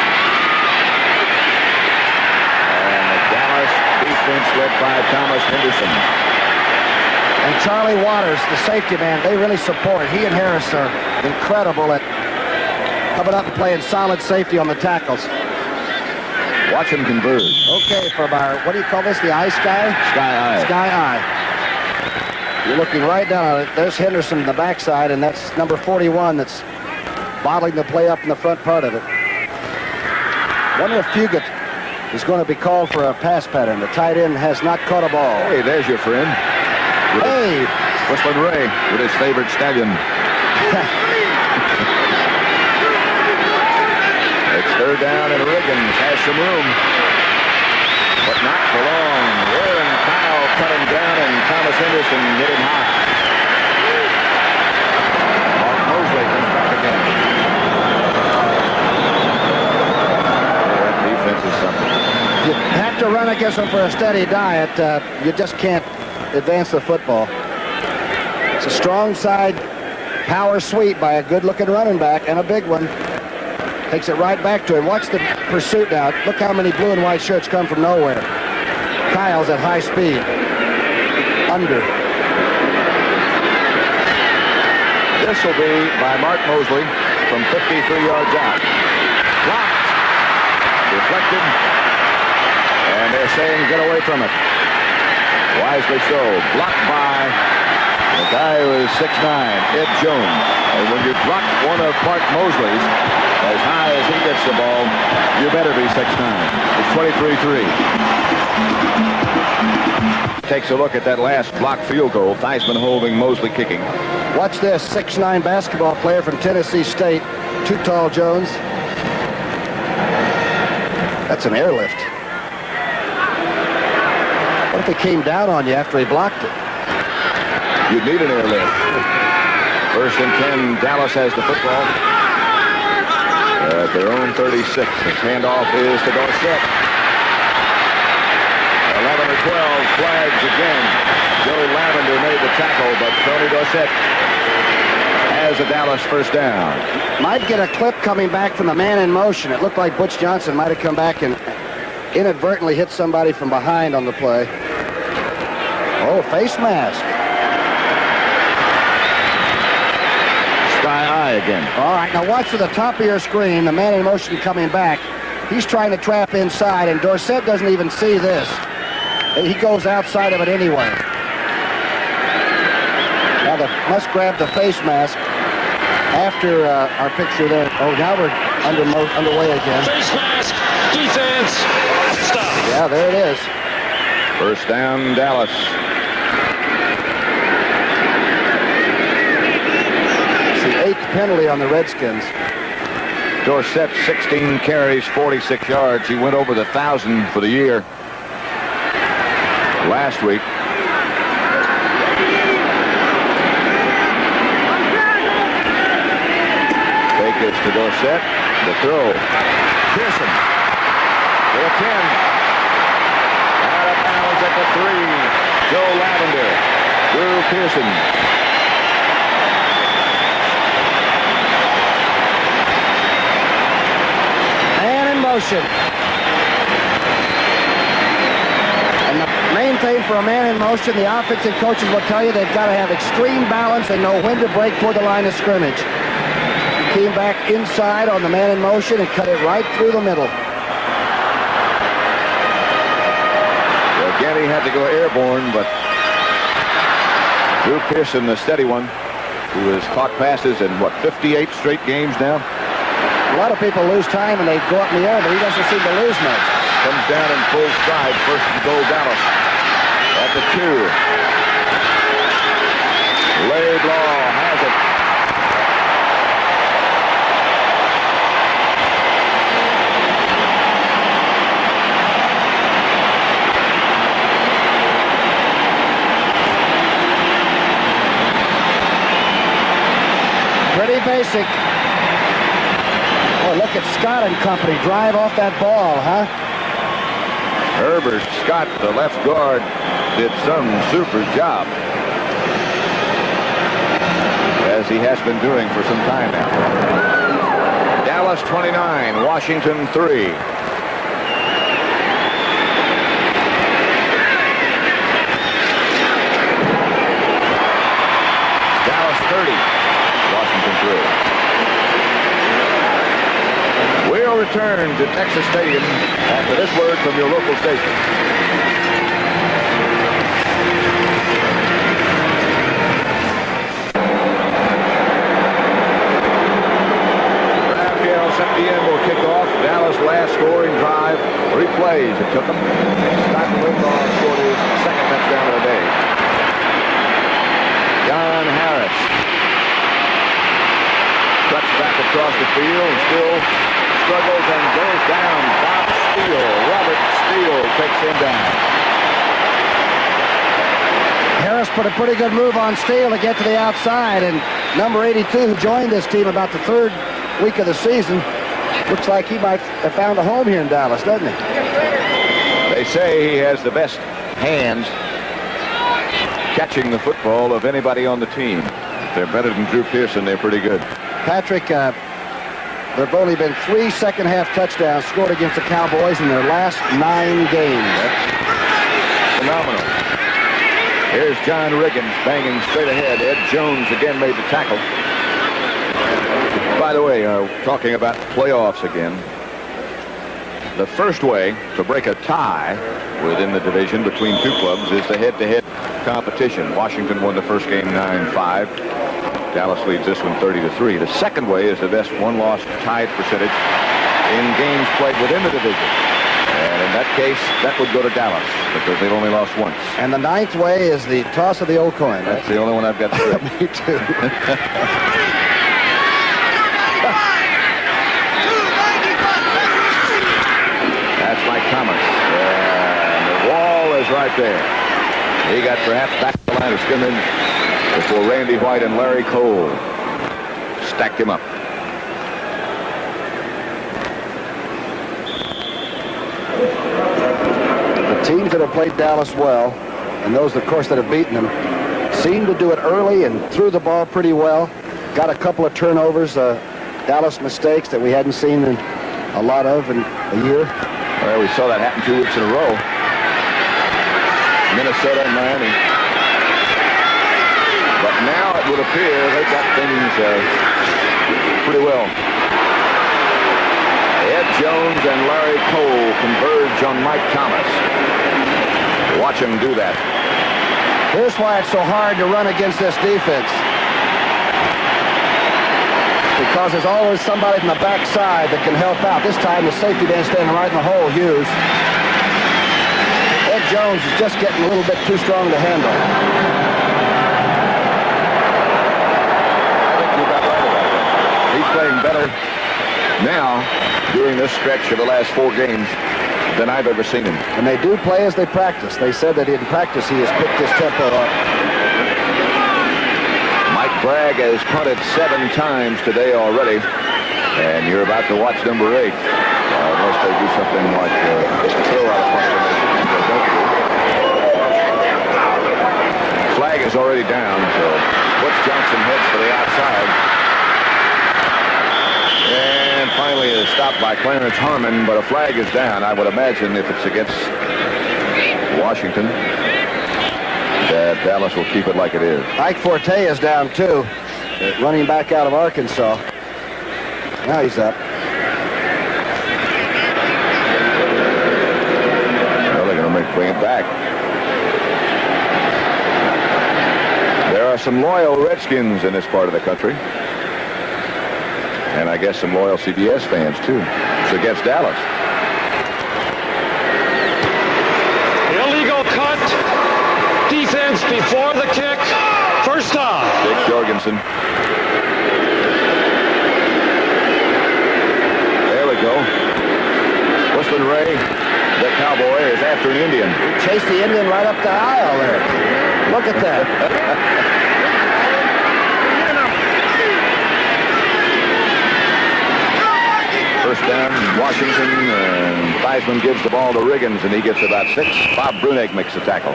And the Dallas defense led by Thomas Henderson. And Charlie Waters, the safety man, they really support. He and Harris are incredible at coming up and playing solid safety on the tackles. Watch him converge. Okay, from our, what do you call this, the eye sky? Sky eye. Sky eye. You're looking right down on it. There's Henderson in the backside, and that's number 41 that's bottling the play up in the front part of it. Wonder if Fugit is going to be called for a pass pattern. The tight end has not caught a ball. Hey, there's your friend. Hey! Whistling Ray with his favorite stallion. It's third down, and Riggins has some room, but not for long. Warren Kyle cut him down, and Thomas Henderson hit him high. Mark Mosley comes back again. That defense is something. You have to run against them for a steady diet. You just can't advance the football. It's a strong side power sweep by a good-looking running back, and a big one. Takes it right back to him. Watch the pursuit now. Look how many blue and white shirts come from nowhere. Kyle's at high speed. Under. This will be by Mark Mosley from 53 yards out. Blocked. Deflected. And they're saying get away from it. Wisely so. Blocked by the guy who is 6'9", Ed Jones. And when you block one of Mark Mosley's as high as he gets the ball, you better be 6'9". It's 23-3. Takes a look at that last blocked field goal. Theismann holding, Mosley kicking. Watch this. 6'9" basketball player from Tennessee State. Too tall, Jones. That's an airlift. What if he came down on you after he blocked it? You'd need an airlift. First and 10, Dallas has the football. At their own 36. The handoff is to Dorsett. 11 or 12, flags again. Joe Lavender made the tackle, but Tony Dorsett has a Dallas first down. Might get a clip coming back from the man in motion. It looked like Butch Johnson might have come back and inadvertently hit somebody from behind on the play. Oh, face mask. Sky eye again. All right, now watch to the top of your screen, the man in motion coming back. He's trying to trap inside, and Dorsett doesn't even see this. He goes outside of it anyway. Now they must grab the face mask after our picture there. Oh, now we're underway again. Face mask, defense, stop. Yeah, there it is. First down, Dallas. It's the 8th penalty on the Redskins. Dorsett, 16 carries, 46 yards. He went over the 1,000 for the year last week. Fake is to Dorsett. The throw. Pearson. For a 10. Out of bounds at the 3. Joe Lavender. Drew Pearson. Man in motion. thing for a man in motion. The offensive coaches will tell you they've got to have extreme balance and know when to break toward the line of scrimmage. Came back inside on the man in motion and cut it right through the middle. Well, again, he had to go airborne, but Drew Pearson, the steady one, who has caught passes in, 58 straight games now? A lot of people lose time and they go up in the air, but he doesn't seem to lose much. Comes down in full stride. First and goal, Dallas. At the 2. Laidlaw has it. Pretty basic. Oh, look at Scott and company drive off that ball, huh? Herbert Scott, the left guard, did some super job, as he has been doing for some time now. Dallas 29, Washington 3. Dallas 30, Washington 3. We'll return to Texas Stadium after this word from your local station. Rafael Septien will kick off. Dallas' last scoring drive. 3 plays it took him. Scott Laidlaw scored his second touchdown of the day. John Harris cuts back across the field and still struggles and goes down. Bob Steele, Robert Steele takes him down. Harris put a pretty good move on Steele to get to the outside, and number 82, who joined this team about the 3rd week of the season, looks like he might have found a home here in Dallas, doesn't he? They say he has the best hands catching the football of anybody on the team. If they're better than Drew Pearson, they're pretty good. Patrick, there have only been 3 second-half touchdowns scored against the Cowboys in their last 9 games. That's phenomenal. Here's John Riggins banging straight ahead. Ed Jones again made the tackle. By the way, talking about playoffs again, the first way to break a tie within the division between 2 clubs is the head-to-head competition. Washington won the first game 9-5. Dallas leads this one 30-3. The second way is the best one-loss tied percentage in games played within the division. And in that case, that would go to Dallas because they've only lost once. And the 9th way is the toss of the old coin. That's the only one I've got straight. Me too. That's Mike Thomas. And the wall is right there. He got perhaps back to the line of scrimmage before Randy White and Larry Cole stacked him up. The teams that have played Dallas well, and those, of course, that have beaten them, seem to do it early and threw the ball pretty well. Got a couple of turnovers, Dallas mistakes that we hadn't seen a lot of in a year. Well, we saw that happen 2 weeks in a row. Minnesota and Miami. But now it would appear they've got things pretty well. Ed Jones and Larry Cole converge on Mike Thomas. Watch him do that. Here's why it's so hard to run against this defense. Because there's always somebody from the backside that can help out. This time the safety man standing right in the hole, Hughes. Ed Jones is just getting a little bit too strong to handle. He's playing better now during this stretch of the last 4 games than I've ever seen him. And they do play as they practice. They said that in practice he has picked his tempo up. Mike Bragg has punted 7 times today already, and you're about to watch number 8. Unless they do something like throw out a punt. Flag is already down, so Woods Johnson heads for the outside. And finally is stopped by Clarence Harmon, but a flag is down. I would imagine if it's against Washington, that Dallas will keep it like it is. Ike Forte is down, too. Running back out of Arkansas. Now he's up. Well, they're going to bring it back. There are some loyal Redskins in this part of the country. And I guess some loyal CBS fans, too. It's against Dallas. Illegal cut. Defense before the kick. First down. Dick Jorgensen. There we go. Whistlin Ray, the Cowboy, is after an Indian. He chased the Indian right up the aisle there. Look at that. First down, Washington, and Theismann gives the ball to Riggins, and he gets about 6. Bob Brunig makes the tackle.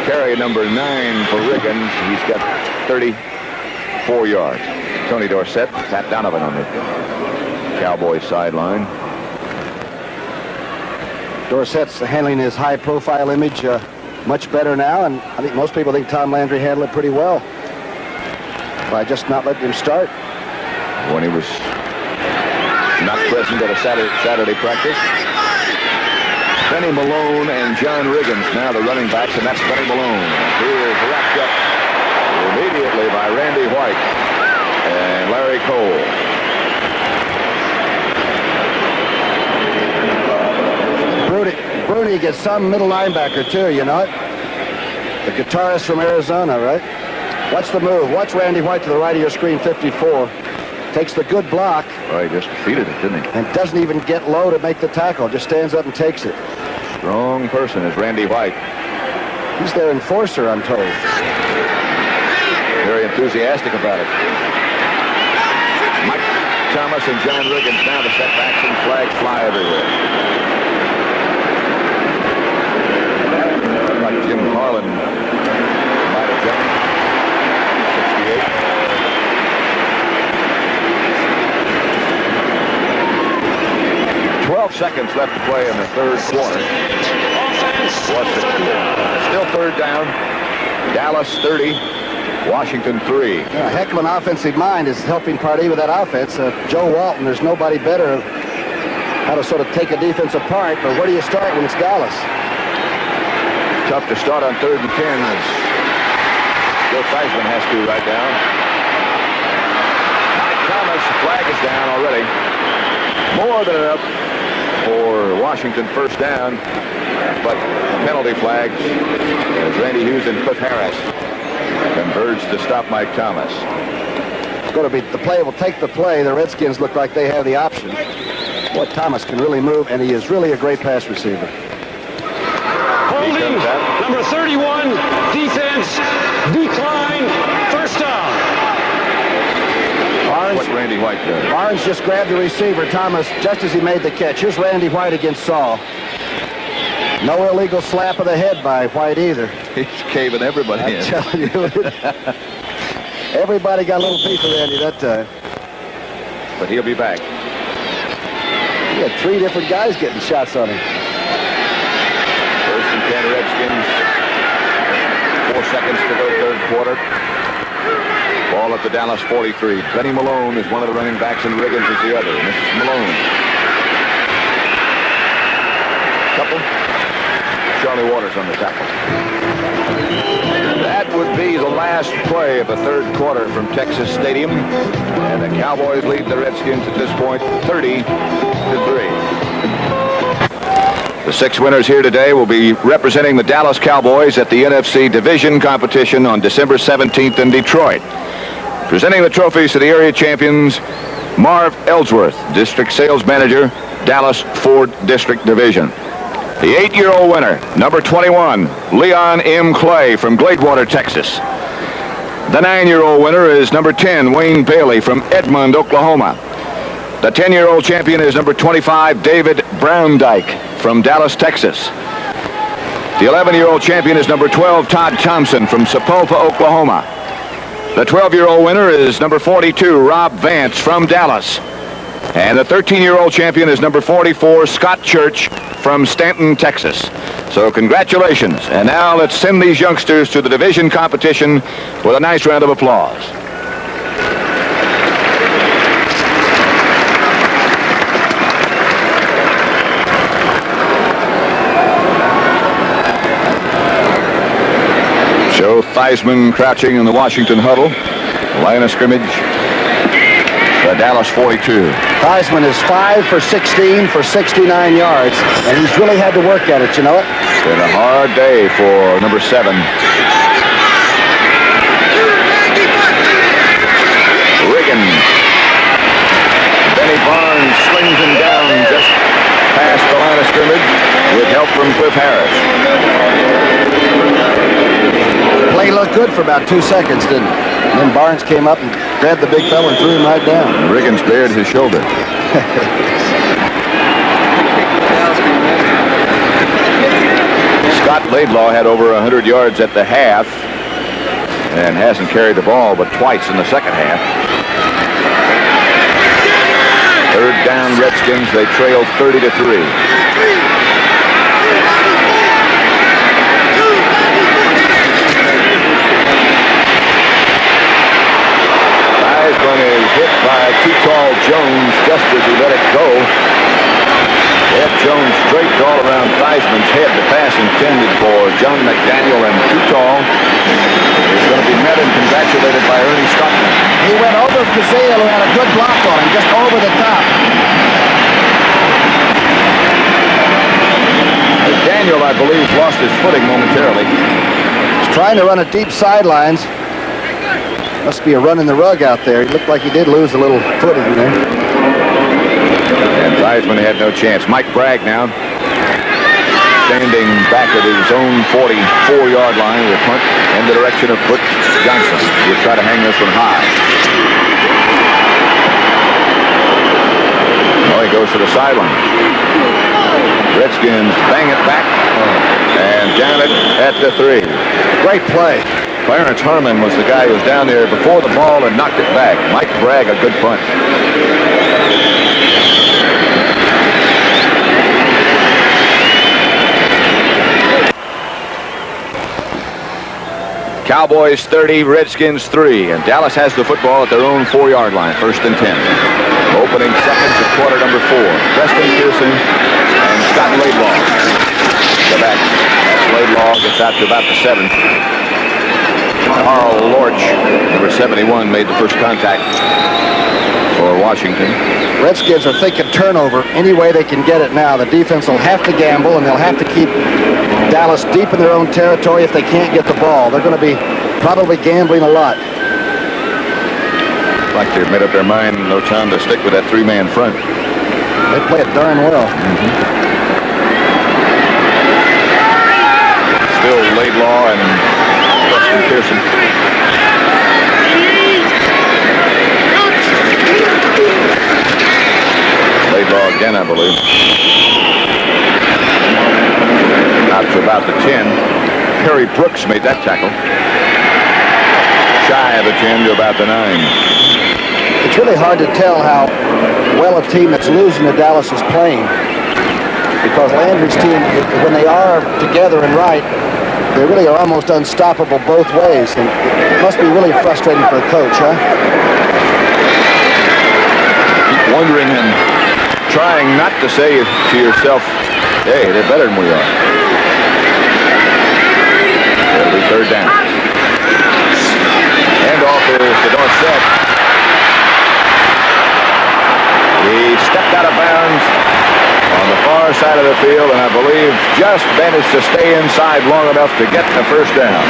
Carry number 9 for Riggins. He's got 34 yards. Tony Dorsett, Pat Donovan on the Cowboys sideline. Dorsett's handling his high-profile image much better now, and I think most people think Tom Landry handled it pretty well by just not letting him start. When he was not present at a Saturday practice. Benny Malone and John Riggins, now the running backs, and that's Benny Malone. He is wrapped up immediately by Randy White and Larry Cole. Brunig is some middle linebacker, too, you know it? The guitarist from Arizona, right? Watch the move. Watch Randy White to the right of your screen, 54. Takes the good block. Oh, he just defeated it, didn't he? And doesn't even get low to make the tackle. Just stands up and takes it. Strong person is Randy White. He's their enforcer, I'm told. Very enthusiastic about it. Mike Thomas and John Riggins, now the setbacks and flags fly everywhere. Like Jim Harlan might have jumped. 68. 12 seconds left to play in the third quarter. Still third down. Dallas 30, Washington 3. A heck of an offensive mind is helping Pardee with that offense. Joe Walton, there's nobody better how to sort of take a defense apart, but where do you start when it's Dallas? Tough to start on 3rd and 10 as Joe Theismann has to right now. Mike Thomas, flag is down already. More than enough for Washington first down, but penalty flags as Randy Hughes and Cliff Harris converge to stop Mike Thomas. It's going to be the play will take the play. The Redskins look like they have the option. Boy, Thomas can really move, and he is really a great pass receiver. Holding, number 31, defense, decline, first down. What Randy White does. Barnes just grabbed the receiver, Thomas, just as he made the catch. Here's Randy White against Saul. No illegal slap of the head by White either. He's caving everybody in. I'm telling you. Everybody got a little piece of Randy that time. But he'll be back. He had 3 different guys getting shots on him. First and 10 Redskins. 4 seconds to go third quarter. Ball at the Dallas 43. Benny Malone is one of the running backs and Riggins is the other. And this is Malone. Couple. Charlie Waters on the tackle. That would be the last play of the third quarter from Texas Stadium. And the Cowboys lead the Redskins at this point 30-3. The 6 winners here today will be representing the Dallas Cowboys at the NFC Division competition on December 17th in Detroit. Presenting the trophies to the area champions, Marv Ellsworth, District Sales Manager, Dallas Ford District Division. The 8-year-old winner, number 21, Leon M. Clay from Gladewater, Texas. The 9-year-old winner is number 10, Wayne Bailey from Edmond, Oklahoma. The 10-year-old champion is number 25, David Browndyke from Dallas, Texas. The 11-year-old champion is number 12, Todd Thompson from Sapulpa, Oklahoma. The 12-year-old winner is number 42, Rob Vance from Dallas. And the 13-year-old champion is number 44, Scott Church from Stanton, Texas. So congratulations. And now let's send these youngsters to the division competition with a nice round of applause. Joe Theismann crouching in the Washington huddle. Line of scrimmage. The Dallas 42. Theismann is 5 for 16 for 69 yards, and he's really had to work at it, you know it? It's been a hard day for number 7. Riggin. Benny Barnes slings him down just past the line of scrimmage with help from Cliff Harris. Play looked good for about 2 seconds, didn't it? And then Barnes came up and grabbed the big fella and threw him right down. Riggins bared his shoulder. Scott Laidlaw had over 100 yards at the half and hasn't carried the ball but twice in the second half. Third down Redskins. They trail 30-3. Theismann is hit by too tall Jones just as he let it go. Ed Jones draped all around Theismann's head. The pass intended for John McDaniel, and too tall is going to be met and congratulated by Ernie Stockton. He went over Kazale, who had a good block on him, just over the top. McDaniel, I believe, lost his footing momentarily. He's trying to run a deep sidelines. Must be a run in the rug out there. He looked like he did lose a little footing, you know. And Theismann had no chance. Mike Bragg now standing back at his own 44-yard line with a punt in the direction of Butch Johnson. He'll try to hang this one high. Oh, he goes to the sideline. Redskins bang it back and down it at the 3. Great play. Clarence Harmon was the guy who was down there before the ball and knocked it back. Mike Bragg, a good punt. Cowboys 30, Redskins 3, and Dallas has the football at their own 4-yard line, 1st and 10. Opening seconds at quarter number 4. Preston Pearson and Scott Laidlaw. The back. That's Laidlaw, gets out to about the 7. Carl Lorch, number 71, made the first contact for Washington. Redskins are thinking turnover any way they can get it now. The defense will have to gamble, and they'll have to keep Dallas deep in their own territory if they can't get the ball. They're going to be probably gambling a lot. Like they've made up their mind, no time to stick with that 3-man front. They play it darn well. Still Laidlaw and Pearson. Laidlaw again, I believe. Out to about the 10. Harry Brooks made that tackle. Shy of the 10 to about the 9. It's really hard to tell how well a team that's losing to Dallas is playing. Because Landry's team, when they are together and right, they really are almost unstoppable both ways, and it must be really frustrating for a coach, huh? Keep wondering and trying not to say to yourself, hey, they're better than we are. It'll be 3rd down. Handoff is to Dorsett. He stepped out of bounds on the far side of the field, and I believe just managed to stay inside long enough to get the 1st down.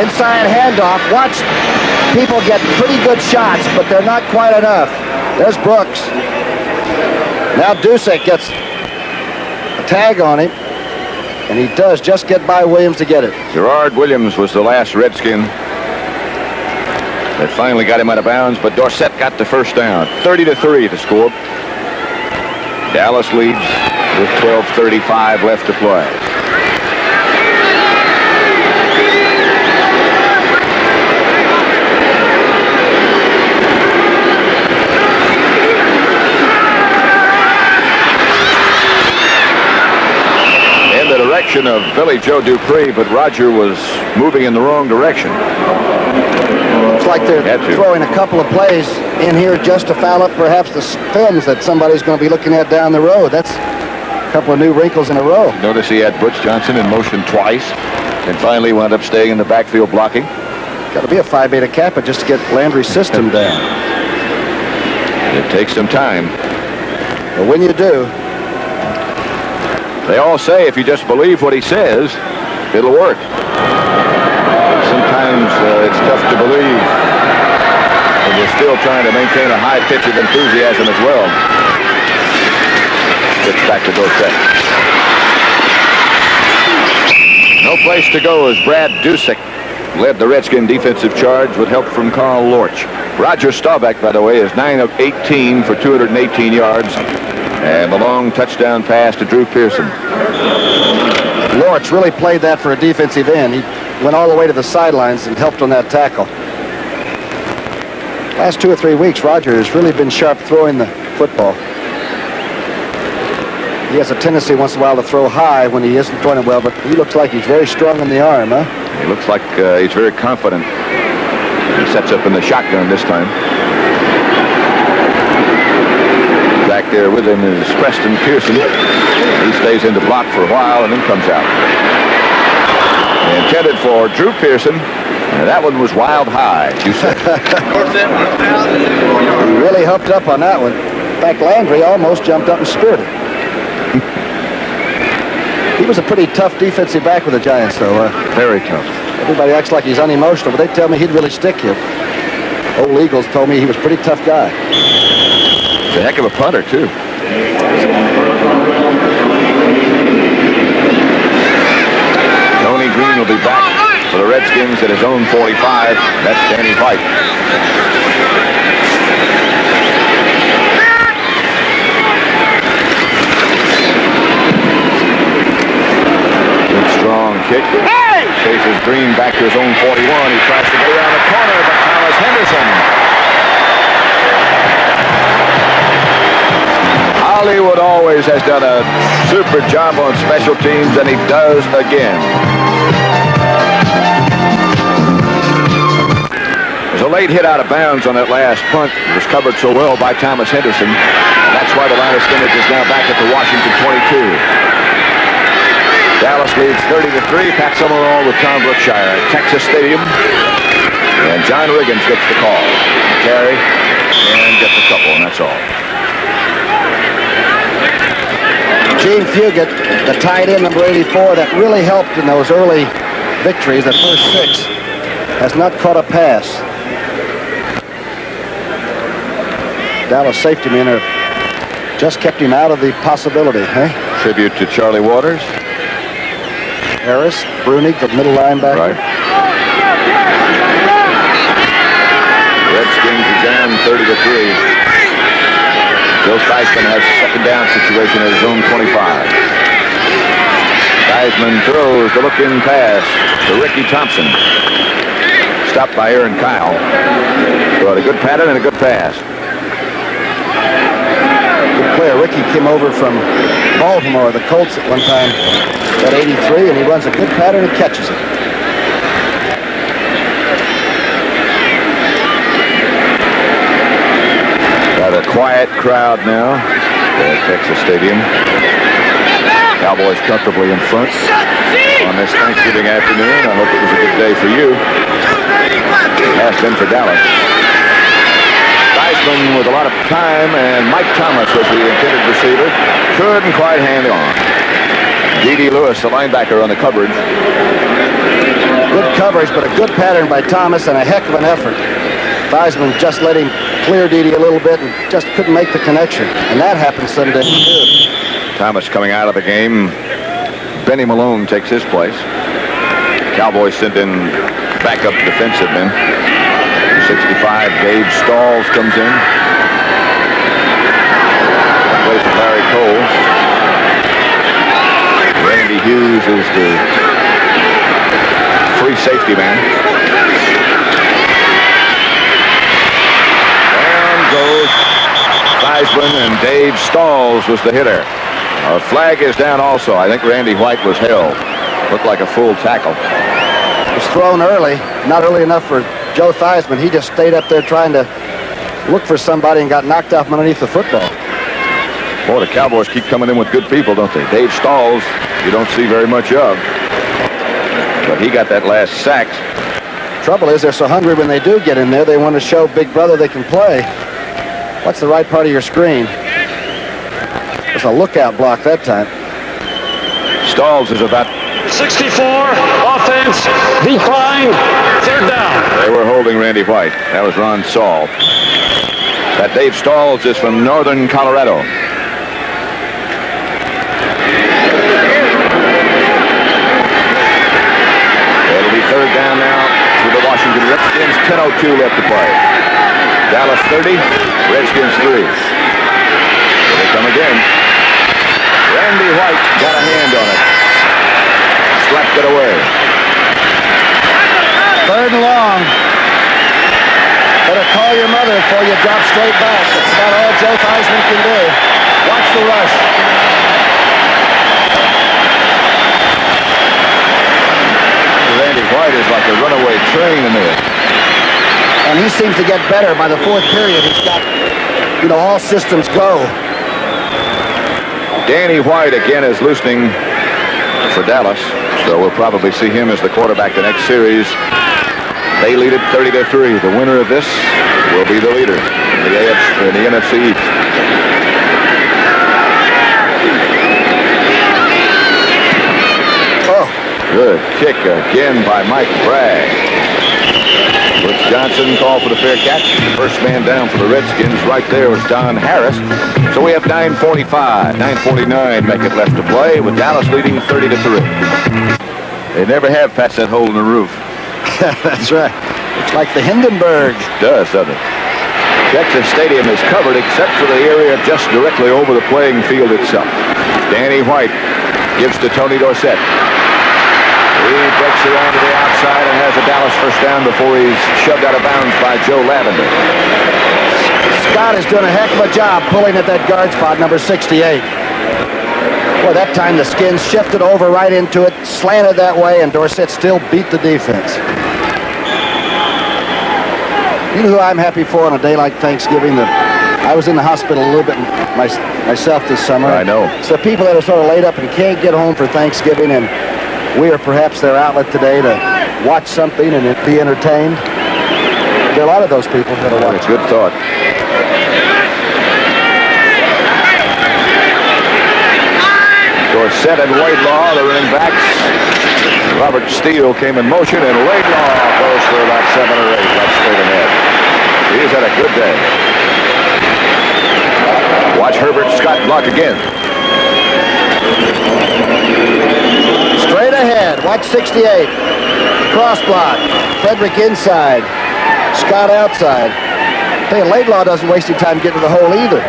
Inside handoff. Watch people get pretty good shots, but they're not quite enough. There's Brooks. Now Dusek gets a tag on him, and he does just get by Williams to get it. Gerard Williams was the last Redskin that finally got him out of bounds, but Dorsett got the 1st down. 30-3 to score. Dallas leads with 12:35 left to play. of Billy Joe Dupree, but Roger was moving in the wrong direction. It's like they're throwing a couple of plays in here just to foul up perhaps the films that somebody's going to be looking at down the road. That's a couple of new wrinkles in a row. Notice he had Butch Johnson in motion twice and finally wound up staying in the backfield blocking. Got to be a Phi Beta Kappa just to get Landry's system down. It takes some time. But when you do, they all say if you just believe what he says, it'll work. Sometimes it's tough to believe when you're still trying to maintain a high pitch of enthusiasm as well. Gets back to Dorsett. No place to go as Brad Dusick led the Redskin defensive charge with help from Carl Lorch. Roger Staubach, by the way, is 9 of 18 for 218 yards. And the long touchdown pass to Drew Pearson. Lorch really played that for a defensive end. He went all the way to the sidelines and helped on that tackle. Last 2 or 3 weeks, Roger has really been sharp throwing the football. He has a tendency once in a while to throw high when he isn't throwing it well, but he looks like he's very strong in the arm, huh? He looks like he's very confident. He sets up in the shotgun this time. Back there with him is Preston Pearson. He stays in the block for a while and then comes out. Intended for Drew Pearson. And that one was wild high, you said. He really hooked up on that one. In fact, Landry almost jumped up and speared it. He was a pretty tough defensive back with the Giants, though. Very tough. Everybody acts like he's unemotional, but they tell me he'd really stick you. Old Eagles told me he was a pretty tough guy. He's a heck of a punter, too. Tony Green will be back for the Redskins at his own 45. That's Danny White. Good strong kick. Chases Green back to his own 41. He tries to get around the corner, but Thomas Henderson. Hollywood always has done a super job on special teams, and he does again. There's a late hit out of bounds on that last punt. It was covered so well by Thomas Henderson. And that's why the line of scrimmage is now back at the Washington 22. Dallas leads 30-3. Pat Summerall with Tom Brookshire at Texas Stadium. And John Riggins gets the call. Carry and gets a couple, and that's all. Gene Fugate, the tight end, number 84, that really helped in those early victories, the first 6, has not caught a pass. Dallas safety men have just kept him out of the possibility, huh? Tribute to Charlie Waters. Harris, Brunig, the middle linebacker. Right. Redskins are down 30-3. Joe Theismann has a second down situation at his own 25. Theismann throws the look-in pass to Ricky Thompson. Stopped by Aaron Kyle. But a good pattern and a good pass. Good player. Ricky came over from Baltimore, the Colts at one time at 83, and he runs a good pattern and catches it. A quiet crowd now at Texas Stadium. Cowboys comfortably in front on this Thanksgiving afternoon. I hope it was a good day for you. It has been for Dallas. Theismann with a lot of time, and Mike Thomas was the intended receiver. Couldn't quite hang on. D.D. Lewis, the linebacker, on the coverage. Good coverage, but a good pattern by Thomas and a heck of an effort. Theismann just let him clear D.D. a little bit and just couldn't make the connection. And that happened Sunday, too. Thomas coming out of the game. Benny Malone takes his place. Cowboys sent in backup defensive men. 65, Dave Stalls comes in. Plays with Larry Cole. Randy Hughes is the free safety man. Goes Theismann, and Dave Stalls was the hitter. A flag is down also. I think Randy White was held. Looked like a full tackle. It was thrown early, not early enough for Joe Theismann. He just stayed up there trying to look for somebody and got knocked off from underneath the football. Boy, the Cowboys keep coming in with good people, don't they? Dave Stalls, you don't see very much of. But he got that last sack. Trouble is, they're so hungry when they do get in there, they want to show Big Brother they can play. What's the right part of your screen? There's a lookout block that time. Stalls is about 64, offense, decline, third down. They were holding Randy White. That was Ron Saul. That Dave Stalls is from northern Colorado. It'll be third down now to the Washington Redskins. 10:02 left to play. Dallas 30, Redskins 3. Here they come again. Randy White got a hand on it. Slapped it away. Third and long. Better call your mother before you drop straight back. That's about all Joe Theismann can do. Watch the rush. Randy White is like a runaway train in there. And he seems to get better by the fourth period. He's got, all systems go. Danny White again is loosening for Dallas, so we'll probably see him as the quarterback the next series. They lead it 30-3. The winner of this will be the leader in the NFC East. Oh, good kick again by Mike Bragg. Brooks Johnson called for the fair catch. First man down for the Redskins. Right there was Don Harris. So we have 9:45, 9:49 make it left to play with Dallas leading 30-3. They never have patched that hole in the roof. That's right. Looks like the Hindenburg. It does, doesn't it? Texas Stadium is covered except for the area just directly over the playing field itself. Danny White gives to Tony Dorsett. He breaks it on to the outside and has a Dallas first down before he's shoved out of bounds by Joe Lavender. Scott is doing a heck of a job pulling at that guard spot, number 68. Well, that time the Skins shifted over right into it, slanted that way, and Dorsett still beat the defense. You know who I'm happy for on a day like Thanksgiving? I was in the hospital a little bit myself this summer. I know. It's the people that are sort of laid up and can't get home for Thanksgiving, and we are perhaps their outlet today to watch something and be entertained. There are a lot of those people that are watching. Good thought. Dorsett and Laidlaw, the running backs. Robert Steele came in motion, and Laidlaw goes for about 7 or 8 right straight ahead. He's had a good day. Watch Herbert Scott block again. Straight ahead. Watch 68. Cross block. Frederick inside. Scott outside. Hey, Laidlaw doesn't waste any time getting to the hole either.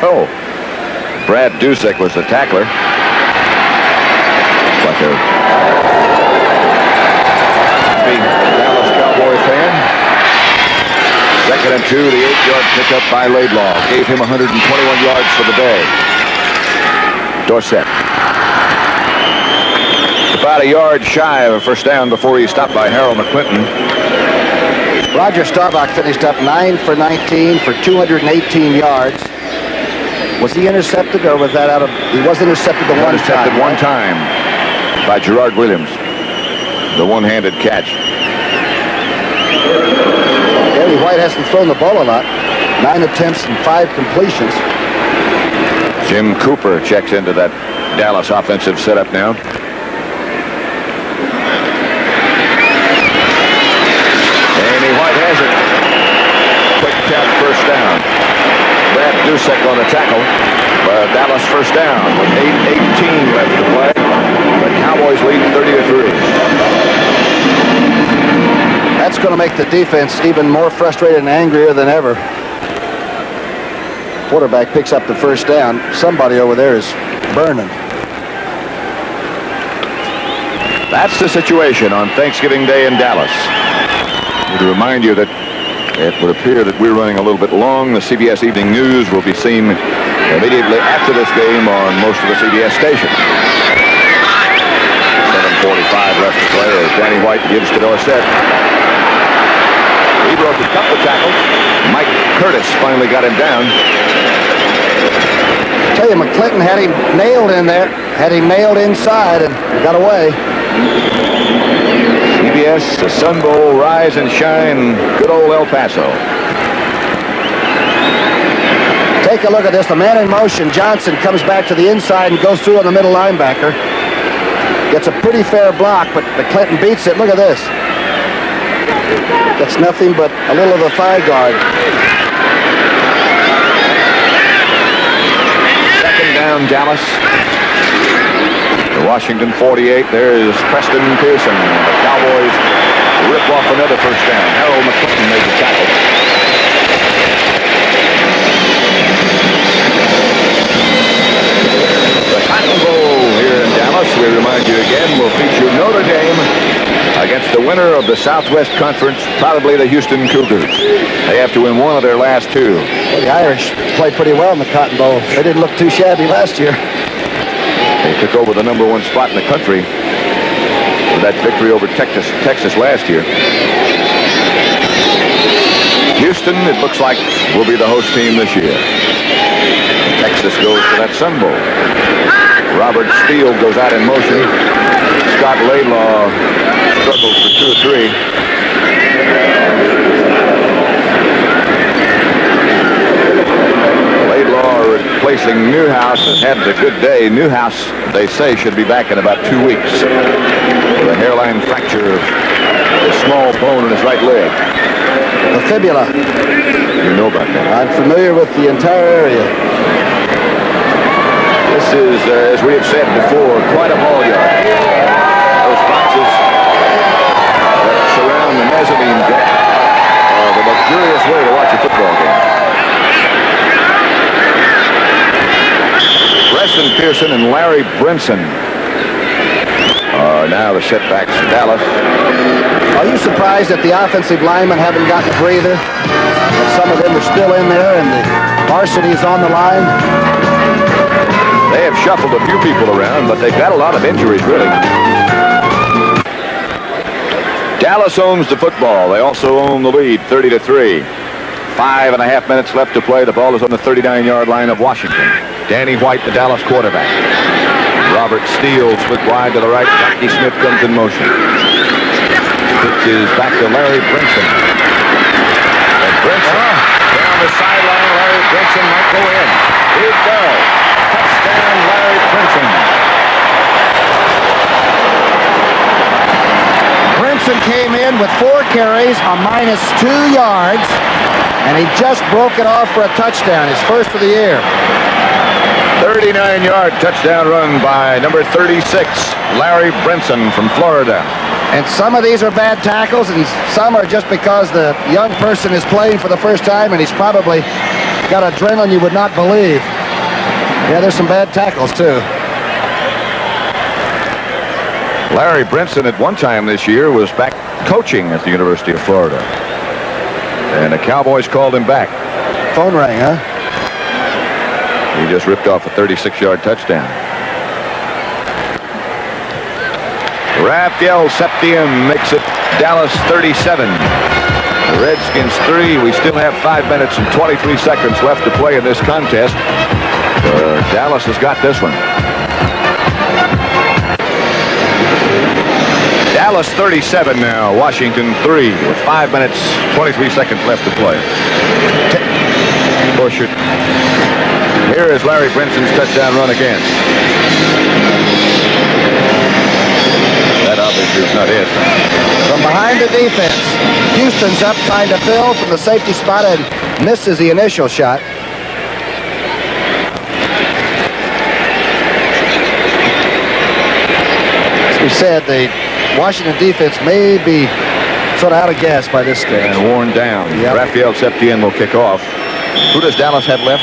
No. Brad Dusek was the tackler. Like a big Dallas Cowboy fan. 2nd and 2, the 8-yard pickup by Laidlaw. Gave him 121 yards for the day. Dorsett. About a yard shy of a first down before he stopped by Harold McClinton. Roger Staubach finished up 9 for 19 for 218 yards. Was he intercepted, or was that out of... He was intercepted the one time. Intercepted one time by Gerard Williams. The one-handed catch. Danny White hasn't thrown the ball a lot. 9 attempts and 5 completions. Jim Cooper checks into that Dallas offensive setup now. Danny White has it. Quick tap, first down. Brad Dusek on the tackle. Dallas first down with 8:18 left to play. The Cowboys lead 30-3. That's going to make the defense even more frustrated and angrier than ever. Quarterback picks up the first down. Somebody over there is burning. That's the situation on Thanksgiving Day in Dallas. To remind you that it would appear that we're running a little bit long. The CBS Evening News will be seen immediately after this game on most of the CBS stations. 7:45 2:45 left to play as Danny White gives to Dorsett. He broke a couple of tackles. Mike Curtis finally got him down. I tell you, McClinton had him nailed in there, had him nailed inside, and got away. CBS, the Sun Bowl, rise and shine, good old El Paso. Take a look at this. The man in motion, Johnson, comes back to the inside and goes through on the middle linebacker. Gets a pretty fair block, but McClinton beats it. Look at this. That's nothing but a little of a thigh guard. Second down, Dallas. The Washington 48. There is Preston Pearson. The Cowboys rip off another first down. Harold McClinton made the tackle. The Cotton Bowl here in Dallas, we remind you again, will feature Notre Dame against the winner of the Southwest Conference, probably the Houston Cougars. They have to win one of their last two. Well, the Irish played pretty well in the Cotton Bowl. They didn't look too shabby last year. They took over the #1 spot in the country with that victory over Texas last year. Houston, it looks like, will be the host team this year. Texas goes to that Sun Bowl. Robert Steele goes out in motion. Scott Laidlaw struggles for 2 or 3. Laidlaw replacing Newhouse has had a good day. Newhouse, they say, should be back in about 2 weeks with a hairline fracture of a small bone in his right leg. The fibula. You know about that. I'm familiar with the entire area. This is, as we have said before, quite a ball yard. Those boxes that surround the mezzanine deck are the luxurious way to watch a football game. Preston Pearson and Larry Brinson are now the setbacks for Dallas. Are you surprised that the offensive linemen haven't gotten a breather? That some of them are still in there and the varsity is on the line? They have shuffled a few people around, but they've got a lot of injuries, really. Dallas owns the football. They also own the lead, 30-3. 5.5 minutes left to play. The ball is on the 39-yard line of Washington. Danny White, the Dallas quarterback. Robert Steele split wide to the right. Jockey Smith comes in motion. Pitch is back to Larry Brinson. And Brinson down the sideline. Larry Brinson might go in. He does. Touchdown, Larry Brinson. Brinson came in with 4 carries, a -2 yards, and he just broke it off for a touchdown, his first for the year. 39-yard touchdown run by number 36, Larry Brinson from Florida. And some of these are bad tackles, and some are just because the young person is playing for the first time, and he's probably got adrenaline you would not believe. Yeah, there's some bad tackles, too. Larry Brinson at one time this year was back coaching at the University of Florida. And the Cowboys called him back. Phone rang, huh? He just ripped off a 36-yard touchdown. Raphael Septien makes it Dallas 37. The Redskins 3. We still have 5 minutes and 23 seconds left to play in this contest. Dallas has got this one. Dallas 37 now, Washington 3 with 5 minutes, 23 seconds left to play. Push it. Here is Larry Brinson's touchdown run again. That obviously is not it. From behind the defense, Houston's up trying to fill from the safety spot and misses the initial shot. As we said, the Washington defense may be sort of out of gas by this stage. And worn down. Yep. Raphael Septien will kick off. Who does Dallas have left?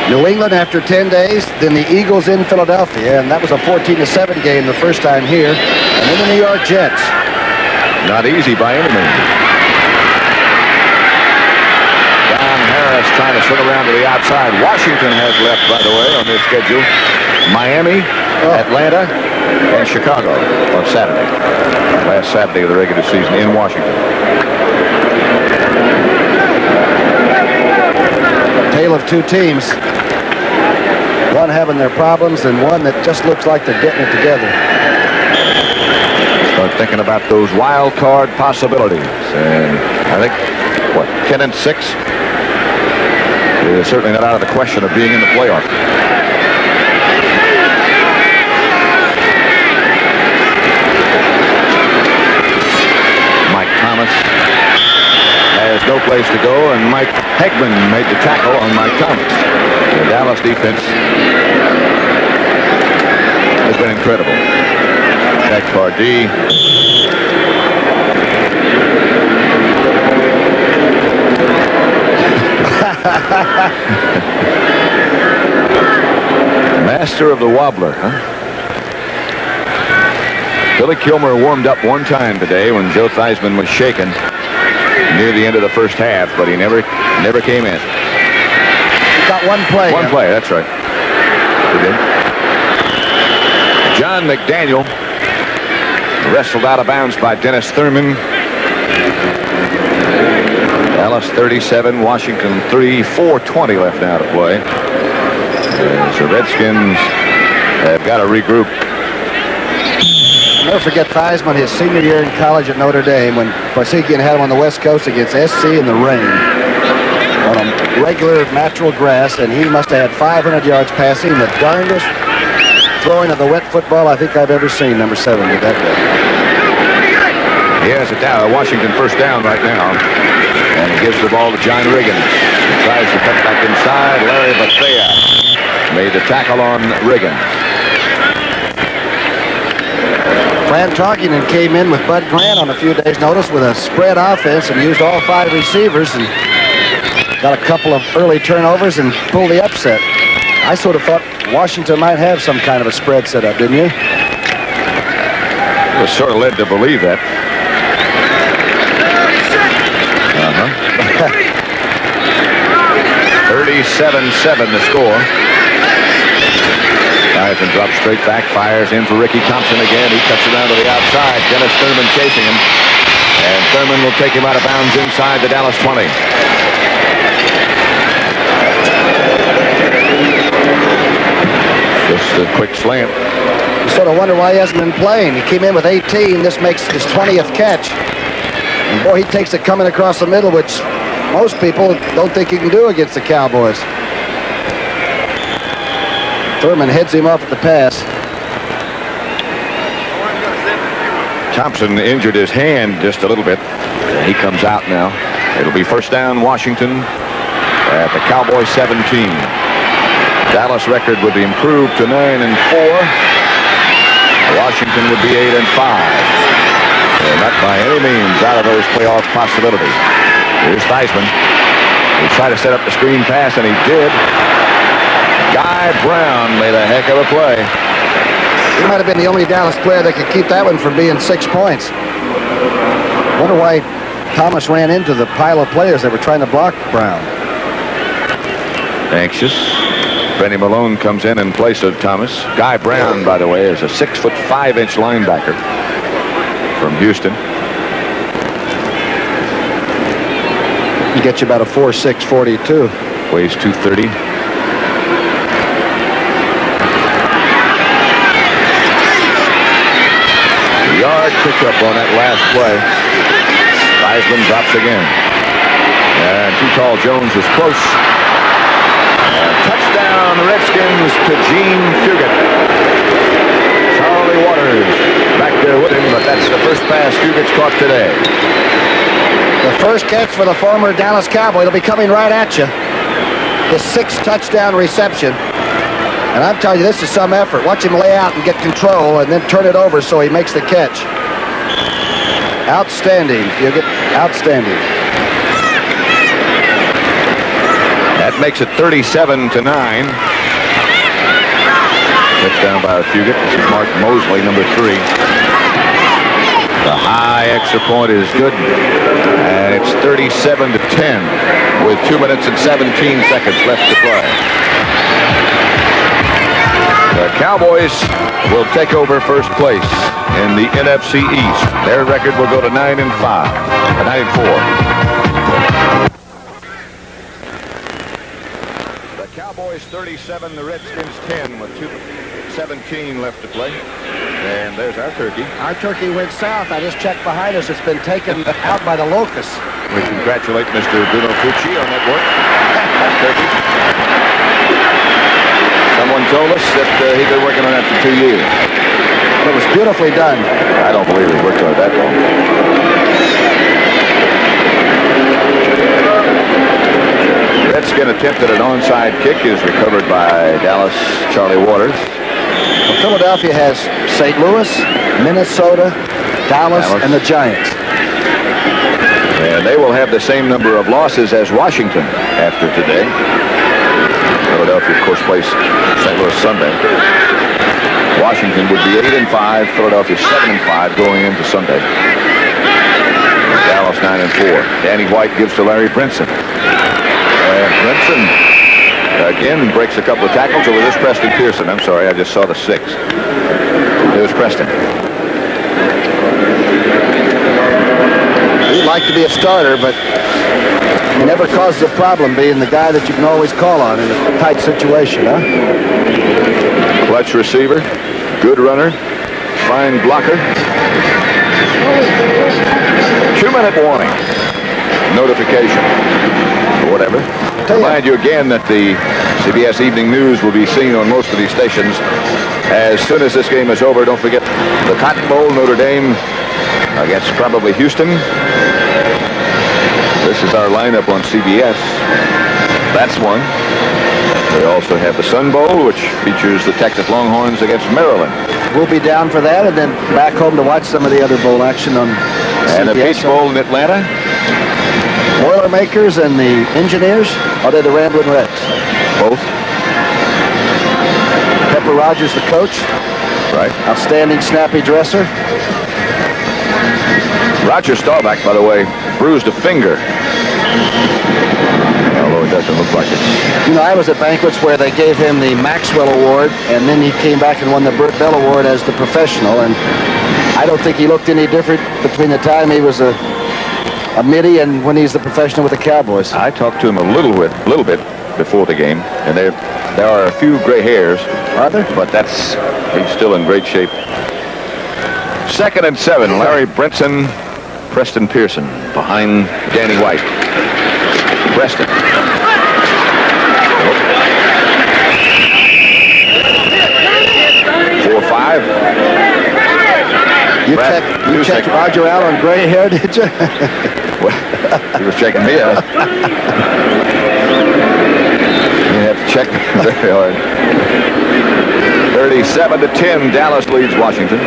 New England after 10 days, then the Eagles in Philadelphia, and that was a 14-7 game the first time here, and then the New York Jets. Not easy by any means. Don Harris trying to swing around to the outside. Washington has left, by the way, on their schedule. Miami, Atlanta, in Chicago on Saturday. Last Saturday of the regular season in Washington. Tale of two teams. One having their problems and one that just looks like they're getting it together. Start thinking about those wild card possibilities. And I think, 10-6? Is certainly not out of the question of being in the playoff. Mike Thomas has no place to go, and Mike Hegman made the tackle on Mike Thomas. The Dallas defense has been incredible. Jack Pardee. Master of the wobbler, huh? Billy Kilmer warmed up one time today when Joe Theismann was shaken near the end of the first half, but he never came in. Got one play. One play, that's right. He did. John McDaniel wrestled out of bounds by Dennis Thurman. Dallas 37, Washington 3, 4:20 left now to play. So Redskins have got to regroup. I'll never forget Theismann, his senior year in college at Notre Dame, when Parsekian had him on the West Coast against SC in the rain on a regular natural grass, and he must have had 500 yards passing, the darndest throwing of the wet football I think I've ever seen. Number 7 did that way. He has it down. Washington first down right now. And he gives the ball to John Riggins. He tries to cut back inside. Larry Bethea made the tackle on Riggins. Fran Tarkenton came in with Bud Grant on a few days' notice with a spread offense and used all 5 receivers and got a couple of early turnovers and pulled the upset. I sort of thought Washington might have some kind of a spread set up, didn't you? Was sort of led to believe that. 37-7 the score. Theismann drops straight back, fires in for Ricky Thompson again. He cuts around to the outside. Dennis Thurman chasing him. And Thurman will take him out of bounds inside the Dallas 20. Just a quick slant. You sort of wonder why he hasn't been playing. He came in with 18. This makes his 20th catch. And boy, he takes it coming across the middle, which most people don't think he can do against the Cowboys. Thurman heads him off at the pass. Thompson injured his hand just a little bit. He comes out now. It'll be first down Washington at the Cowboys 17. Dallas record would be improved to 9-4. Washington would be 8-5. And not by any means out of those playoff possibilities. Here's Theismann. He tried to set up the screen pass, and he did. Guy Brown made a heck of a play. He might have been the only Dallas player that could keep that one from being 6 points. Wonder why Thomas ran into the pile of players that were trying to block Brown. Anxious. Benny Malone comes in place of Thomas. Guy Brown, by the way, is a 6'5" linebacker from Houston. He gets you about a 4'6", 42. Weighs 230. Yard pickup on that last play. Theismann drops again. And Too Tall Jones was close. Touchdown, Redskins to Gene Fugit. Charlie Waters back there with him, but that's the first pass Fugit's caught today. The first catch for the former Dallas Cowboy. It'll be coming right at you. His 6th touchdown reception. And I'm telling you, this is some effort. Watch him lay out and get control and then turn it over so he makes the catch. Outstanding, Fugit. Outstanding. That makes it 37-9. Touchdown by Fugit. This is Mark Mosley, number 3. The high extra point is good. And it's 37-10 with 2 minutes and 17 seconds left to play. The Cowboys will take over first place in the NFC East. Their record will go to 9-5, 9-4. The Cowboys 37, the Redskins 10 with 2:17 left to play. And there's our turkey. Our turkey went south. I just checked behind us. It's been taken out by the locusts. We congratulate Mr. Bruno Fucci on that work. That turkey. Someone told us that he'd been working on that for 2 years. And it was beautifully done. I don't believe he worked on it that long. Redskin attempted an onside kick is recovered by Dallas Charlie Waters. Well, Philadelphia has St. Louis, Minnesota, Dallas, and the Giants. And they will have the same number of losses as Washington after today. Philadelphia, of course, plays St. Louis Sunday. Washington would be 8-5, Philadelphia 7-5 going into Sunday. Dallas 9-4. Danny White gives to Larry Brinson. And Brinson again breaks a couple of tackles over this Preston Pearson. I'm sorry, I just saw the 6. It was Preston. He'd like to be a starter, but he never causes a problem being the guy that you can always call on in a tight situation, huh? Clutch receiver, good runner, fine blocker. 2-minute warning. Notification. Or whatever. Remind you again that the CBS Evening News will be seen on most of these stations. As soon as this game is over, don't forget the Cotton Bowl, Notre Dame against probably Houston. This is our lineup on CBS. That's one. We also have the Sun Bowl, which features the Texas Longhorns against Maryland. We'll be down for that and then back home to watch some of the other bowl action on CBS. And the Peach Bowl in Atlanta. Boilermakers and the Engineers, or they're the Ramblin' Reds? Both. Pepper Rogers, the coach. Right. Outstanding snappy dresser. Roger Staubach, by the way, bruised a finger. Although it doesn't look like it. You know, I was at banquets where they gave him the Maxwell Award, and then he came back and won the Burt Bell Award as the professional, and I don't think he looked any different between the time he was a middie and when he's the professional with the Cowboys. I talked to him a little bit before the game, and there are a few gray hairs. Are there? But he's still in great shape. 2nd and 7, Larry Brinson, Preston Pearson behind Danny White. Preston. 4-5. You checked Roger out on gray hair, did you? Well, he was checking me out. You have to check very hard. 37-10, Dallas leads Washington.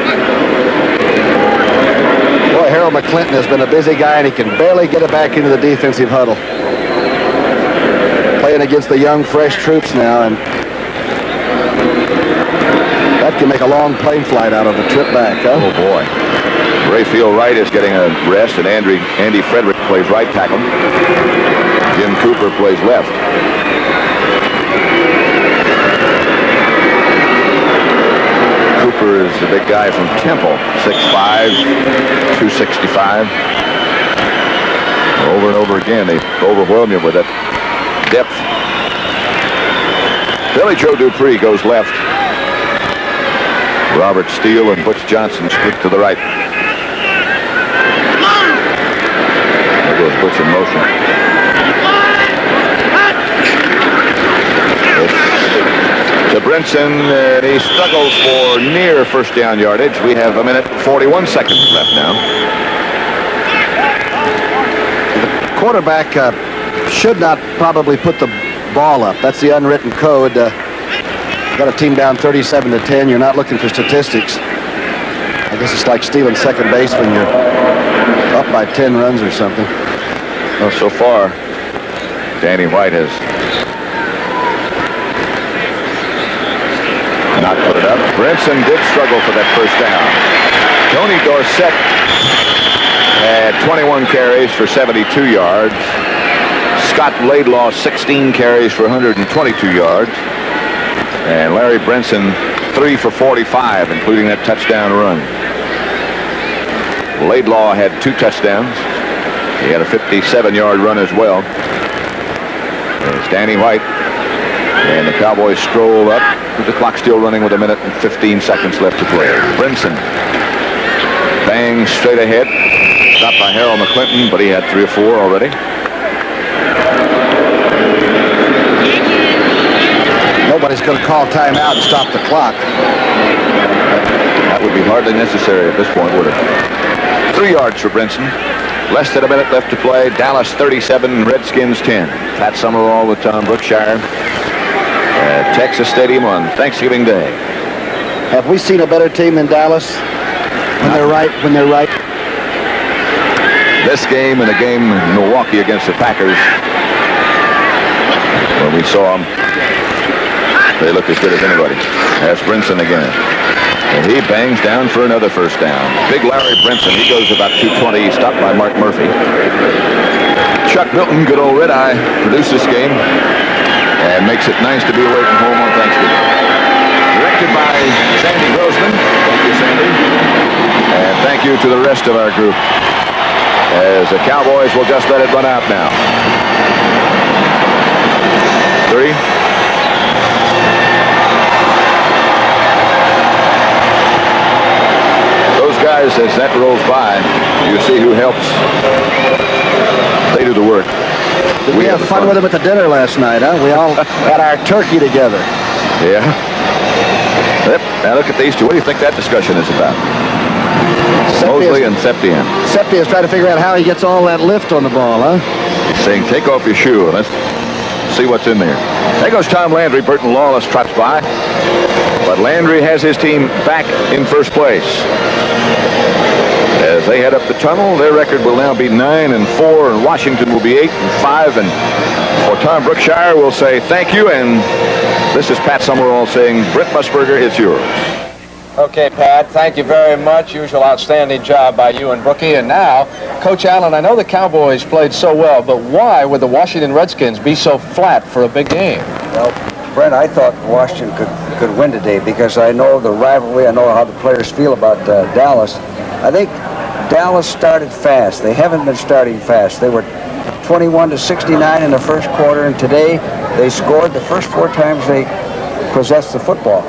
Boy, Harold McClinton has been a busy guy, and he can barely get it back into the defensive huddle. Playing against the young, fresh troops now, and that can make a long plane flight out of the trip back, huh? Oh, boy. Rayfield Wright is getting a rest, and Andy Frederick plays right tackle. Jim Cooper plays left. Cooper is the big guy from Temple, 6'5", 265. Over and over again, they overwhelm you with that depth. Billy Joe Dupree goes left. Robert Steele and Butch Johnson split to the right. There goes Butch in motion. To Brinson, and he struggles for near first down yardage. We have 1:41 left now. The quarterback should not probably put the ball up. That's the unwritten code. Got a team down 37-10. You're not looking for statistics. I guess it's like stealing second base when you're up by 10 runs or something. Well, so far, Danny White has not put it up. Brinson did struggle for that first down. Tony Dorsett had 21 carries for 72 yards. Scott Laidlaw, 16 carries for 122 yards. And Larry Brinson 3 for 45, including that touchdown run. Laidlaw had 2 touchdowns. He had a 57-yard run as well. It's Danny White. And the Cowboys stroll up with the clock still running with 1 minute and 15 seconds left to play. Brinson bangs straight ahead. Stopped by Harold McClinton, but he had 3 or 4 already. Nobody's going to call timeout and stop the clock. That would be hardly necessary at this point, would it? 3 yards for Brinson. Less than 1 minute left to play. Dallas 37, Redskins 10. Pat Summerall with Tom Brookshire at Texas Stadium on Thanksgiving Day. Have we seen a better team than Dallas when they're right? This game and a game in Milwaukee against the Packers, when we saw them, they look as good as anybody. That's Brinson again. And he bangs down for another first down. Big Larry Brinson, he goes about 220, stopped by Mark Murphy. Chuck Milton, good old Red Eye, produced this game and makes it nice to be away from home on Thanksgiving. Directed by Sandy Grossman. Thank you, Sandy. And thank you to the rest of our group, as the Cowboys will just let it run out now. 3. Those guys, as that rolls by, you see who helps. They do the work. We had fun with them at the dinner last night, huh? We all had our turkey together. Yeah. Yep. Now look at these two. What do you think that discussion is about? Mosley and Septien. Septien is trying to figure out how he gets all that lift on the ball, huh? He's saying, take off your shoe and let's see what's in there. There goes Tom Landry. Burton Lawless trots by. But Landry has his team back in first place. As they head up the tunnel, their record will now be 9-4, and Washington will be 8-5. And for Tom Brookshire, we'll say thank you. And this is Pat Summerall saying, Brent Musburger, it's yours. Okay, Pat, thank you very much. Usual outstanding job by you and Brookie. And now, Coach Allen, I know the Cowboys played so well, but why would the Washington Redskins be so flat for a big game? Well, Brent, I thought Washington could win today because I know the rivalry. I know how the players feel about Dallas. I think Dallas started fast. They haven't been starting fast. They were 21-69 in the first quarter, and today they scored the first 4 times they possessed the football.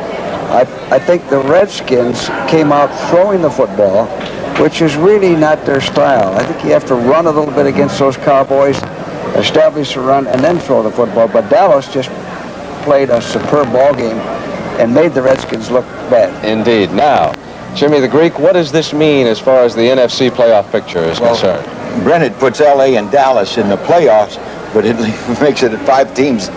I think the Redskins came out throwing the football, which is really not their style. I think you have to run a little bit against those Cowboys, establish a run, and then throw the football. But Dallas just played a superb ball game and made the Redskins look bad. Indeed. Now, Jimmy the Greek, what does this mean as far as the NFC playoff picture is concerned? Brent, it puts L.A. and Dallas in the playoffs, but it makes it at 5 teams.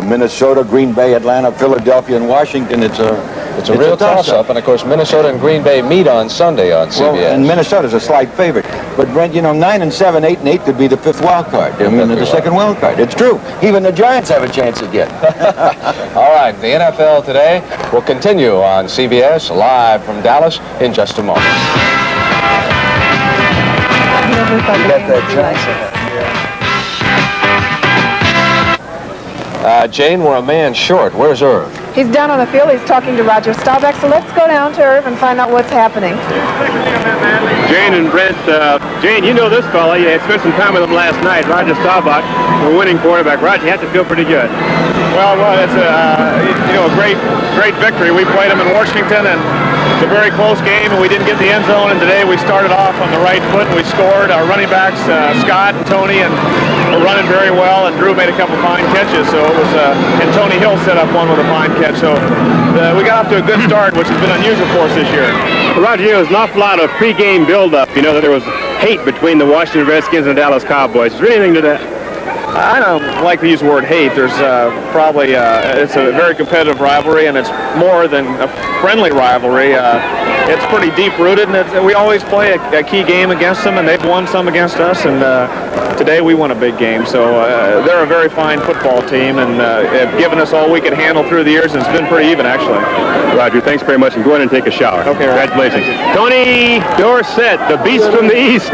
Minnesota, Green Bay, Atlanta, Philadelphia, and Washington. It's a real toss-up, and of course Minnesota and Green Bay meet on Sunday on CBS. Well, and Minnesota's a slight favorite. But Brent, 9-7, 8-8 could be the 5th wild card. I mean, the second wild card. It's true. Even the Giants have a chance again. All right, the NFL today will continue on CBS live from Dallas in just a moment. You got that Giants. Jane, we're a man short. Where's Irv? He's down on the field. He's talking to Roger Staubach. So let's go down to Irv and find out what's happening. Jane and Brent, Jane, you know this fella. You had spent some time with him last night, Roger Staubach, the winning quarterback. Roger, you have to feel pretty good. Well, it's a great victory. We played him in Washington, and it's a very close game, and we didn't get the end zone. And today we started off on the right foot, and we scored. Our running backs, Scott and Tony, and were running very well, and Drew made a couple fine catches. So it was, and Tony Hill set up one with a fine catch. So we got off to a good start, which has been unusual for us this year. Roger, there was an awful lot of pregame buildup. You know that there was hate between the Washington Redskins and the Dallas Cowboys. Is there anything to that? I don't like to use the word hate. There's probably, it's a very competitive rivalry, and it's more than a friendly rivalry. It's pretty deep-rooted, and we always play a key game against them, and they've won some against us, and today we won a big game. So they're a very fine football team, and have given us all we could handle through the years, and it's been pretty even, actually. Roger, thanks very much, and go ahead and take a shower. Okay, congratulations. Tony Dorsett, the beast from the East.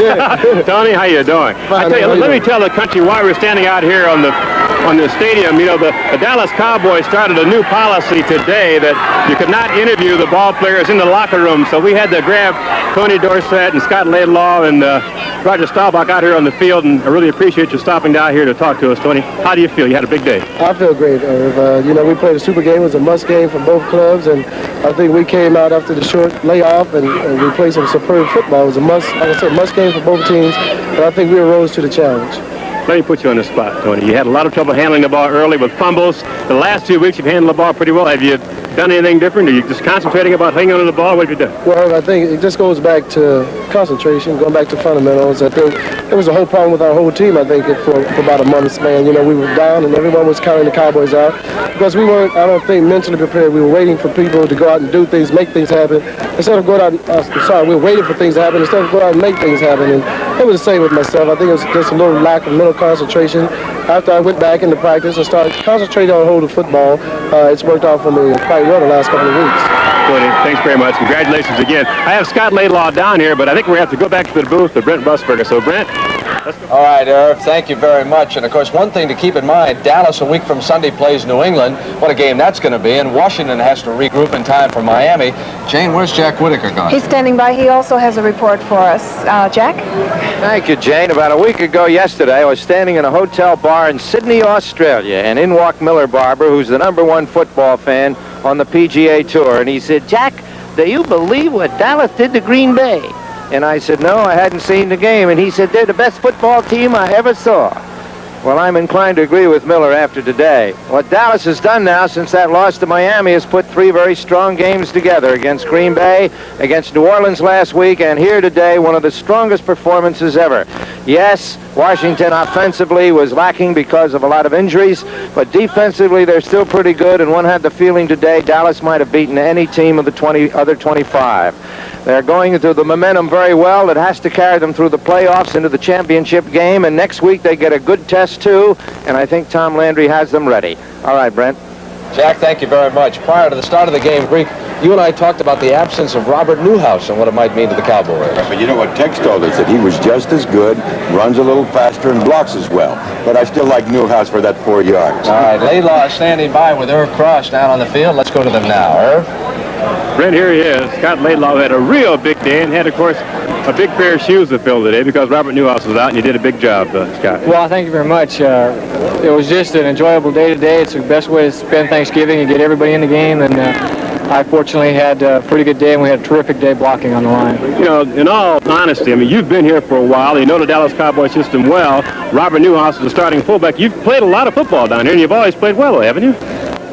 Tony, how you doing? I tell you, let me tell the country why we're standing out here on the on the stadium. You know, the Dallas Cowboys started a new policy today that you could not interview the ball players in the locker room. So we had to grab Tony Dorsett and Scott Laidlaw and Roger Staubach out here on the field, and I really appreciate you stopping down here to talk to us, Tony. How do you feel? You had a big day. I feel great, Irv. You know, we played a super game. It was a must game for both clubs, and I think we came out after the short layoff and we played some superb football. It was a must, like I said, must game for both teams, but I think we rose to the challenge. Let me put you on the spot, Tony. You had a lot of trouble handling the ball early with fumbles. The last 2 weeks you've handled the ball pretty well. Have you done anything different? Are you just concentrating about hanging on to the ball? What have you done? Well, I think it just goes back to concentration, going back to fundamentals. I think it was a whole problem with our whole team, I think, for about a month span. You know, we were down and everyone was counting the Cowboys out because we weren't, I don't think, mentally prepared. We were waiting for people to go out and do things, make things happen. Instead of going out, we were waiting for things to happen instead of going out and make things happen. And it was the same with myself. I think it was just a little lack of mental concentration. After I went back into practice and started concentrating on holding football, it's worked out for me quite well the last couple of weeks. Tony, thanks very much. Congratulations again. I have Scott Laidlaw down here, but I think we're going to have to go back to the booth to Brent Busberger. So, Brent, let's go. All right, Irv, thank you very much. And, of course, one thing to keep in mind, Dallas a week from Sunday plays New England. What a game that's going to be. And Washington has to regroup in time for Miami. Jane, where's Jack Whitaker gone? He's standing by. He also has a report for us. Jack? Thank you, Jane. About a week ago yesterday, I was standing in a hotel bar in Sydney, Australia, and in walked Miller Barber, who's the #1 football fan on the PGA Tour, and he said, "Jack, do you believe what Dallas did to Green Bay?" And I said, "No, I hadn't seen the game." And he said, "They're the best football team I ever saw." Well, I'm inclined to agree with Miller after today. What Dallas has done now since that loss to Miami is put 3 very strong games together against Green Bay, against New Orleans last week, and here today, one of the strongest performances ever. Yes, Washington offensively was lacking because of a lot of injuries, but defensively they're still pretty good, and one had the feeling today Dallas might have beaten any team of the other 25. They're going through the momentum very well. It has to carry them through the playoffs into the championship game, and next week they get a good test too, and I think Tom Landry has them ready. All right, Brent. Jack, thank you very much. Prior to the start of the game, Greek, you and I talked about the absence of Robert Newhouse and what it might mean to the Cowboys. But you know what Tex told us, that he was just as good, runs a little faster, and blocks as well. But I still like Newhouse for that 4 yards. All right, Laidlaw is standing by with Irv Cross down on the field. Let's go to them now. Irv? Brent, here he is. Scott Laidlaw had a real big day and had, of course, a big pair of shoes to fill today because Robert Newhouse was out, and you did a big job, Scott. Well, thank you very much. It was just an enjoyable day today. It's the best way to spend Thanksgiving and get everybody in the game, and I fortunately had a pretty good day, and we had a terrific day blocking on the line. You know, in all honesty, I mean, you've been here for a while. You know the Dallas Cowboys system well. Robert Newhouse is the starting fullback. You've played a lot of football down here, and you've always played well, haven't you?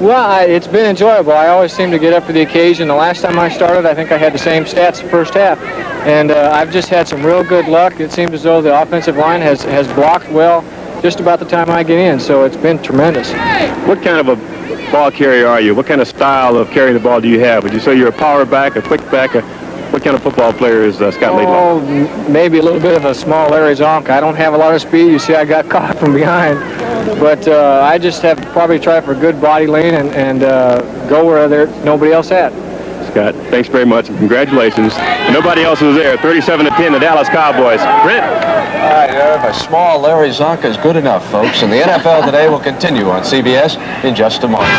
Well, it's been enjoyable. I always seem to get up for the occasion. The last time I started, I think I had the same stats the first half. And I've just had some real good luck. It seems as though the offensive line has blocked well just about the time I get in, so it's been tremendous. What kind of a ball carrier are you? What kind of style of carrying the ball do you have? Would you say you're a power back, a quick back? What kind of football player is Scott Laidlaw? Oh, maybe a little bit of a small Larry Zonk. I don't have a lot of speed. You see, I got caught from behind. But I just have to probably try for a good body lean and go where nobody else at. Scott, thanks very much, and congratulations. Nobody else was there. 37-10, the Dallas Cowboys. Brent? All right, Irv, a small Larry Zonk is good enough, folks. And the NFL Today will continue on CBS in just a moment.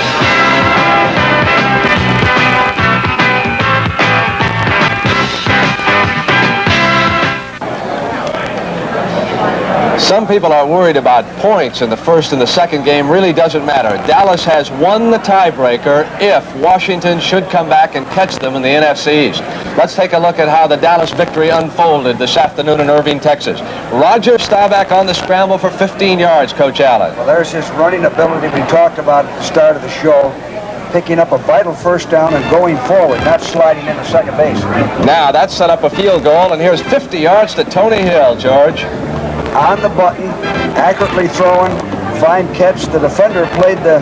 Some people are worried about points in the first and the second game. Really doesn't matter. Dallas has won the tiebreaker if Washington should come back and catch them in the NFC East. Let's take a look at how the Dallas victory unfolded this afternoon in Irving, Texas. Roger Staubach on the scramble for 15 yards, Coach Allen. Well, there's his running ability we talked about at the start of the show. Picking up a vital first down and going forward, not sliding into second base. Now, that set up a field goal, and here's 50 yards to Tony Hill, George. On the button, accurately throwing, fine catch. The defender played the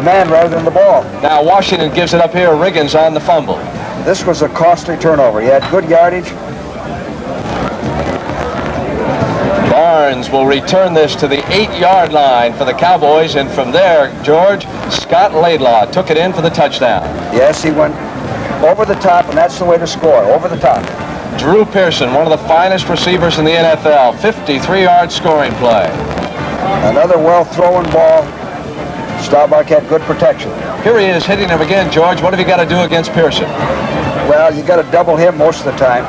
man rather than the ball. Now Washington gives it up here. Riggins on the fumble. This was a costly turnover. He had good yardage. Barnes will return this to the 8-yard line for the Cowboys, and from there, George, Scott Laidlaw took it in for the touchdown. Yes, he went over the top, and that's the way to score, over the top. Drew Pearson, one of the finest receivers in the NFL, 53-yard scoring play. Another well-thrown ball Staubach had good protection. Here he is hitting him again, George. What have you got to do against Pearson? Well, you got to double him most of the time.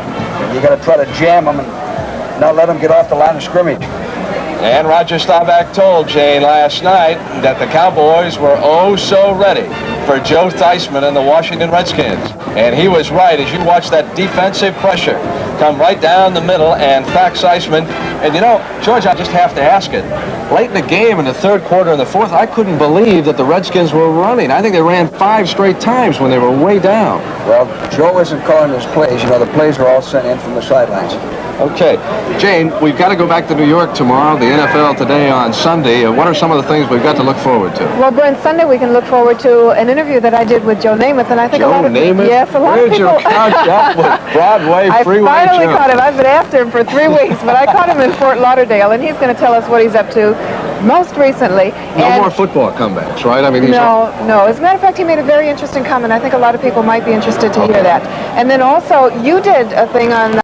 You got to try to jam him and not let him get off the line of scrimmage. And Roger Staubach told Jane last night that the Cowboys were oh so ready for Joe Theismann and the Washington Redskins. And he was right as you watch that defensive pressure come right down the middle and fax Theismann. And you know, George, I just have to ask it. Late in the game, in the third quarter and the fourth, I couldn't believe that the Redskins were running. I think they ran 5 straight times when they were way down. Well, Joe isn't calling his plays. You know, the plays are all sent in from the sidelines. Okay. Jane, we've got to go back to New York tomorrow, the NFL today on Sunday. What are some of the things we've got to look forward to? Well, Brent, Sunday we can look forward to an interview that I did with Joe Namath, and I think a lot of Namath? Yes, a lot of people. Where'd you catch up with Broadway freeway I finally jump? caught him. I've been after him for 3 weeks, but I caught him in Fort Lauderdale, and he's going to tell us what he's up to most recently. No more football comebacks, right? I mean, no. As a matter of fact, he made a very interesting comment. I think a lot of people might be interested to hear that. And then also, you did a thing on